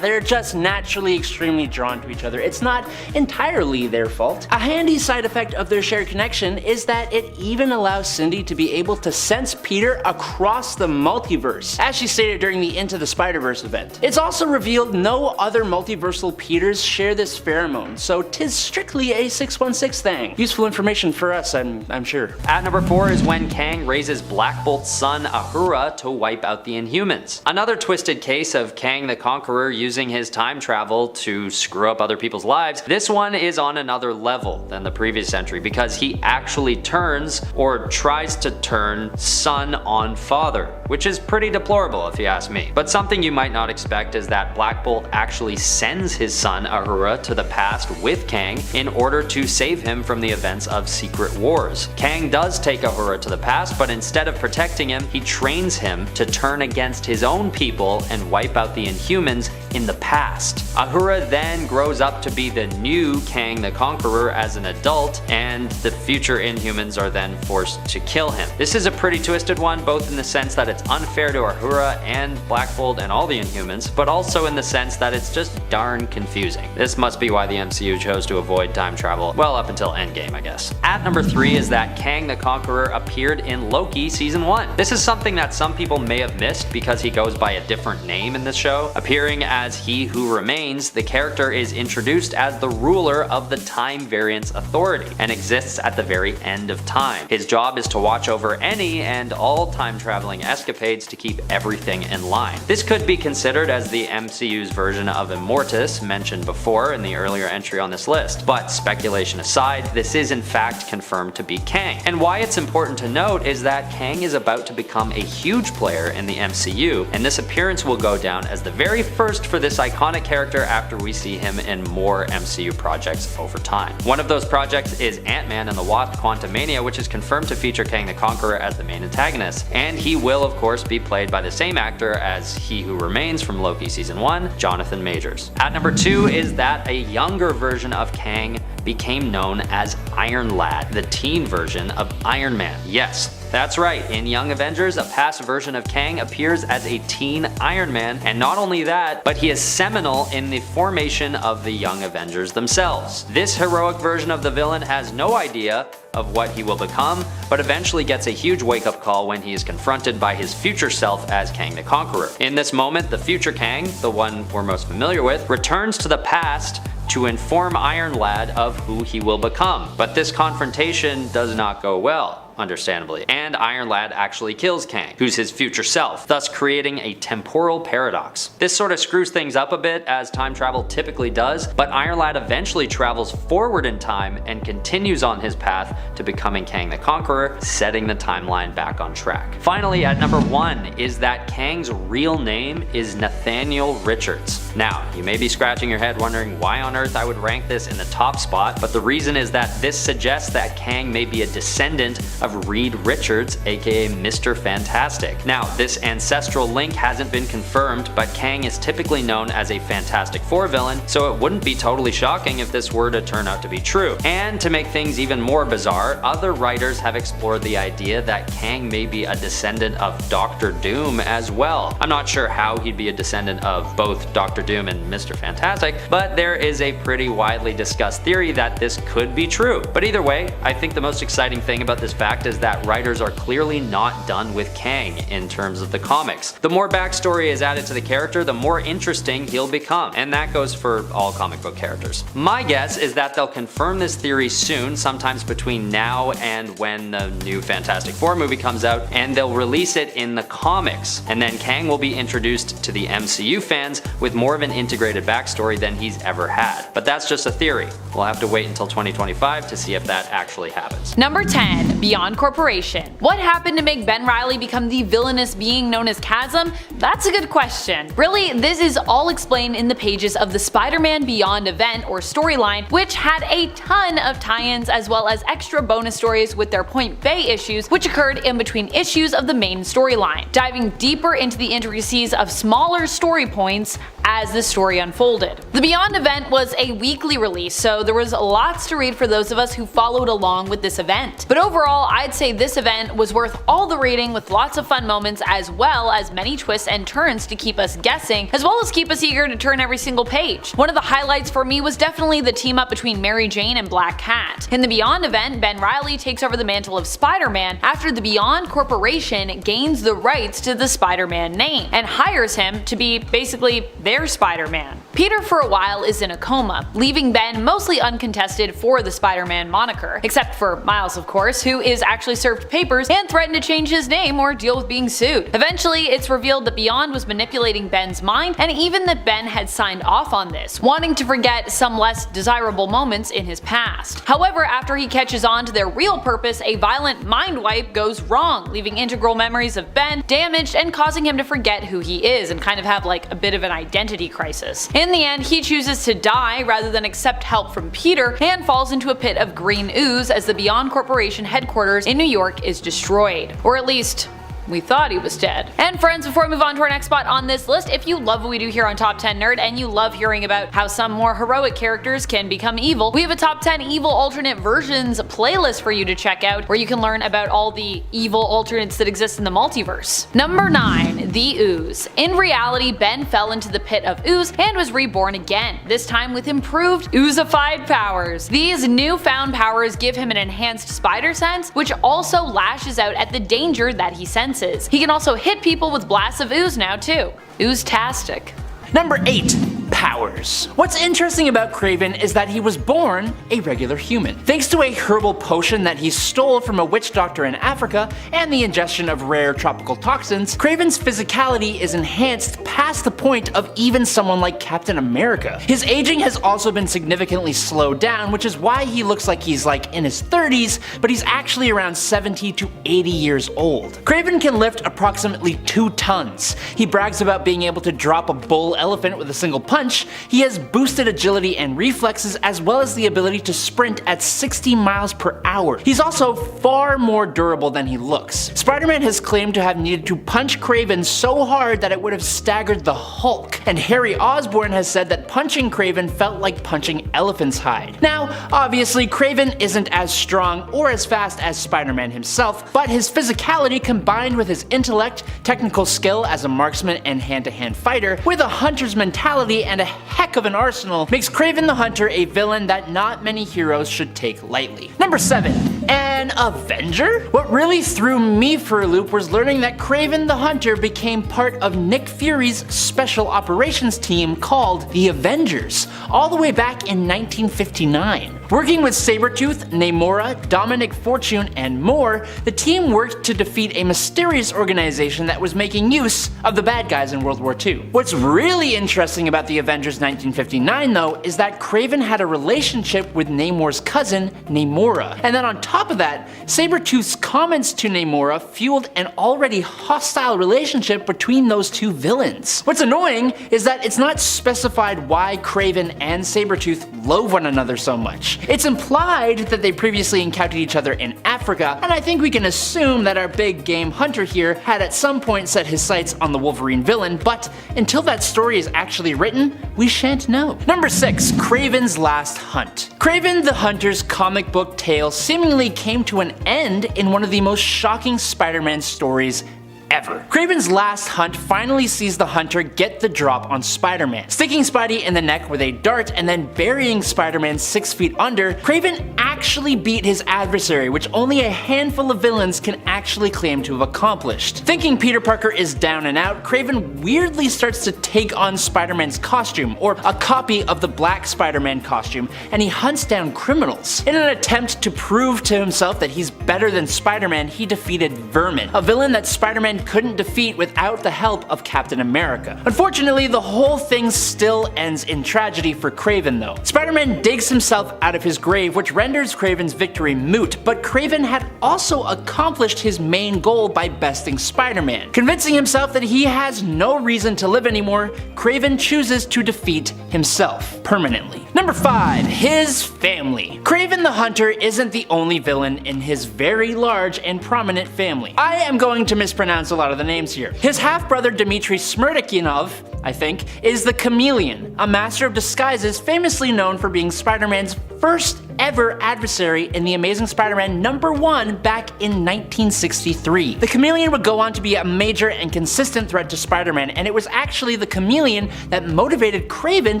They're just naturally extremely drawn to each other. It's not entirely their fault. A handy side effect of their shared connection is that it even allows Cindy to be able to sense Peter across the multiverse, as she stated during the Into the Spider-Verse event. It's also revealed no other multiversal Peters share this pheromone, so 'tis strictly a 616 thing. Useful information for us, I'm sure. At number 4 is when Kang raises Black Bolt's son Ahura to wipe out the Inhumans. Another twisted case of Kang the Conqueror using his time travel to screw up other people's lives. This one is on another level than the previous entry because he actually turns, or tries to turn, son on father, which is pretty deplorable if you ask me. But something you might not expect is that Black Bolt actually sends his son Ahura to the past with Kang in order to save him from the events of Secret Wars. Kang does take Ahura to the past, but instead of protecting him, he trains him to turn against his own people and wipe out the Inhumans in the past. Ahura then grows up to be the new Kang the Conqueror as an adult, and the future Inhumans are then forced to kill him. This is a pretty twisted one, both in the sense that it's unfair to Ahura and Black Bolt and all the Inhumans, but also in the sense that it's just darn confusing. This must be why the MCU chose to avoid time travel, well, up until Endgame, I guess. At number 3 is that Kang the Conqueror appeared in Loki Season 1. This is something that some people may have missed because he goes by a different name in this show, appearing as as He Who Remains, the character is introduced as the ruler of the Time Variance Authority and exists at the very end of time. His job is to watch over any and all time traveling escapades to keep everything in line. This could be considered as the MCU's version of Immortus mentioned before in the earlier entry on this list, but speculation aside, this is in fact confirmed to be Kang. And why it's important to note is that Kang is about to become a huge player in the MCU, and this appearance will go down as the very first for this iconic character after we see him in more MCU projects over time. One of those projects is Ant-Man and the Wasp: Quantumania, which is confirmed to feature Kang the Conqueror as the main antagonist, and he will of course be played by the same actor as He Who Remains from Loki Season 1, Jonathan Majors. At number 2 is that a younger version of Kang became known as Iron Lad, the teen version of Iron Man. Yes, that's right, in Young Avengers, a past version of Kang appears as a teen Iron Man, and not only that, but he is seminal in the formation of the Young Avengers themselves. This heroic version of the villain has no idea of what he will become, but eventually gets a huge wake-up call when he is confronted by his future self as Kang the Conqueror. In this moment, the future Kang, the one we're most familiar with, returns to the past to inform Iron Lad of who he will become. But this confrontation does not go well, understandably, and Iron Lad actually kills Kang, who's his future self, thus creating a temporal paradox. This sort of screws things up a bit, as time travel typically does, but Iron Lad eventually travels forward in time and continues on his path to becoming Kang the Conqueror, setting the timeline back on track. Finally, at number 1 is that Kang's real name is Nathaniel Richards. Now, you may be scratching your head wondering why on earth I would rank this in the top spot, but the reason is that this suggests that Kang may be a descendant of Reed Richards, aka Mr. Fantastic. Now, this ancestral link hasn't been confirmed, but Kang is typically known as a Fantastic Four villain, so it wouldn't be totally shocking if this were to turn out to be true. And to make things even more bizarre, other writers have explored the idea that Kang may be a descendant of Doctor Doom as well. I'm not sure how he'd be a descendant of both Doctor Doom and Mr. Fantastic, but there is a pretty widely discussed theory that this could be true. But either way, I think the most exciting thing about this fact is that writers are clearly not done with Kang in terms of the comics. The more backstory is added to the character, the more interesting he'll become, and that goes for all comic book characters. My guess is that they'll confirm this theory soon, sometimes between now and when the new Fantastic Four movie comes out, and they'll release it in the comics, and then Kang will be introduced to the MCU fans with more of an integrated backstory than he's ever had. But that's just a theory. We'll have to wait until 2025 to see if that actually happens. Number 10. Beyond Corporation. What happened to make Ben Reilly become the villainous being known as Chasm? That's a good question. Really, this is all explained in the pages of the Spider-Man Beyond event or storyline, which had a ton of tie-ins as well as extra bonus stories with their Point Bay issues, which occurred in between issues of the main storyline, diving deeper into the intricacies of smaller story points as the story unfolded. The Beyond event was a weekly release, so there was lots to read for those of us who followed along with this event. But overall, I'd say this event was worth all the reading, with lots of fun moments as well as many twists and turns to keep us guessing, as well as keep us eager to turn every single page. One of the highlights for me was definitely the team up between Mary Jane and Black Cat. In the Beyond event, Ben Reilly takes over the mantle of Spider-Man after the Beyond Corporation gains the rights to the Spider-Man name and hires him to be basically their Spider-Man. Peter for a while is in a coma, leaving Ben mostly uncontested for the Spider-Man moniker, except for Miles of course, who is actually served papers and threatened to change his name or deal with being sued. Eventually, it's revealed that Beyond was manipulating Ben's mind, and even that Ben had signed off on this, wanting to forget some less desirable moments in his past. However, after he catches on to their real purpose, a violent mind wipe goes wrong, leaving integral memories of Ben damaged and causing him to forget who he is and kind of have like a bit of an identity crisis. In the end, he chooses to die rather than accept help from Peter and falls into a pit of green ooze as the Beyond Corporation headquarters in New York is destroyed. Or at least, we thought he was dead. And friends, before we move on to our next spot on this list, if you love what we do here on Top 10 Nerd and you love hearing about how some more heroic characters can become evil, we have a Top 10 Evil Alternate Versions playlist for you to check out, where you can learn about all the evil alternates that exist in the multiverse. Number 9. The Ooze. In reality, Ben fell into the pit of ooze and was reborn again, this time with improved oozified powers. These newfound powers give him an enhanced spider sense, which also lashes out at the danger that he senses. He can also hit people with blasts of ooze now too. Ooze-tastic. Number 8. Powers. What's interesting about Craven is that he was born a regular human. Thanks to a herbal potion that he stole from a witch doctor in Africa and the ingestion of rare tropical toxins, Craven's physicality is enhanced past the point of even someone like Captain America. His aging has also been significantly slowed down, which is why he looks like he's like in his 30s, but he's actually around 70 to 80 years old. Craven can lift approximately 2 tons. He brags about being able to drop a bull elephant with a single punch. He has boosted agility and reflexes, as well as the ability to sprint at 60 miles per hour. He's also far more durable than he looks. Spider-Man has claimed to have needed to punch Craven so hard that it would have staggered the Hulk, and Harry Osborn has said that punching Craven felt like punching elephant's hide. Now, obviously, Craven isn't as strong or as fast as Spider-Man himself, but his physicality combined with his intellect, technical skill as a marksman and hand-to-hand fighter, with a hunter's mentality and a heck of an arsenal, makes Craven the Hunter a villain that not many heroes should take lightly. Number 7. An Avenger? What really threw me for a loop was learning that Craven the Hunter became part of Nick Fury's special operations team called the Avengers, all the way back in 1959. Working with Sabretooth, Namora, Dominic Fortune, and more, the team worked to defeat a mysterious organization that was making use of the bad guys in World War II. What's really interesting about the Avengers 1959 though is that Craven had a relationship with Namor's cousin, Namora. And then on top of that, Sabretooth's comments to Namora fueled an already hostile relationship between those two villains. What's annoying is that it's not specified why Craven and Sabretooth loathe one another so much. It's implied that they previously encountered each other in Africa, and I think we can assume that our big game hunter here had at some point set his sights on the Wolverine villain, but until that story is actually written, we shan't know. Number 6. Craven's Last Hunt. Craven the Hunter's comic book tale seemingly came to an end in one of the most shocking Spider-Man stories ever. Craven's Last Hunt finally sees the Hunter get the drop on Spider-Man. Sticking Spidey in the neck with a dart and then burying Spider-Man 6 feet under, Craven actually beat his adversary, which only a handful of villains can actually claim to have accomplished. Thinking Peter Parker is down and out, Craven weirdly starts to take on Spider-Man's costume, or a copy of the Black Spider-Man costume, and he hunts down criminals. In an attempt to prove to himself that he's better than Spider-Man, he defeated Vermin, a villain that Spider-Man couldn't defeat without the help of Captain America. Unfortunately, the whole thing still ends in tragedy for Craven though. Spider-Man digs himself out of his grave, which renders Craven's victory moot, but Craven had also accomplished his main goal by besting Spider-Man. Convincing himself that he has no reason to live anymore, Craven chooses to defeat himself permanently. Number 5. His family. Craven the Hunter isn't the only villain in his very large and prominent family. I am going to mispronounce a lot of the names here. His half-brother Dmitry Smerdyakov, I think, is the Chameleon, a master of disguises famously known for being Spider-Man's first ever adversary in The Amazing Spider-Man #1 back in 1963. The Chameleon would go on to be a major and consistent threat to Spider-Man, and it was actually the Chameleon that motivated Craven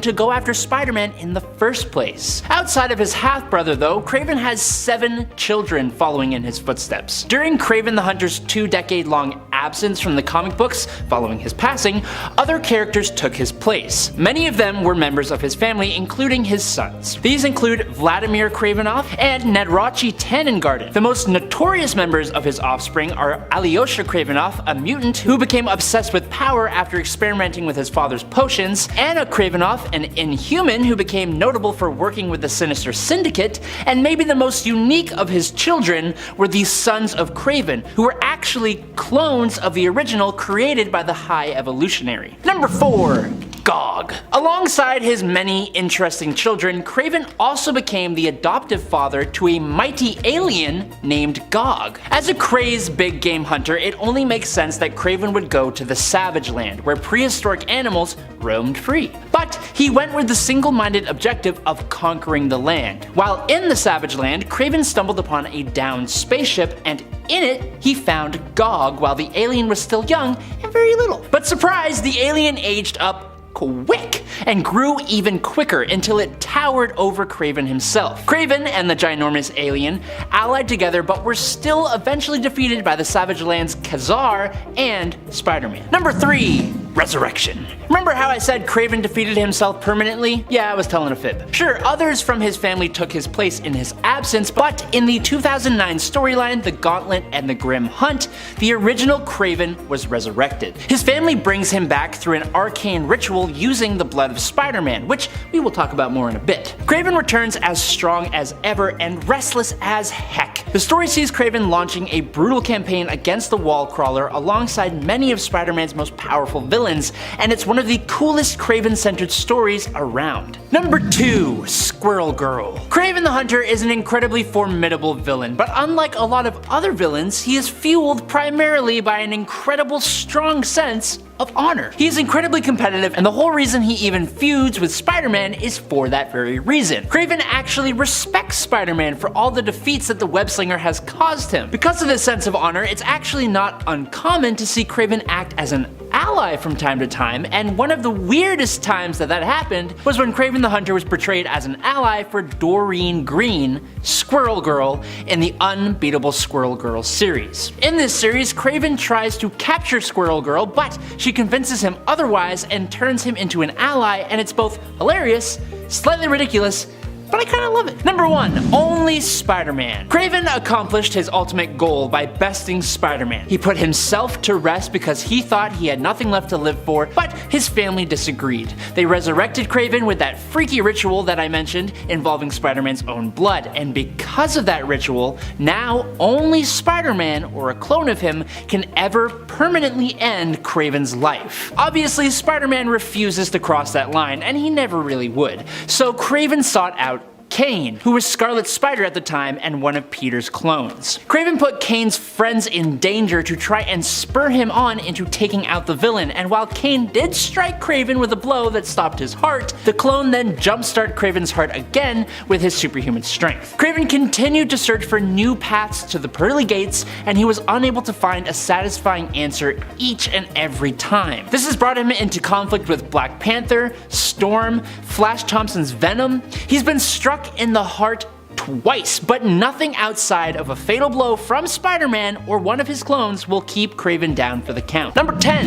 to go after Spider-Man in the first place. Outside of his half-brother though, Craven has 7 children following in his footsteps. During Craven the Hunter's 2-decade-long absence from the comic books following his passing, other characters took his place. Many of them were members of his family, including his sons. These include Vladimir Kravinoff and Nadrachi Tannengarten. The most notorious members of his offspring are Alyosha Kravinoff, a mutant who became obsessed with power after experimenting with his father's potions, Anna Kravinoff, an Inhuman who became notable for working with the Sinister Syndicate, and maybe the most unique of his children were the Sons of Craven, who were actually clones of the original created by the High Evolutionary. Number 4. Gog. Alongside his many interesting children, Craven also became the adoptive father to a mighty alien named Gog. As a crazed big game hunter, it only makes sense that Craven would go to the Savage Land, where prehistoric animals roamed free. But he went with the single-minded objective of conquering the land. While in the Savage Land, Craven stumbled upon a downed spaceship, and in it, he found Gog while the alien was still young and very little. But surprise, the alien aged up quick and grew even quicker until it towered over Craven himself. Craven and the ginormous alien allied together, but were still eventually defeated by the Savage Land's Khazar and Spider-Man. Number 3. resurrection. Remember how I said Craven defeated himself permanently? Yeah, I was telling a fib. Sure, others from his family took his place in his absence, but in the 2009 storyline, The Gauntlet and the Grim Hunt, the original Craven was resurrected. His family brings him back through an arcane ritual using the blood of Spider-Man, which we will talk about more in a bit. Craven returns as strong as ever and restless as heck. The story sees Craven launching a brutal campaign against the Wall Crawler alongside many of Spider-Man's most powerful villains, and it's one of the coolest Craven-centered stories around. Number 2. Squirrel Girl. Craven the Hunter is an incredibly formidable villain, but unlike a lot of other villains, he is fueled primarily by an incredible strong sense of honor. He is incredibly competitive, and the whole reason he even feuds with Spider-Man is for that very reason. Craven actually respects Spider-Man for all the defeats that the webslinger has caused him. Because of this sense of honor, it's actually not uncommon to see Craven act as an ally from time to time, and one of the weirdest times that happened was when Craven the Hunter was portrayed as an ally for Doreen Green, Squirrel Girl, in the Unbeatable Squirrel Girl series. In this series, Craven tries to capture Squirrel Girl, but she convinces him otherwise and turns him into an ally, and it's both hilarious, slightly ridiculous, but I kinda love it. Number 1. Only Spider-Man. Craven accomplished his ultimate goal by besting Spider-Man. He put himself to rest because he thought he had nothing left to live for, but his family disagreed. They resurrected Craven with that freaky ritual that I mentioned involving Spider-Man's own blood, and because of that ritual, now only Spider-Man, or a clone of him, can ever permanently end Craven's life. Obviously, Spider-Man refuses to cross that line, and he never really would, so Craven sought out Cain, who was Scarlet Spider at the time and one of Peter's clones. Craven put Cain's friends in danger to try and spur him on into taking out the villain, and while Cain did strike Craven with a blow that stopped his heart, the clone then jumpstarted Craven's heart again with his superhuman strength. Craven continued to search for new paths to the pearly gates, and he was unable to find a satisfying answer each and every time. This has brought him into conflict with Black Panther, Storm, Flash Thompson's Venom. He's been struck in the heart twice, but nothing outside of a fatal blow from Spider-Man or one of his clones will keep Craven down for the count. Number 10.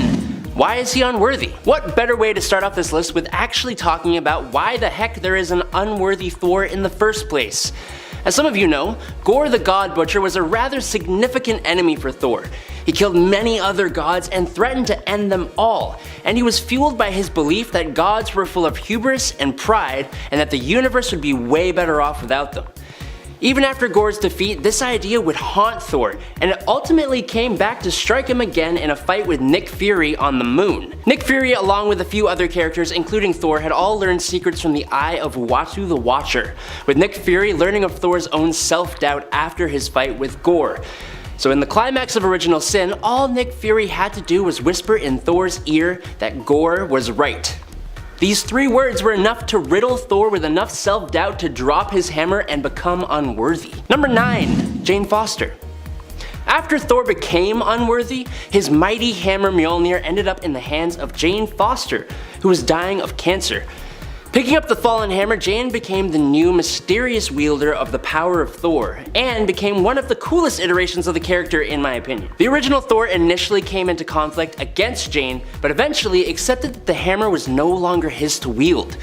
Why is he unworthy? What better way to start off this list with actually talking about why the heck there is an unworthy Thor in the first place? As some of you know, Gorr the God Butcher was a rather significant enemy for Thor. He killed many other gods and threatened to end them all, and he was fueled by his belief that gods were full of hubris and pride, and that the universe would be way better off without them. Even after Gorr's defeat, this idea would haunt Thor, and it ultimately came back to strike him again in a fight with Nick Fury on the moon. Nick Fury, along with a few other characters, including Thor, had all learned secrets from the eye of Uatu the Watcher, with Nick Fury learning of Thor's own self-doubt after his fight with Gorr. So in the climax of Original Sin, all Nick Fury had to do was whisper in Thor's ear that Gorr was right. These 3 words were enough to riddle Thor with enough self-doubt to drop his hammer and become unworthy. Number 9. Jane Foster. After Thor became unworthy, his mighty hammer Mjolnir ended up in the hands of Jane Foster, who was dying of cancer. Picking up the fallen hammer, Jane became the new mysterious wielder of the power of Thor, and became one of the coolest iterations of the character in my opinion. The original Thor initially came into conflict against Jane, but eventually accepted that the hammer was no longer his to wield.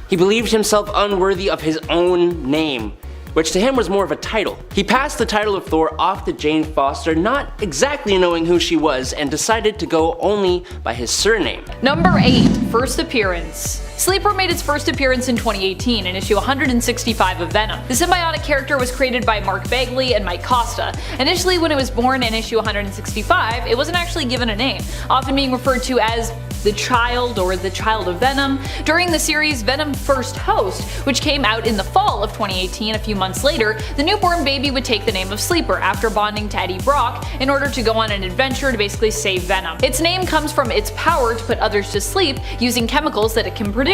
He believed himself unworthy of his own name, which to him was more of a title. He passed the title of Thor off to Jane Foster, not exactly knowing who she was, and decided to go only by his surname. Number 8. First appearance. Sleeper made its first appearance in 2018 in issue 165 of Venom. The symbiotic character was created by Mark Bagley and Mike Costa. Initially, when it was born in issue 165, it wasn't actually given a name, often being referred to as the child or the child of Venom. During the series Venom First Host, which came out in the fall of 2018, a few months later, the newborn baby would take the name of Sleeper after bonding to Eddie Brock in order to go on an adventure to basically save Venom. Its name comes from its power to put others to sleep using chemicals that it can produce.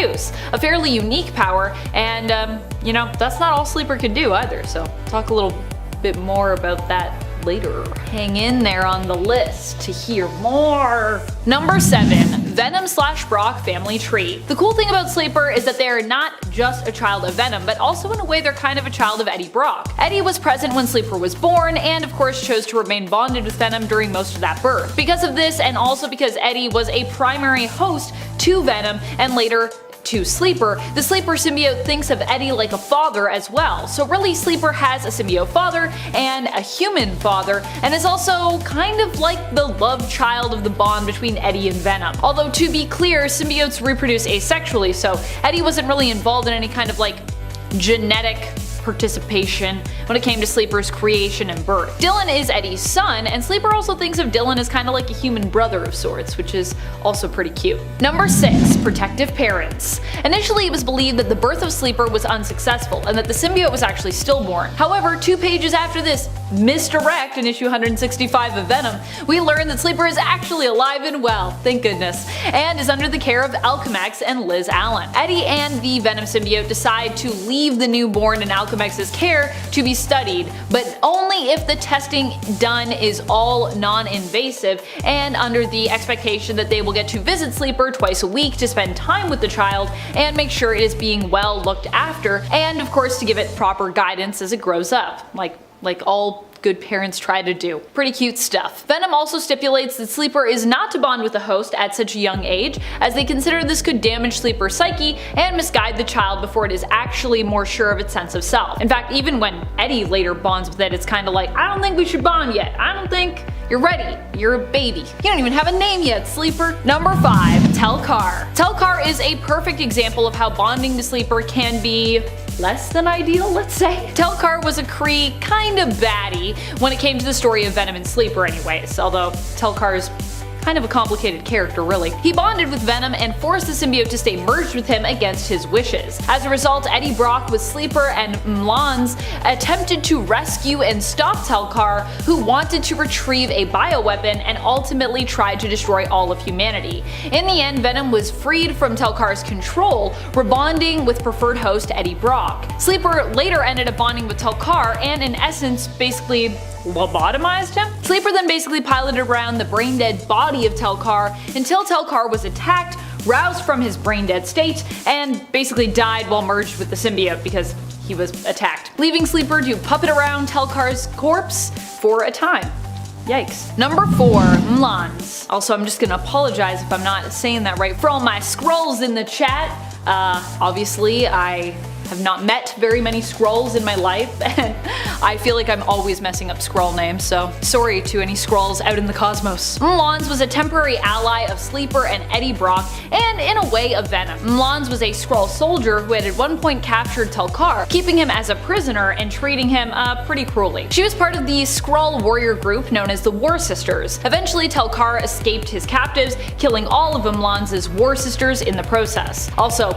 A fairly unique power, and you know, that's not all Sleeper can do either, so talk a little bit more about that later. Hang in there on the list to hear more. Number 7. Venom/Brock family tree. The cool thing about Sleeper is that they are not just a child of Venom, but also in a way they're kind of a child of Eddie Brock. Eddie was present when Sleeper was born, and of course chose to remain bonded with Venom during most of that birth. Because of this, and also because Eddie was a primary host to Venom and later to Sleeper, the Sleeper symbiote thinks of Eddie like a father as well. So really, Sleeper has a symbiote father and a human father, and is also kind of like the love child of the bond between Eddie and Venom. Although to be clear, symbiotes reproduce asexually, so Eddie wasn't really involved in any kind of like genetic participation when it came to Sleeper's creation and birth. Dylan is Eddie's son, and Sleeper also thinks of Dylan as kind of like a human brother of sorts, which is also pretty cute. Number 6. Protective parents. Initially, it was believed that the birth of Sleeper was unsuccessful and that the symbiote was actually stillborn. However, 2 pages after this misdirect in issue 165 of Venom, we learn that Sleeper is actually alive and well, thank goodness, and is under the care of Alchemax and Liz Allen. Eddie and the Venom symbiote decide to leave the newborn in Alchemax's care to be studied, but only if the testing done is all non-invasive and under the expectation that they will get to visit Sleeper twice a week to spend time with the child and make sure it is being well looked after, and of course to give it proper guidance as it grows up, like all good parents try to do. Pretty cute stuff. Venom also stipulates that Sleeper is not to bond with the host at such a young age, as they consider this could damage Sleeper's psyche and misguide the child before it is actually more sure of its sense of self. In fact, even when Eddie later bonds with it, it's kind of like, I don't think we should bond yet. I don't think you're ready. You're a baby. You don't even have a name yet, Sleeper. Number 5. Telkar. Telkar is a perfect example of how bonding to Sleeper can be less than ideal, let's say. Telkar was a Kree kind of baddie when it came to the story of Venom and Sleeper anyways, although Telkar's kind of a complicated character really. He bonded with Venom and forced the symbiote to stay merged with him against his wishes. As a result, Eddie Brock with Sleeper and Mulligan attempted to rescue and stop Telkar, who wanted to retrieve a bioweapon and ultimately tried to destroy all of humanity. In the end, Venom was freed from Telkar's control, rebonding with preferred host Eddie Brock. Sleeper later ended up bonding with Telkar and in essence basically lobotomized him? Sleeper then basically piloted around the brain-dead body of Telkar until Telkar was attacked, roused from his brain-dead state, and basically died while merged with the symbiote because he was attacked, leaving Sleeper to puppet around Telkar's corpse for a time. Yikes. Number 4. Mlans. Also, I'm just gonna apologize if I'm not saying that right for all my Skrulls in the chat. Obviously, I have not met very many Skrulls in my life, and I feel like I'm always messing up Skrull names, so sorry to any Skrulls out in the cosmos. Mlans was a temporary ally of Sleeper and Eddie Brock, and in a way of Venom. Mlans was a Skrull soldier who had at one point captured Telkar, keeping him as a prisoner and treating him pretty cruelly. She was part of the Skrull warrior group known as the War Sisters. Eventually, Telkar escaped his captives, killing all of Mlans' War Sisters in the process. Also,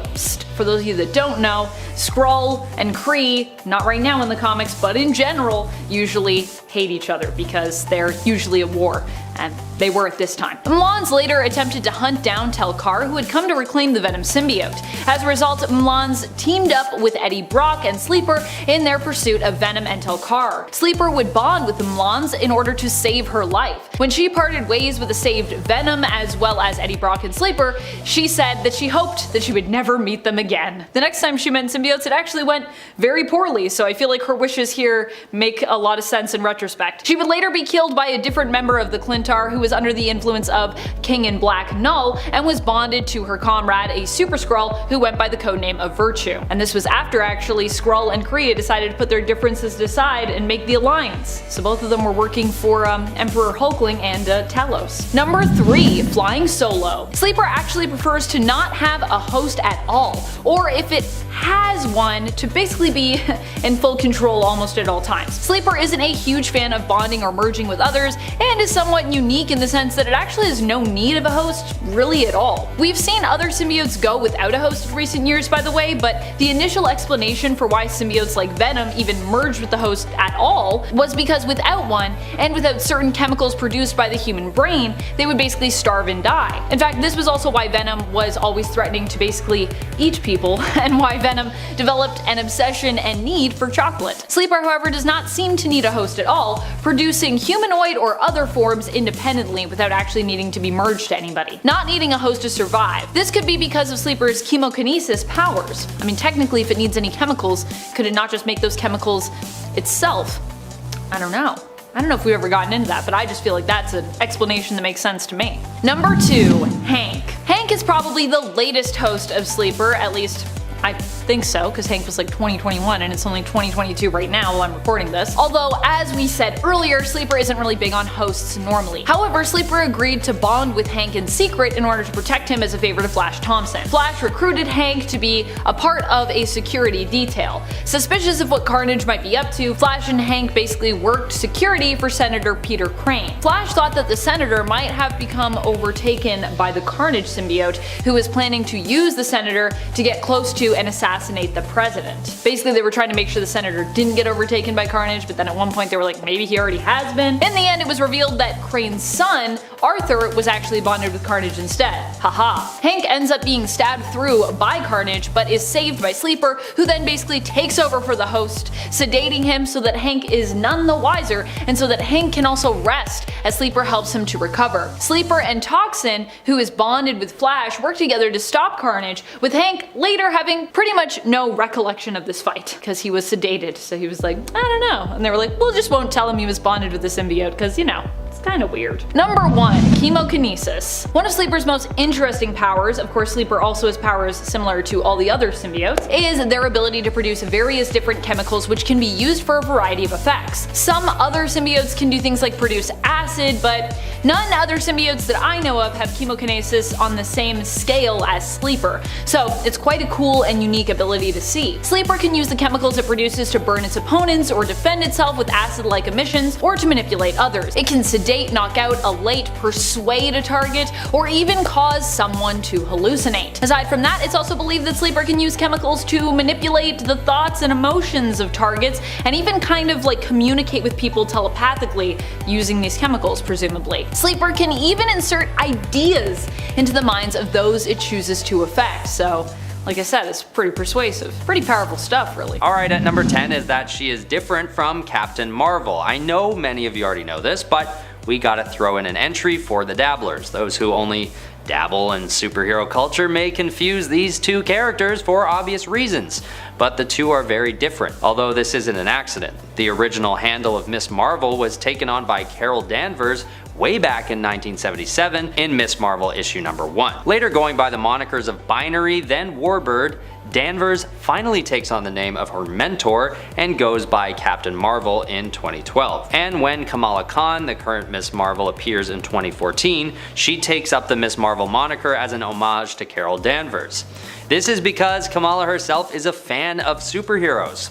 for those of you that don't know, Skrull and Kree, not right now in the comics, but in general, usually hate each other because they're usually at war. And they were at this time. Mlans later attempted to hunt down Telkar, who had come to reclaim the Venom symbiote. As a result, Mlans teamed up with Eddie Brock and Sleeper in their pursuit of Venom and Telkar. Sleeper would bond with Mlans in order to save her life. When she parted ways with the saved Venom as well as Eddie Brock and Sleeper, she said that she hoped that she would never meet them again. The next time she met symbiotes, it actually went very poorly, so I feel like her wishes here make a lot of sense in retrospect. She would later be killed by a different member of the Clintar who was under the influence of King in Black Null and was bonded to her comrade, a Super Skrull who went by the codename of Virtue. And this was after actually Skrull and Kree decided to put their differences aside and make the alliance. So both of them were working for Emperor Hulkling and Talos. Number 3. Flying solo. Sleeper actually prefers to not have a host at all, or if it has one, to basically be in full control almost at all times. Sleeper isn't a huge fan of bonding or merging with others, and is somewhat unique in the sense that it actually has no need of a host really at all. We've seen other symbiotes go without a host in recent years, by the way, but the initial explanation for why symbiotes like Venom even merged with the host at all was because without one, and without certain chemicals produced by the human brain, they would basically starve and die. In fact, this was also why Venom was always threatening to basically eat people, and why Venom Venom developed an obsession and need for chocolate. Sleeper, however, does not seem to need a host at all, producing humanoid or other forms independently without actually needing to be merged to anybody. Not needing a host to survive. This could be because of Sleeper's chemokinesis powers. I mean, technically, if it needs any chemicals, could it not just make those chemicals itself? I don't know. I don't know if we've ever gotten into that, but I just feel like that's an explanation that makes sense to me. Number 2. Hank. Hank is probably the latest host of Sleeper, at least I think so, because Hank was like 2021 and it's only 2022 right now while I'm recording this. Although, as we said earlier, Sleeper isn't really big on hosts normally. However, Sleeper agreed to bond with Hank in secret in order to protect him as a favor to Flash Thompson. Flash recruited Hank to be a part of a security detail. Suspicious of what Carnage might be up to, Flash and Hank basically worked security for Senator Peter Crane. Flash thought that the Senator might have become overtaken by the Carnage symbiote, who was planning to use the Senator to get close to and assassinate the president. Basically, they were trying to make sure the Senator didn't get overtaken by Carnage, but then at one point they were like, maybe he already has been. In the end, it was revealed that Crane's son, Arthur, was actually bonded with Carnage instead. Haha. Hank ends up being stabbed through by Carnage, but is saved by Sleeper, who then basically takes over for the host, sedating him so that Hank is none the wiser, and so that Hank can also rest as Sleeper helps him to recover. Sleeper and Toxin, who is bonded with Flash, work together to stop Carnage, with Hank later having pretty much no recollection of this fight, because he was sedated, so he was like, I don't know. And they were like, we'll just won't tell him he was bonded with the symbiote, because, you know, it's kind of weird. Number 1. Chemokinesis. One of Sleeper's most interesting powers, of course Sleeper also has powers similar to all the other symbiotes, is their ability to produce various different chemicals which can be used for a variety of effects. Some other symbiotes can do things like produce acid, but none other symbiotes that I know of have chemokinesis on the same scale as Sleeper, so it's quite a cool and unique ability to see. Sleeper can use the chemicals it produces to burn its opponents or defend itself with acid-like emissions, or to manipulate others. It can sedate, knock out, elate, persuade a target, or even cause someone to hallucinate. Aside from that, it's also believed that Sleeper can use chemicals to manipulate the thoughts and emotions of targets, and even kind of like communicate with people telepathically using these chemicals, presumably. Sleeper can even insert ideas into the minds of those it chooses to affect, so like I said, it's pretty persuasive. Pretty powerful stuff, really. Alright, at number 10 is that she is different from Captain Marvel. I know many of you already know this, but we gotta throw in an entry for the dabblers. Those who only dabble in superhero culture may confuse these two characters for obvious reasons, but the two are very different, although this isn't an accident. The original handle of Miss Marvel was taken on by Carol Danvers way back in 1977 in Miss Marvel issue number 1. Later going by the monikers of Binary, then Warbird, Danvers finally takes on the name of her mentor and goes by Captain Marvel in 2012. And when Kamala Khan, the current Miss Marvel, appears in 2014, she takes up the Miss Marvel moniker as an homage to Carol Danvers. This is because Kamala herself is a fan of superheroes.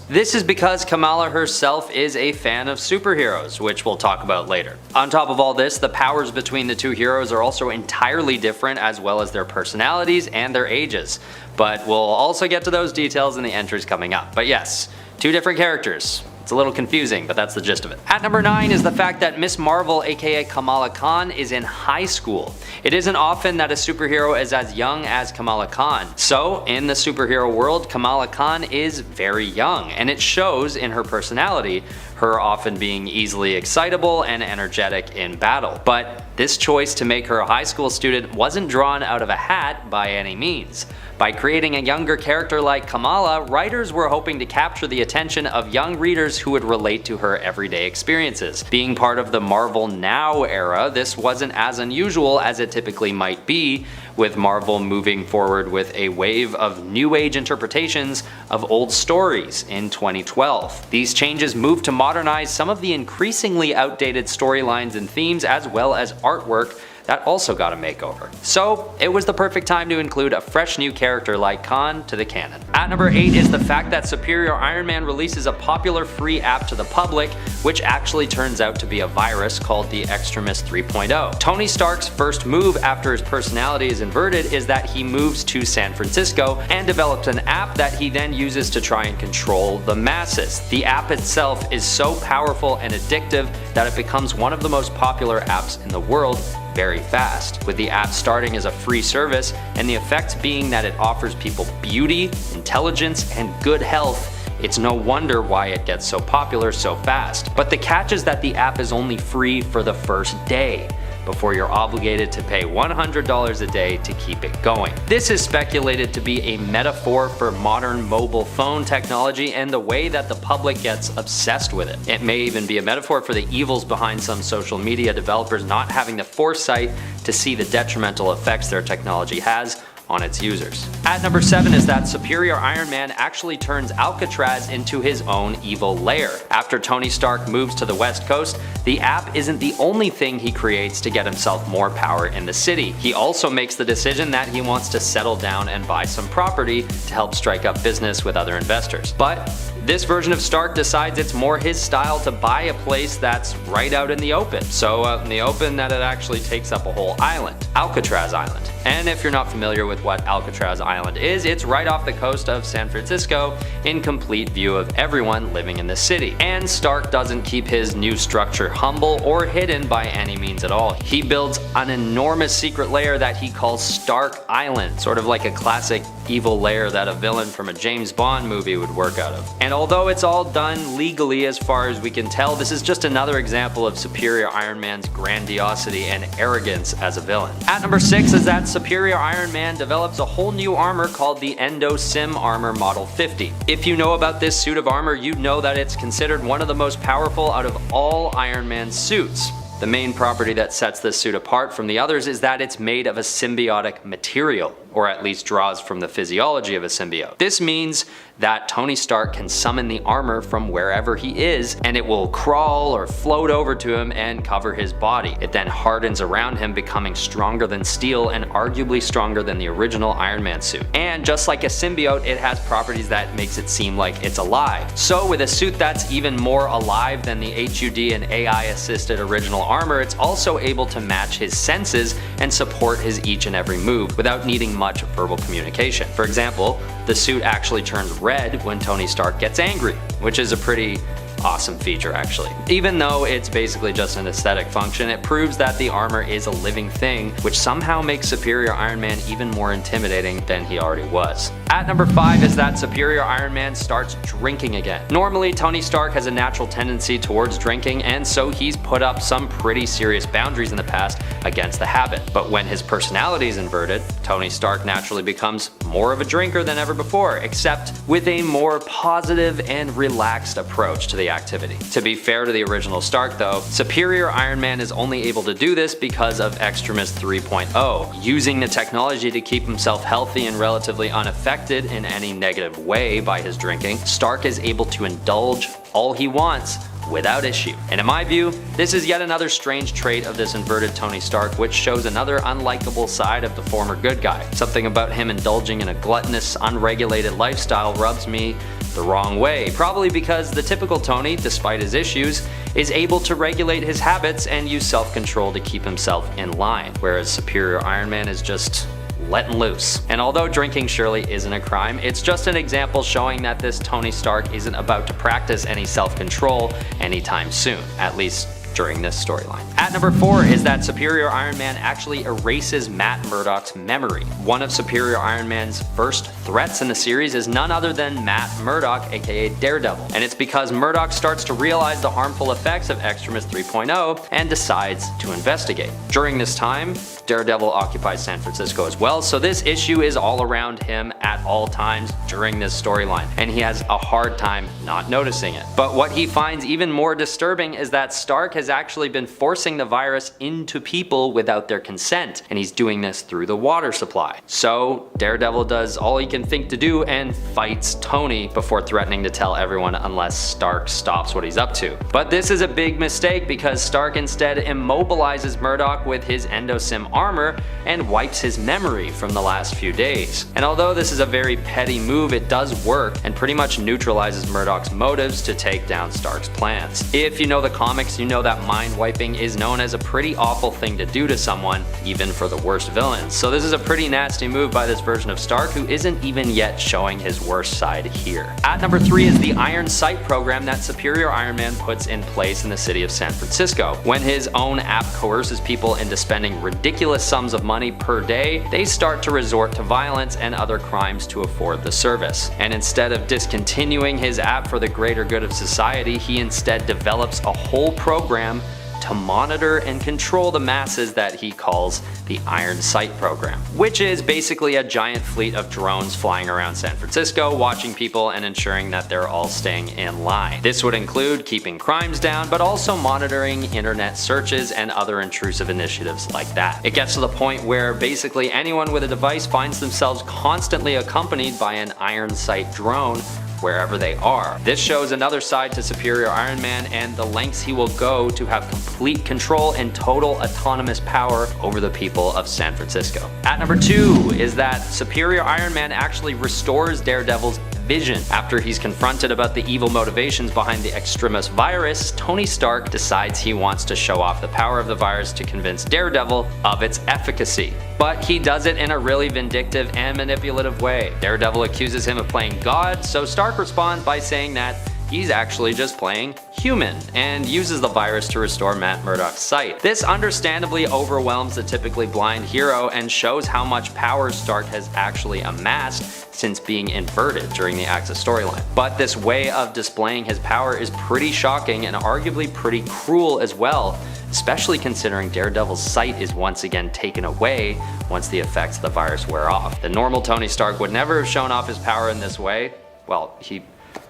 Which we'll talk about later. On top of all this, the powers between the two heroes are also entirely different, as well as their personalities and their ages. But we'll also get to those details in the entries coming up. But yes, two different characters. It's a little confusing, but that's the gist of it. At number 9 is the fact that Miss Marvel, aka Kamala Khan, is in high school. It isn't often that a superhero is as young as Kamala Khan. So, in the superhero world, Kamala Khan is very young, and it shows in her personality, her often being easily excitable and energetic in battle. But this choice to make her a high school student wasn't drawn out of a hat by any means. By creating a younger character like Kamala, writers were hoping to capture the attention of young readers who would relate to her everyday experiences. Being part of the Marvel Now era, this wasn't as unusual as it typically might be, with Marvel moving forward with a wave of new age interpretations of old stories in 2012. These changes moved to modernize some of the increasingly outdated storylines and themes, as well as artwork that also got a makeover. So it was the perfect time to include a fresh new character like Khan to the canon. At number 8 is the fact that Superior Iron Man releases a popular free app to the public, which actually turns out to be a virus called the Extremis 3.0. Tony Stark's first move after his personality is inverted is that he moves to San Francisco and develops an app that he then uses to try and control the masses. The app itself is so powerful and addictive that it becomes one of the most popular apps in the world very fast, with the app starting as a free service and the effects being that it offers people beauty, intelligence, and good health. It's no wonder why it gets so popular so fast. But the catch is that the app is only free for the first day, before you're obligated to pay $100 a day to keep it going. This is speculated to be a metaphor for modern mobile phone technology and the way that the public gets obsessed with it. It may even be a metaphor for the evils behind some social media developers not having the foresight to see the detrimental effects their technology has on its users. At number 7 is that Superior Iron Man actually turns Alcatraz into his own evil lair. After Tony Stark moves to the West Coast, the app isn't the only thing he creates to get himself more power in the city. He also makes the decision that he wants to settle down and buy some property to help strike up business with other investors. But this version of Stark decides it's more his style to buy a place that's right out in the open. So out in the open that it actually takes up a whole island, Alcatraz Island. And if you're not familiar with what Alcatraz Island is, it's right off the coast of San Francisco, in complete view of everyone living in the city. And Stark doesn't keep his new structure humble or hidden by any means at all. He builds an enormous secret lair that he calls Stark Island, sort of like a classic evil lair that a villain from a James Bond movie would work out of. And although it's all done legally as far as we can tell, this is just another example of Superior Iron Man's grandiosity and arrogance as a villain. At number 6 is that Superior Iron Man develops a whole new armor called the Endo Sim Armor Model 50. If you know about this suit of armor, you know that it's considered one of the most powerful out of all Iron Man's suits. The main property that sets this suit apart from the others is that it's made of a symbiotic material, or at least draws from the physiology of a symbiote. This means that Tony Stark can summon the armor from wherever he is, and it will crawl or float over to him and cover his body. It then hardens around him, becoming stronger than steel and arguably stronger than the original Iron Man suit. And just like a symbiote, it has properties that makes it seem like it's alive. So with a suit that's even more alive than the HUD and AI assisted original armor, it's also able to match his senses and support his each and every move without needing much verbal communication. For example, the suit actually turns red when Tony Stark gets angry, which is a pretty awesome feature actually. Even though it's basically just an aesthetic function, it proves that the armor is a living thing, which somehow makes Superior Iron Man even more intimidating than he already was. At number 5 is that Superior Iron Man starts drinking again. Normally, Tony Stark has a natural tendency towards drinking, and so he's put up some pretty serious boundaries in the past against the habit. But when his personality is inverted, Tony Stark naturally becomes more of a drinker than ever before, except with a more positive and relaxed approach to the activity. To be fair to the original Stark though, Superior Iron Man is only able to do this because of Extremis 3.0. Using the technology to keep himself healthy and relatively unaffected in any negative way by his drinking, Stark is able to indulge all he wants without issue. And in my view, this is yet another strange trait of this inverted Tony Stark, which shows another unlikable side of the former good guy. Something about him indulging in a gluttonous, unregulated lifestyle rubs me the wrong way, probably because the typical Tony, despite his issues, is able to regulate his habits and use self-control to keep himself in line, whereas Superior Iron Man is just letting loose. And although drinking surely isn't a crime, it's just an example showing that this Tony Stark isn't about to practice any self-control anytime soon, at least during this storyline. At number 4 is that Superior Iron Man actually erases Matt Murdock's memory. One of Superior Iron Man's first threats in the series is none other than Matt Murdock, aka Daredevil, and it's because Murdock starts to realize the harmful effects of Extremis 3.0 and decides to investigate. During this time, Daredevil occupies San Francisco as well, so this issue is all around him at all times during this storyline, and he has a hard time not noticing it. But what he finds even more disturbing is that Stark has actually been forcing the virus into people without their consent, and he's doing this through the water supply. So Daredevil does all he can think to do and fights Tony before threatening to tell everyone unless Stark stops what he's up to. But this is a big mistake because Stark instead immobilizes Murdock with his Endosim armor and wipes his memory from the last few days. And although this is a very petty move, it does work and pretty much neutralizes Murdock's motives to take down Stark's plans. If you know the comics, you know that mind wiping is no known as a pretty awful thing to do to someone, even for the worst villains. So this is a pretty nasty move by this version of Stark, who isn't even yet showing his worst side here. At number 3 is the Iron Sight program that Superior Iron Man puts in place in the city of San Francisco. When his own app coerces people into spending ridiculous sums of money per day, they start to resort to violence and other crimes to afford the service. And instead of discontinuing his app for the greater good of society, he instead develops a whole program to monitor and control the masses that he calls the Iron Sight program, which is basically a giant fleet of drones flying around San Francisco, watching people and ensuring that they're all staying in line. This would include keeping crimes down, but also monitoring internet searches and other intrusive initiatives like that. It gets to the point where basically anyone with a device finds themselves constantly accompanied by an Iron Sight drone wherever they are. This shows another side to Superior Iron Man and the lengths he will go to have complete control and total autonomous power over the people of San Francisco. At number 2 is that Superior Iron Man actually restores Daredevil's vision. After he's confronted about the evil motivations behind the Extremis virus, Tony Stark decides he wants to show off the power of the virus to convince Daredevil of its efficacy. But he does it in a really vindictive and manipulative way. Daredevil accuses him of playing God, so Stark responds by saying that he's actually just playing human, and uses the virus to restore Matt Murdock's sight. This understandably overwhelms the typically blind hero and shows how much power Stark has actually amassed since being inverted during the Axis storyline. But this way of displaying his power is pretty shocking and arguably pretty cruel as well, especially considering Daredevil's sight is once again taken away once the effects of the virus wear off. The normal Tony Stark would never have shown off his power in this way. Well, he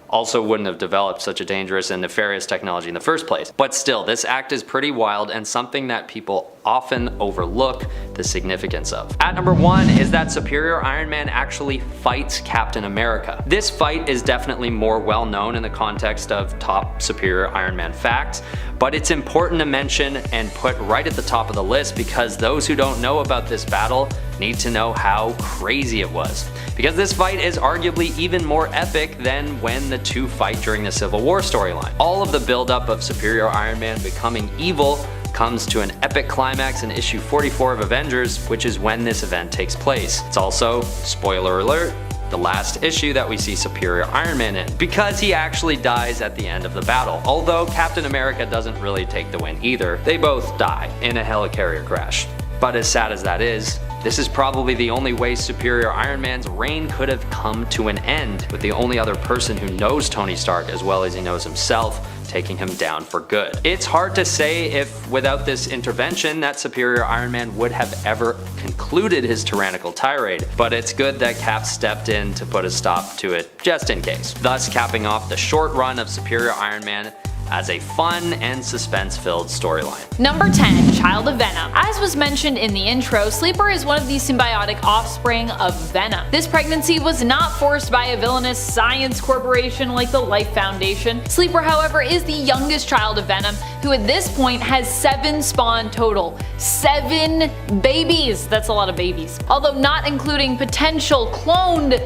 also wouldn't have developed such a dangerous and nefarious technology in the first place. But still, this act is pretty wild and something that people often overlook the significance of. At number 1 is that Superior Iron Man actually fights Captain America. This fight is definitely more well known in the context of top Superior Iron Man facts, but it's important to mention and put right at the top of the list because those who don't know about this battle need to know how crazy it was. Because this fight is arguably even more epic than when the two fight during the Civil War storyline. All of the buildup of Superior Iron Man becoming evil comes to an epic climax in issue 44 of Avengers, which is when this event takes place. It's also, spoiler alert, the last issue that we see Superior Iron Man in, because he actually dies at the end of the battle. Although Captain America doesn't really take the win either, they both die in a helicarrier crash. But as sad as that is, this is probably the only way Superior Iron Man's reign could have come to an end, with the only other person who knows Tony Stark as well as he knows himself taking him down for good. It's hard to say if without this intervention that Superior Iron Man would have ever concluded his tyrannical tirade, but it's good that Cap stepped in to put a stop to it just in case, thus capping off the short run of Superior Iron Man as a fun and suspense-filled storyline. Number 10, Child of Venom. As was mentioned in the intro, Sleeper is one of the symbiotic offspring of Venom. This pregnancy was not forced by a villainous science corporation like the Life Foundation. Sleeper, however, is the youngest child of Venom, who at this point has 7 spawn total. 7 babies! That's a lot of babies. Although not including potential cloned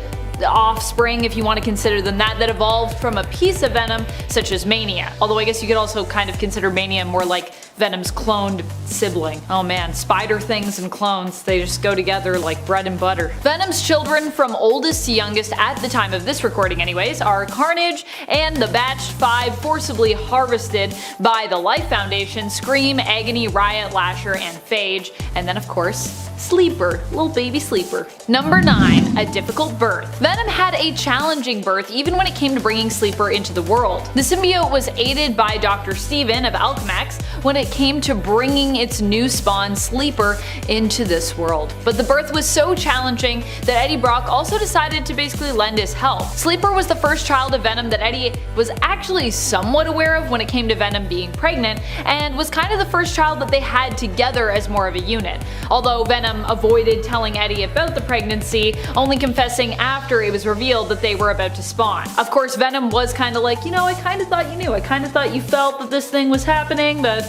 offspring, if you want to consider them that evolved from a piece of Venom, such as Mania. Although I guess you could also kind of consider Mania more like Venom's cloned sibling. Oh man, spider things and clones, they just go together like bread and butter. Venom's children from oldest to youngest at the time of this recording anyways are Carnage and the Batch 5 forcibly harvested by the Life Foundation, Scream, Agony, Riot, Lasher, and Phage, and then of course Sleeper, little baby Sleeper. Number 9, a difficult birth. Venom had a challenging birth even when it came to bringing Sleeper into the world. The symbiote was aided by Dr. Steven of Alchemax when it came to bringing its new spawn Sleeper into this world. But the birth was so challenging that Eddie Brock also decided to basically lend his help. Sleeper was the first child of Venom that Eddie was actually somewhat aware of when it came to Venom being pregnant, and was kind of the first child that they had together as more of a unit. Although Venom avoided telling Eddie about the pregnancy, only confessing after it was revealed that they were about to spawn. Of course, Venom was kind of like, you know, I kind of thought you knew, I kind of thought you felt that this thing was happening, but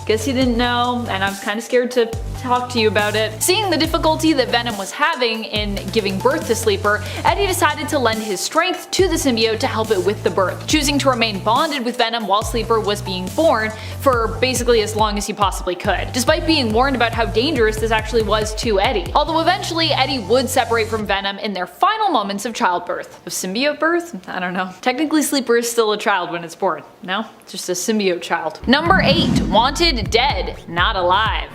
Guess you didn't know, and I was kind of scared to talk to you about it. Seeing the difficulty that Venom was having in giving birth to Sleeper, Eddie decided to lend his strength to the symbiote to help it with the birth, choosing to remain bonded with Venom while Sleeper was being born for basically as long as he possibly could, despite being warned about how dangerous this actually was to Eddie. Although eventually Eddie would separate from Venom in their final moments of childbirth. Of symbiote birth? I don't know. Technically Sleeper is still a child when it's born. No? Just a symbiote child. Number 8. Wanted dead, not alive.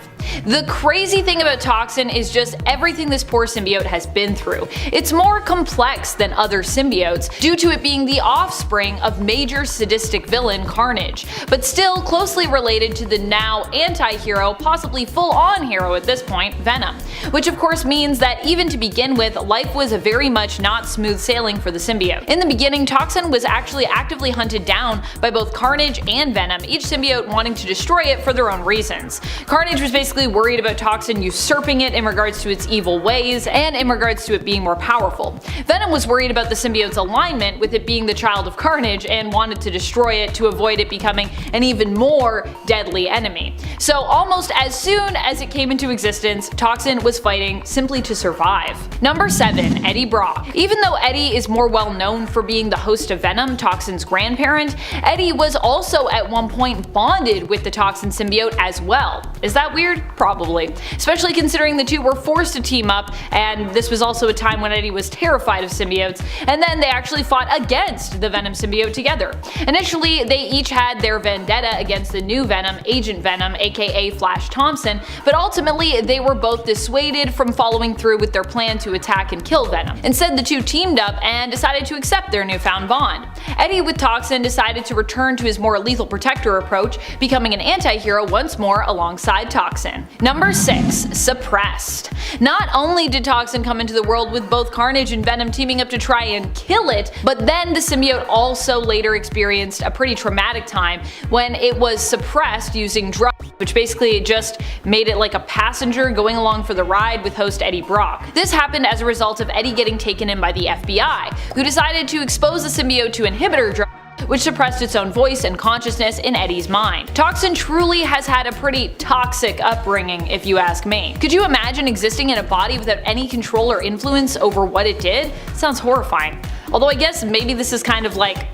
The crazy thing about Toxin is just everything this poor symbiote has been through. It's more complex than other symbiotes due to it being the offspring of major sadistic villain Carnage, but still closely related to the now anti-hero, possibly full-on hero at this point, Venom. Which of course means that even to begin with, life was very much not smooth sailing for the symbiote. In the beginning, Toxin was actually actively hunted down by both Carnage and Venom, each symbiote wanting to destroy it for their own reasons. Carnage was basically worried about Toxin usurping it in regards to its evil ways and in regards to it being more powerful. Venom was worried about the symbiote's alignment with it being the child of Carnage and wanted to destroy it to avoid it becoming an even more deadly enemy. So almost as soon as it came into existence, Toxin was fighting simply to survive. Number 7. Eddie Brock. Even though Eddie is more well known for being the host of Venom, Toxin's grandparent, Eddie was also at one point bonded with the Toxin symbiote as well. Is that weird? Probably. Especially considering the two were forced to team up, and this was also a time when Eddie was terrified of symbiotes, and then they actually fought against the Venom symbiote together. Initially, they each had their vendetta against the new Venom, Agent Venom, aka Flash Thompson, but ultimately they were both dissuaded from following through with their plan to attack and kill Venom. Instead, the two teamed up and decided to accept their newfound bond. Eddie with Toxin decided to return to his more lethal protector approach, becoming an anti-hero once more alongside Toxin. Number 6. Suppressed. Not only did Toxin come into the world with both Carnage and Venom teaming up to try and kill it, but then the symbiote also later experienced a pretty traumatic time when it was suppressed using drugs, which basically just made it like a passenger going along for the ride with host Eddie Brock. This happened as a result of Eddie getting taken in by the FBI, who decided to expose the symbiote to inhibitor drugs, which suppressed its own voice and consciousness in Eddie's mind. Toxin truly has had a pretty toxic upbringing, if you ask me. Could you imagine existing in a body without any control or influence over what it did? Sounds horrifying. Although I guess maybe this is kind of like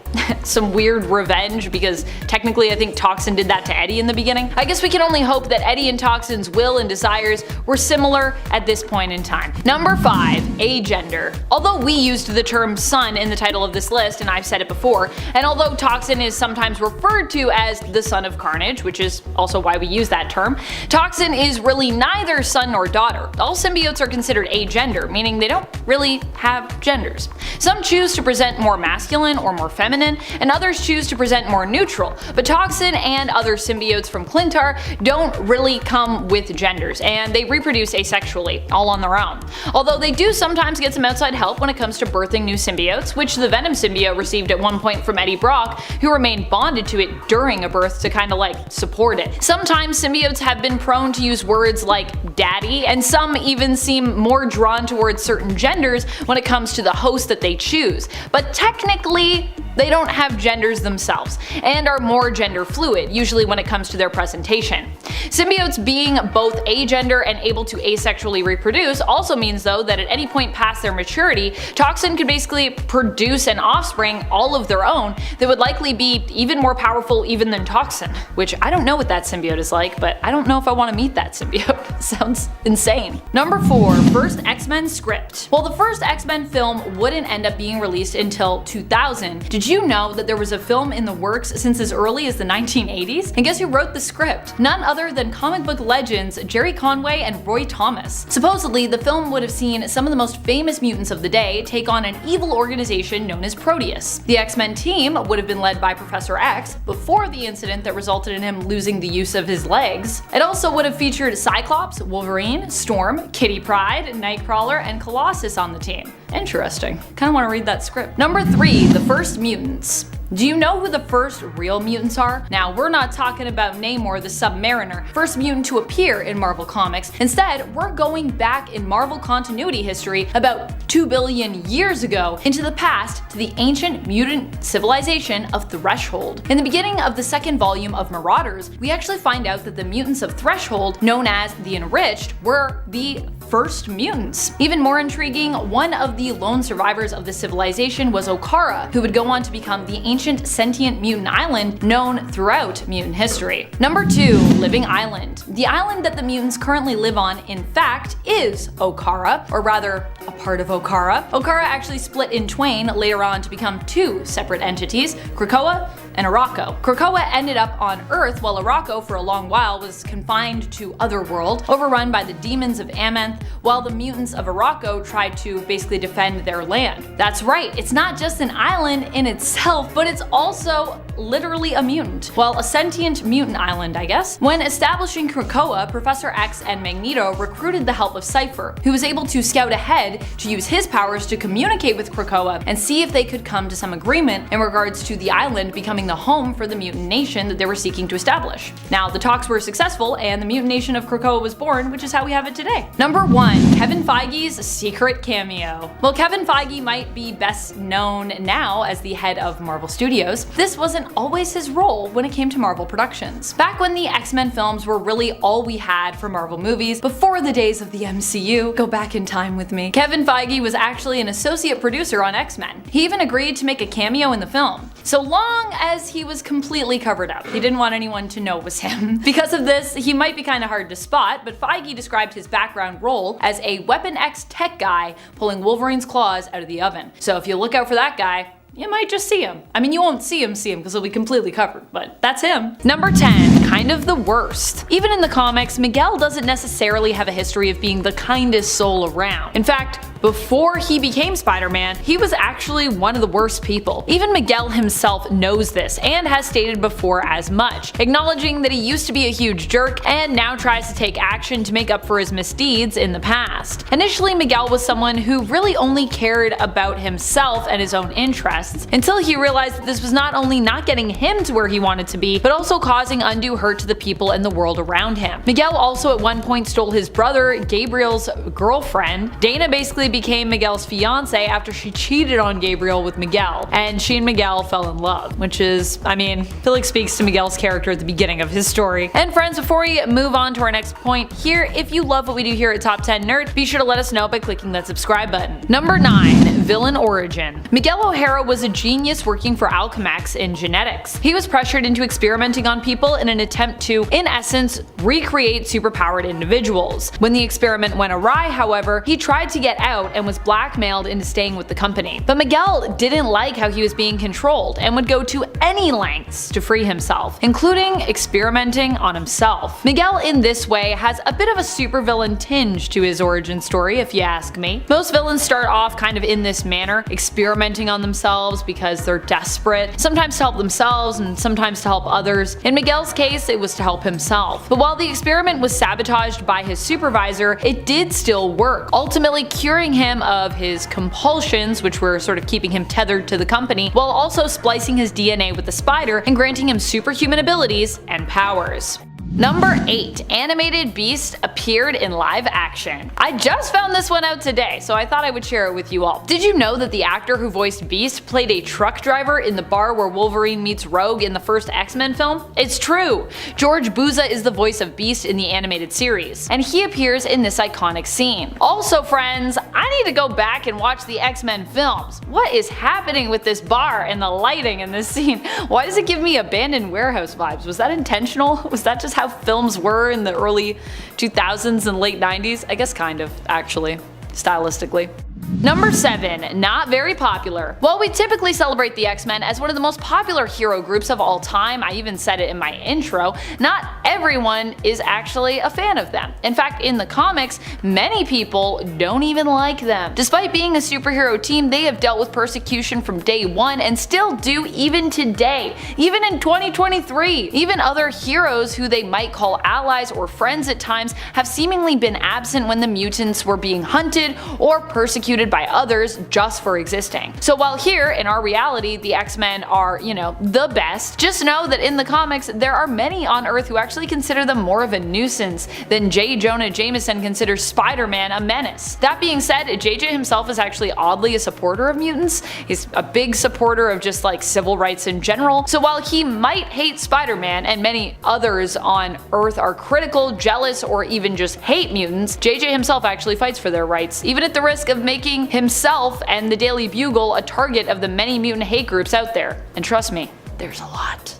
some weird revenge, because technically I think Toxin did that to Eddie in the beginning. I guess we can only hope that Eddie and Toxin's will and desires were similar at this point in time. Number 5. Agender. Although we used the term son in the title of this list, and I've said it before, and although Toxin is sometimes referred to as the son of Carnage, which is also why we use that term, Toxin is really neither son nor daughter. All symbiotes are considered agender, meaning they don't really have genders. Some choose to present more masculine or more feminine, and others choose to present more neutral, but Toxin and other symbiotes from Clintar don't really come with genders, and they reproduce asexually, all on their own. Although they do sometimes get some outside help when it comes to birthing new symbiotes, which the Venom symbiote received at one point from Eddie Brock, who remained bonded to it during a birth to kinda like support it. Sometimes symbiotes have been prone to use words like daddy, and some even seem more drawn towards certain genders when it comes to the host that they choose, but technically they don't have genders themselves, and are more gender fluid, usually when it comes to their presentation. Symbiotes being both agender and able to asexually reproduce also means though that at any point past their maturity, Toxin could basically produce an offspring all of their own that would likely be even more powerful even than Toxin, which I don't know what that symbiote is like, but I don't know if I want to meet that symbiote. Sounds insane. Number 4. First X-Men script. While the first X-Men film wouldn't end up being released until 2000, did you know that there was a film in the works since as early as the 1980s? And guess who wrote the script? None other than comic book legends Jerry Conway and Roy Thomas. Supposedly, the film would have seen some of the most famous mutants of the day take on an evil organization known as Proteus. The X-Men team would have been led by Professor X before the incident that resulted in him losing the use of his legs. It also would have featured Cyclops, Wolverine, Storm, Kitty Pryde, Nightcrawler, and Colossus on the team. Interesting. Kinda wanna read that script. Number 3. The first mutants. Do you know who the first real mutants are? Now, we're not talking about Namor the Submariner, first mutant to appear in Marvel Comics. Instead, we're going back in Marvel continuity history about 2 billion years ago into the past to the ancient mutant civilization of Threshold. In the beginning of the second volume of Marauders, we actually find out that the mutants of Threshold, known as the Enriched, were the first mutants. Even more intriguing, one of the lone survivors of the civilization was Okara, who would go on to become the ancient sentient mutant island known throughout mutant history. Number 2. Living Island. The island that the mutants currently live on, in fact, is Okara, or rather, a part of Okara. Okara actually split in twain later on to become 2 separate entities, Krakoa and Arakko. Krakoa ended up on Earth, while Arakko for a long while was confined to Otherworld, overrun by the demons of Amenth, while the mutants of Arakko tried to basically defend their land. That's right, it's not just an island in itself, but it's also literally a mutant. Well, a sentient mutant island, I guess. When establishing Krakoa, Professor X and Magneto recruited the help of Cypher, who was able to scout ahead to use his powers to communicate with Krakoa and see if they could come to some agreement in regards to the island becoming the home for the mutant nation that they were seeking to establish. Now, the talks were successful and the mutant nation of Krakoa was born, which is how we have it today. Number 1. Kevin Feige's secret cameo. Well, Kevin Feige might be best known now as the head of Marvel Studios. This wasn't always his role when it came to Marvel Productions. Back when the X-Men films were really all we had for Marvel movies, before the days of the MCU, go back in time with me, Kevin Feige was actually an associate producer on X-Men. He even agreed to make a cameo in the film, so long as he was completely covered up. He didn't want anyone to know it was him. Because of this, he might be kinda hard to spot, but Feige described his background role as a Weapon X tech guy pulling Wolverine's claws out of the oven. So if you look out for that guy, you might just see him. I mean, you won't see him because he'll be completely covered, but that's him. Number 10. Kind of the worst. Even in the comics, Miguel doesn't necessarily have a history of being the kindest soul around. In fact, before he became Spider-Man, he was actually one of the worst people. Even Miguel himself knows this and has stated before as much, acknowledging that he used to be a huge jerk and now tries to take action to make up for his misdeeds in the past. Initially, Miguel was someone who really only cared about himself and his own interests, until he realized that this was not only not getting him to where he wanted to be, but also causing undue hurt to the people and the world around him. Miguel also at one point stole his brother Gabriel's girlfriend. Dana basically became Miguel's fiance after she cheated on Gabriel with Miguel, and she and Miguel fell in love, which is, I mean, I feel like speaks to Miguel's character at the beginning of his story. And friends, before we move on to our next point here, if you love what we do here at Top 10 Nerd, be sure to let us know by clicking that subscribe button. Number 9. Villain origin. Miguel O'Hara was a genius working for Alchemax in genetics. He was pressured into experimenting on people in an attempt to, in essence, recreate superpowered individuals. When the experiment went awry, however, he tried to get out and was blackmailed into staying with the company. But Miguel didn't like how he was being controlled and would go to any lengths to free himself, including experimenting on himself. Miguel in this way has a bit of a supervillain tinge to his origin story, if you ask me. Most villains start off kind of in this manner, experimenting on themselves because they're desperate, sometimes to help themselves and sometimes to help others. In Miguel's case, it was to help himself. But while the experiment was sabotaged by his supervisor, it did still work, ultimately curing him of his compulsions, which were sort of keeping him tethered to the company, while also splicing his DNA with the spider and granting him superhuman abilities and powers. Number 8. Animated Beast appeared in live action. I just found this one out today, so I thought I would share it with you all. Did you know that the actor who voiced Beast played a truck driver in the bar where Wolverine meets Rogue in the first X-Men film? It's true! George Buza is the voice of Beast in the animated series, and he appears in this iconic scene. Also friends, I need to go back and watch the X-Men films. What is happening with this bar and the lighting in this scene? Why does it give me abandoned warehouse vibes? Was that intentional? Was that just how films were in the early 2000s and late 90s? I guess kind of, actually, stylistically. Number 7. Not very popular. While we typically celebrate the X-Men as one of the most popular hero groups of all time, I even said it in my intro, not everyone is actually a fan of them. In fact, in the comics, many people don't even like them. Despite being a superhero team, they have dealt with persecution from day one and still do even today, even in 2023. Even other heroes who they might call allies or friends at times have seemingly been absent when the mutants were being hunted or persecuted persecuted by others just for existing. So while here, in our reality, the X-Men are, the best, just know that in the comics, there are many on Earth who actually consider them more of a nuisance than J. Jonah Jameson considers Spider-Man a menace. That being said, JJ himself is actually oddly a supporter of mutants. He's a big supporter of just like civil rights in general. So while he might hate Spider-Man and many others on Earth are critical, jealous, or even just hate mutants, JJ himself actually fights for their rights, even at the risk of making himself and the Daily Bugle a target of the many mutant hate groups out there. And trust me, there's a lot.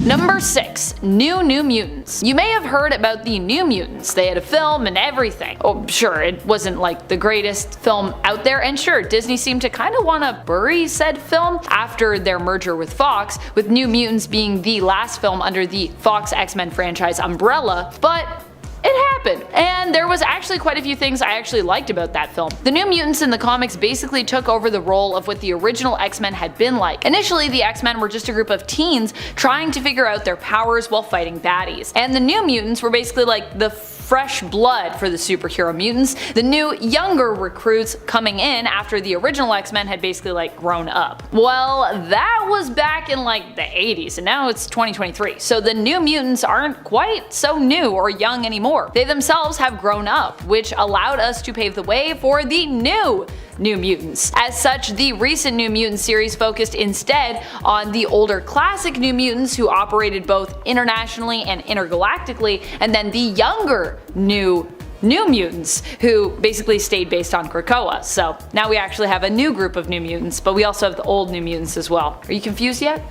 Number 6. New Mutants. You may have heard about the New Mutants. They had a film and everything. Oh, sure, it wasn't like the greatest film out there, and sure, Disney seemed to kind of want to bury said film after their merger with Fox, with New Mutants being the last film under the Fox X-Men franchise umbrella, but it happened, and there was actually quite a few things I actually liked about that film. The New Mutants in the comics basically took over the role of what the original X-Men had been like. Initially, the X-Men were just a group of teens trying to figure out their powers while fighting baddies, and the New Mutants were basically like the fresh blood for the superhero mutants, the new younger recruits coming in after the original X-Men had basically like grown up. Well, that was back in like the 80s, and now it's 2023, so the New Mutants aren't quite so new or young anymore. They themselves have grown up, which allowed us to pave the way for the New Mutants. As such, the recent New Mutants series focused instead on the older classic New Mutants who operated both internationally and intergalactically, and then the younger New Mutants who basically stayed based on Krakoa. So now we actually have a new group of New Mutants, but we also have the old New Mutants as well. Are you confused yet?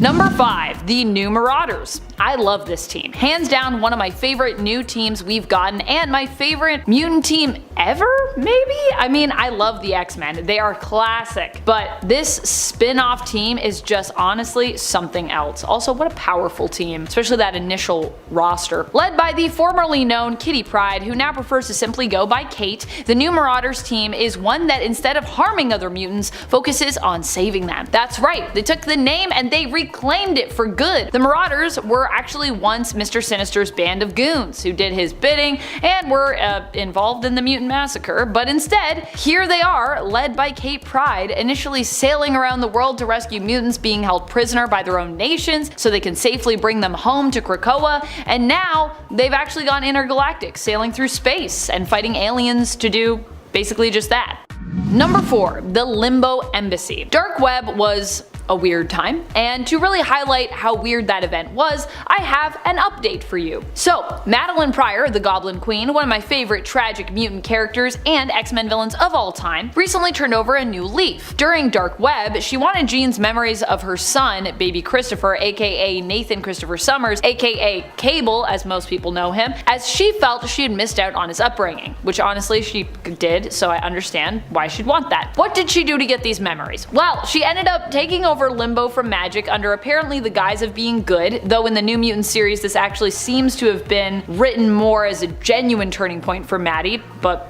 Number 5. The New Marauders. I love this team. Hands down one of my favorite new teams we've gotten, and my favorite mutant team ever, maybe? I mean, I love the X-Men. They are classic. But this spin-off team is just honestly something else. Also, what a powerful team, especially that initial roster. Led by the formerly known Kitty Pryde, who now prefers to simply go by Kate, the New Marauders team is one that instead of harming other mutants, focuses on saving them. That's right, they took the name and they reclaimed it for good. The Marauders were actually once Mr. Sinister's band of goons who did his bidding and were involved in the mutant massacre, but instead, here they are, led by Kate Pryde, initially sailing around the world to rescue mutants being held prisoner by their own nations so they can safely bring them home to Krakoa, and now they've actually gone intergalactic, sailing through space and fighting aliens to do basically just that. Number 4. The Limbo Embassy. Dark Web was a weird time, and to really highlight how weird that event was, I have an update for you. So, Meline Prior, the Goblin Queen, one of my favorite tragic mutant characters and X-Men villains of all time, recently turned over a new leaf. During Dark Web, she wanted Jean's memories of her son, baby Christopher, aka Nathan Christopher Summers, aka Cable as most people know him, as she felt she had missed out on his upbringing, which honestly she did, so I understand why she'd want that. What did she do to get these memories? Well, she ended up taking over Limbo from Magic under apparently the guise of being good, though in the New Mutant series this actually seems to have been written more as a genuine turning point for Maddie, but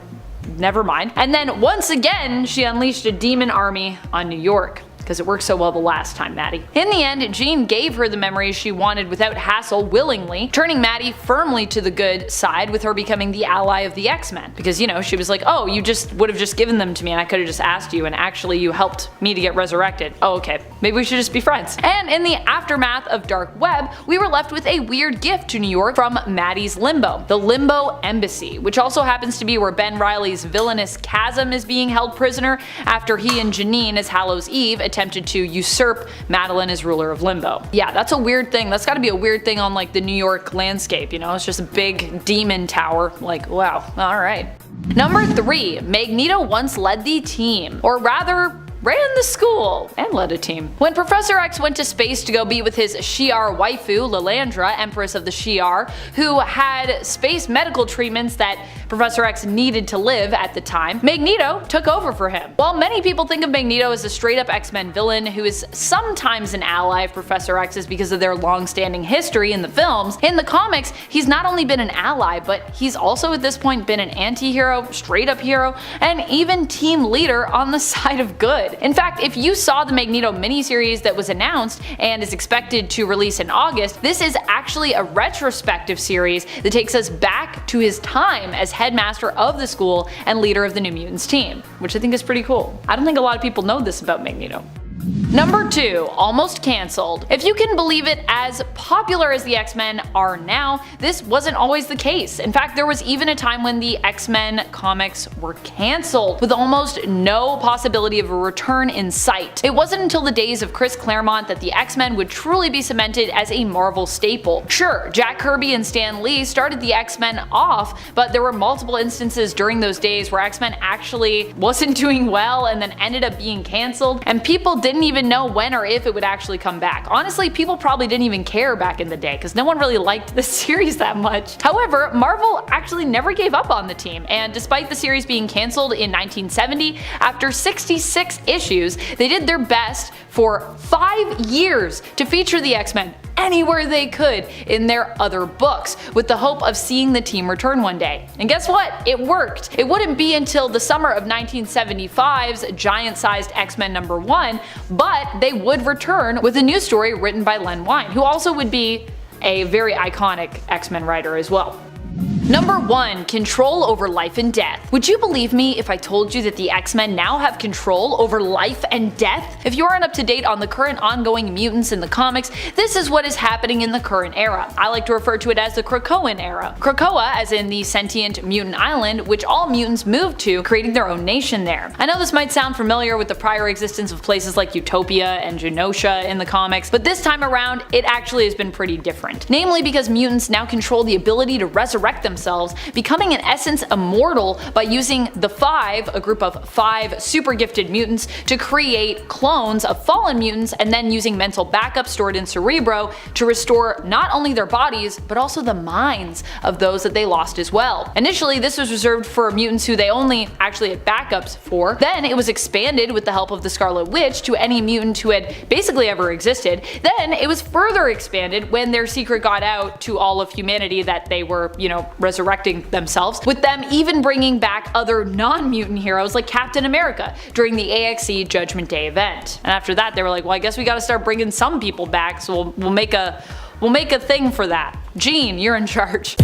never mind. And then once again she unleashed a demon army on New York, because it worked so well the last time, Maddie. In the end, Jean gave her the memories she wanted without hassle willingly, turning Maddie firmly to the good side with her becoming the ally of the X-Men. Because, she was like, oh, you just would have just given them to me and I could have just asked you, and actually you helped me to get resurrected. Oh, okay. Maybe we should just be friends. And in the aftermath of Dark Web, we were left with a weird gift to New York from Maddie's Limbo, the Limbo Embassy, which also happens to be where Ben Reilly's villainous Chasm is being held prisoner after he and Janine as Hallos Eve attempted to usurp Madeline as ruler of Limbo. Yeah, that's a weird thing. That's gotta be a weird thing on like the New York landscape, it's just a big demon tower. Like, wow, alright. Number 3. Magneto once led the team. Or rather, ran the school and led a team. When Professor X went to space to go be with his Shi'ar waifu, Lilandra, Empress of the Shi'ar, who had space medical treatments that Professor X needed to live at the time, Magneto took over for him. While many people think of Magneto as a straight up X-Men villain who is sometimes an ally of Professor X's because of their long-standing history in the films, in the comics he's not only been an ally, but he's also at this point been an anti-hero, straight up hero, and even team leader on the side of good. In fact, if you saw the Magneto miniseries that was announced and is expected to release in August, this is actually a retrospective series that takes us back to his time as headmaster of the school and leader of the New Mutants team, which I think is pretty cool. I don't think a lot of people know this about Magneto. Number 2, almost cancelled. If you can believe it, as popular as the X-Men are now, this wasn't always the case. In fact, there was even a time when the X-Men comics were cancelled, with almost no possibility of a return in sight. It wasn't until the days of Chris Claremont that the X-Men would truly be cemented as a Marvel staple. Sure, Jack Kirby and Stan Lee started the X-Men off, but there were multiple instances during those days where X-Men actually wasn't doing well and then ended up being cancelled, and people didn't even know when or if it would actually come back. Honestly, people probably didn't even care back in the day because no one really liked the series that much. However, Marvel actually never gave up on the team, and despite the series being cancelled in 1970, after 66 issues, they did their best for 5 years to feature the X-Men anywhere they could in their other books, with the hope of seeing the team return one day. And guess what? It worked. It wouldn't be until the summer of 1975's giant-sized X-Men #1, but they would return with a new story written by Len Wein, who also would be a very iconic X-Men writer as well. Number 1. Control over life and death. Would you believe me if I told you that the X-Men now have control over life and death? If you aren't up to date on the current ongoing mutants in the comics, this is what is happening in the current era. I like to refer to it as the Krakoan era. Krakoa, as in the sentient mutant island, which all mutants moved to, creating their own nation there. I know this might sound familiar with the prior existence of places like Utopia and Genosha in the comics, but this time around, it actually has been pretty different. Namely because mutants now control the ability to resurrect themselves, becoming in essence immortal by using the Five, a group of 5 super gifted mutants, to create clones of fallen mutants, and then using mental backup stored in Cerebro to restore not only their bodies, but also the minds of those that they lost as well. Initially, this was reserved for mutants who they only actually had backups for. Then it was expanded with the help of the Scarlet Witch to any mutant who had basically ever existed. Then it was further expanded when their secret got out to all of humanity that they were, resurrecting themselves, with them even bringing back other non-mutant heroes like Captain America during the AXE Judgment Day event. And after that, they were like, well, I guess we gotta start bringing some people back, so we'll make a thing for that. Jean, you're in charge.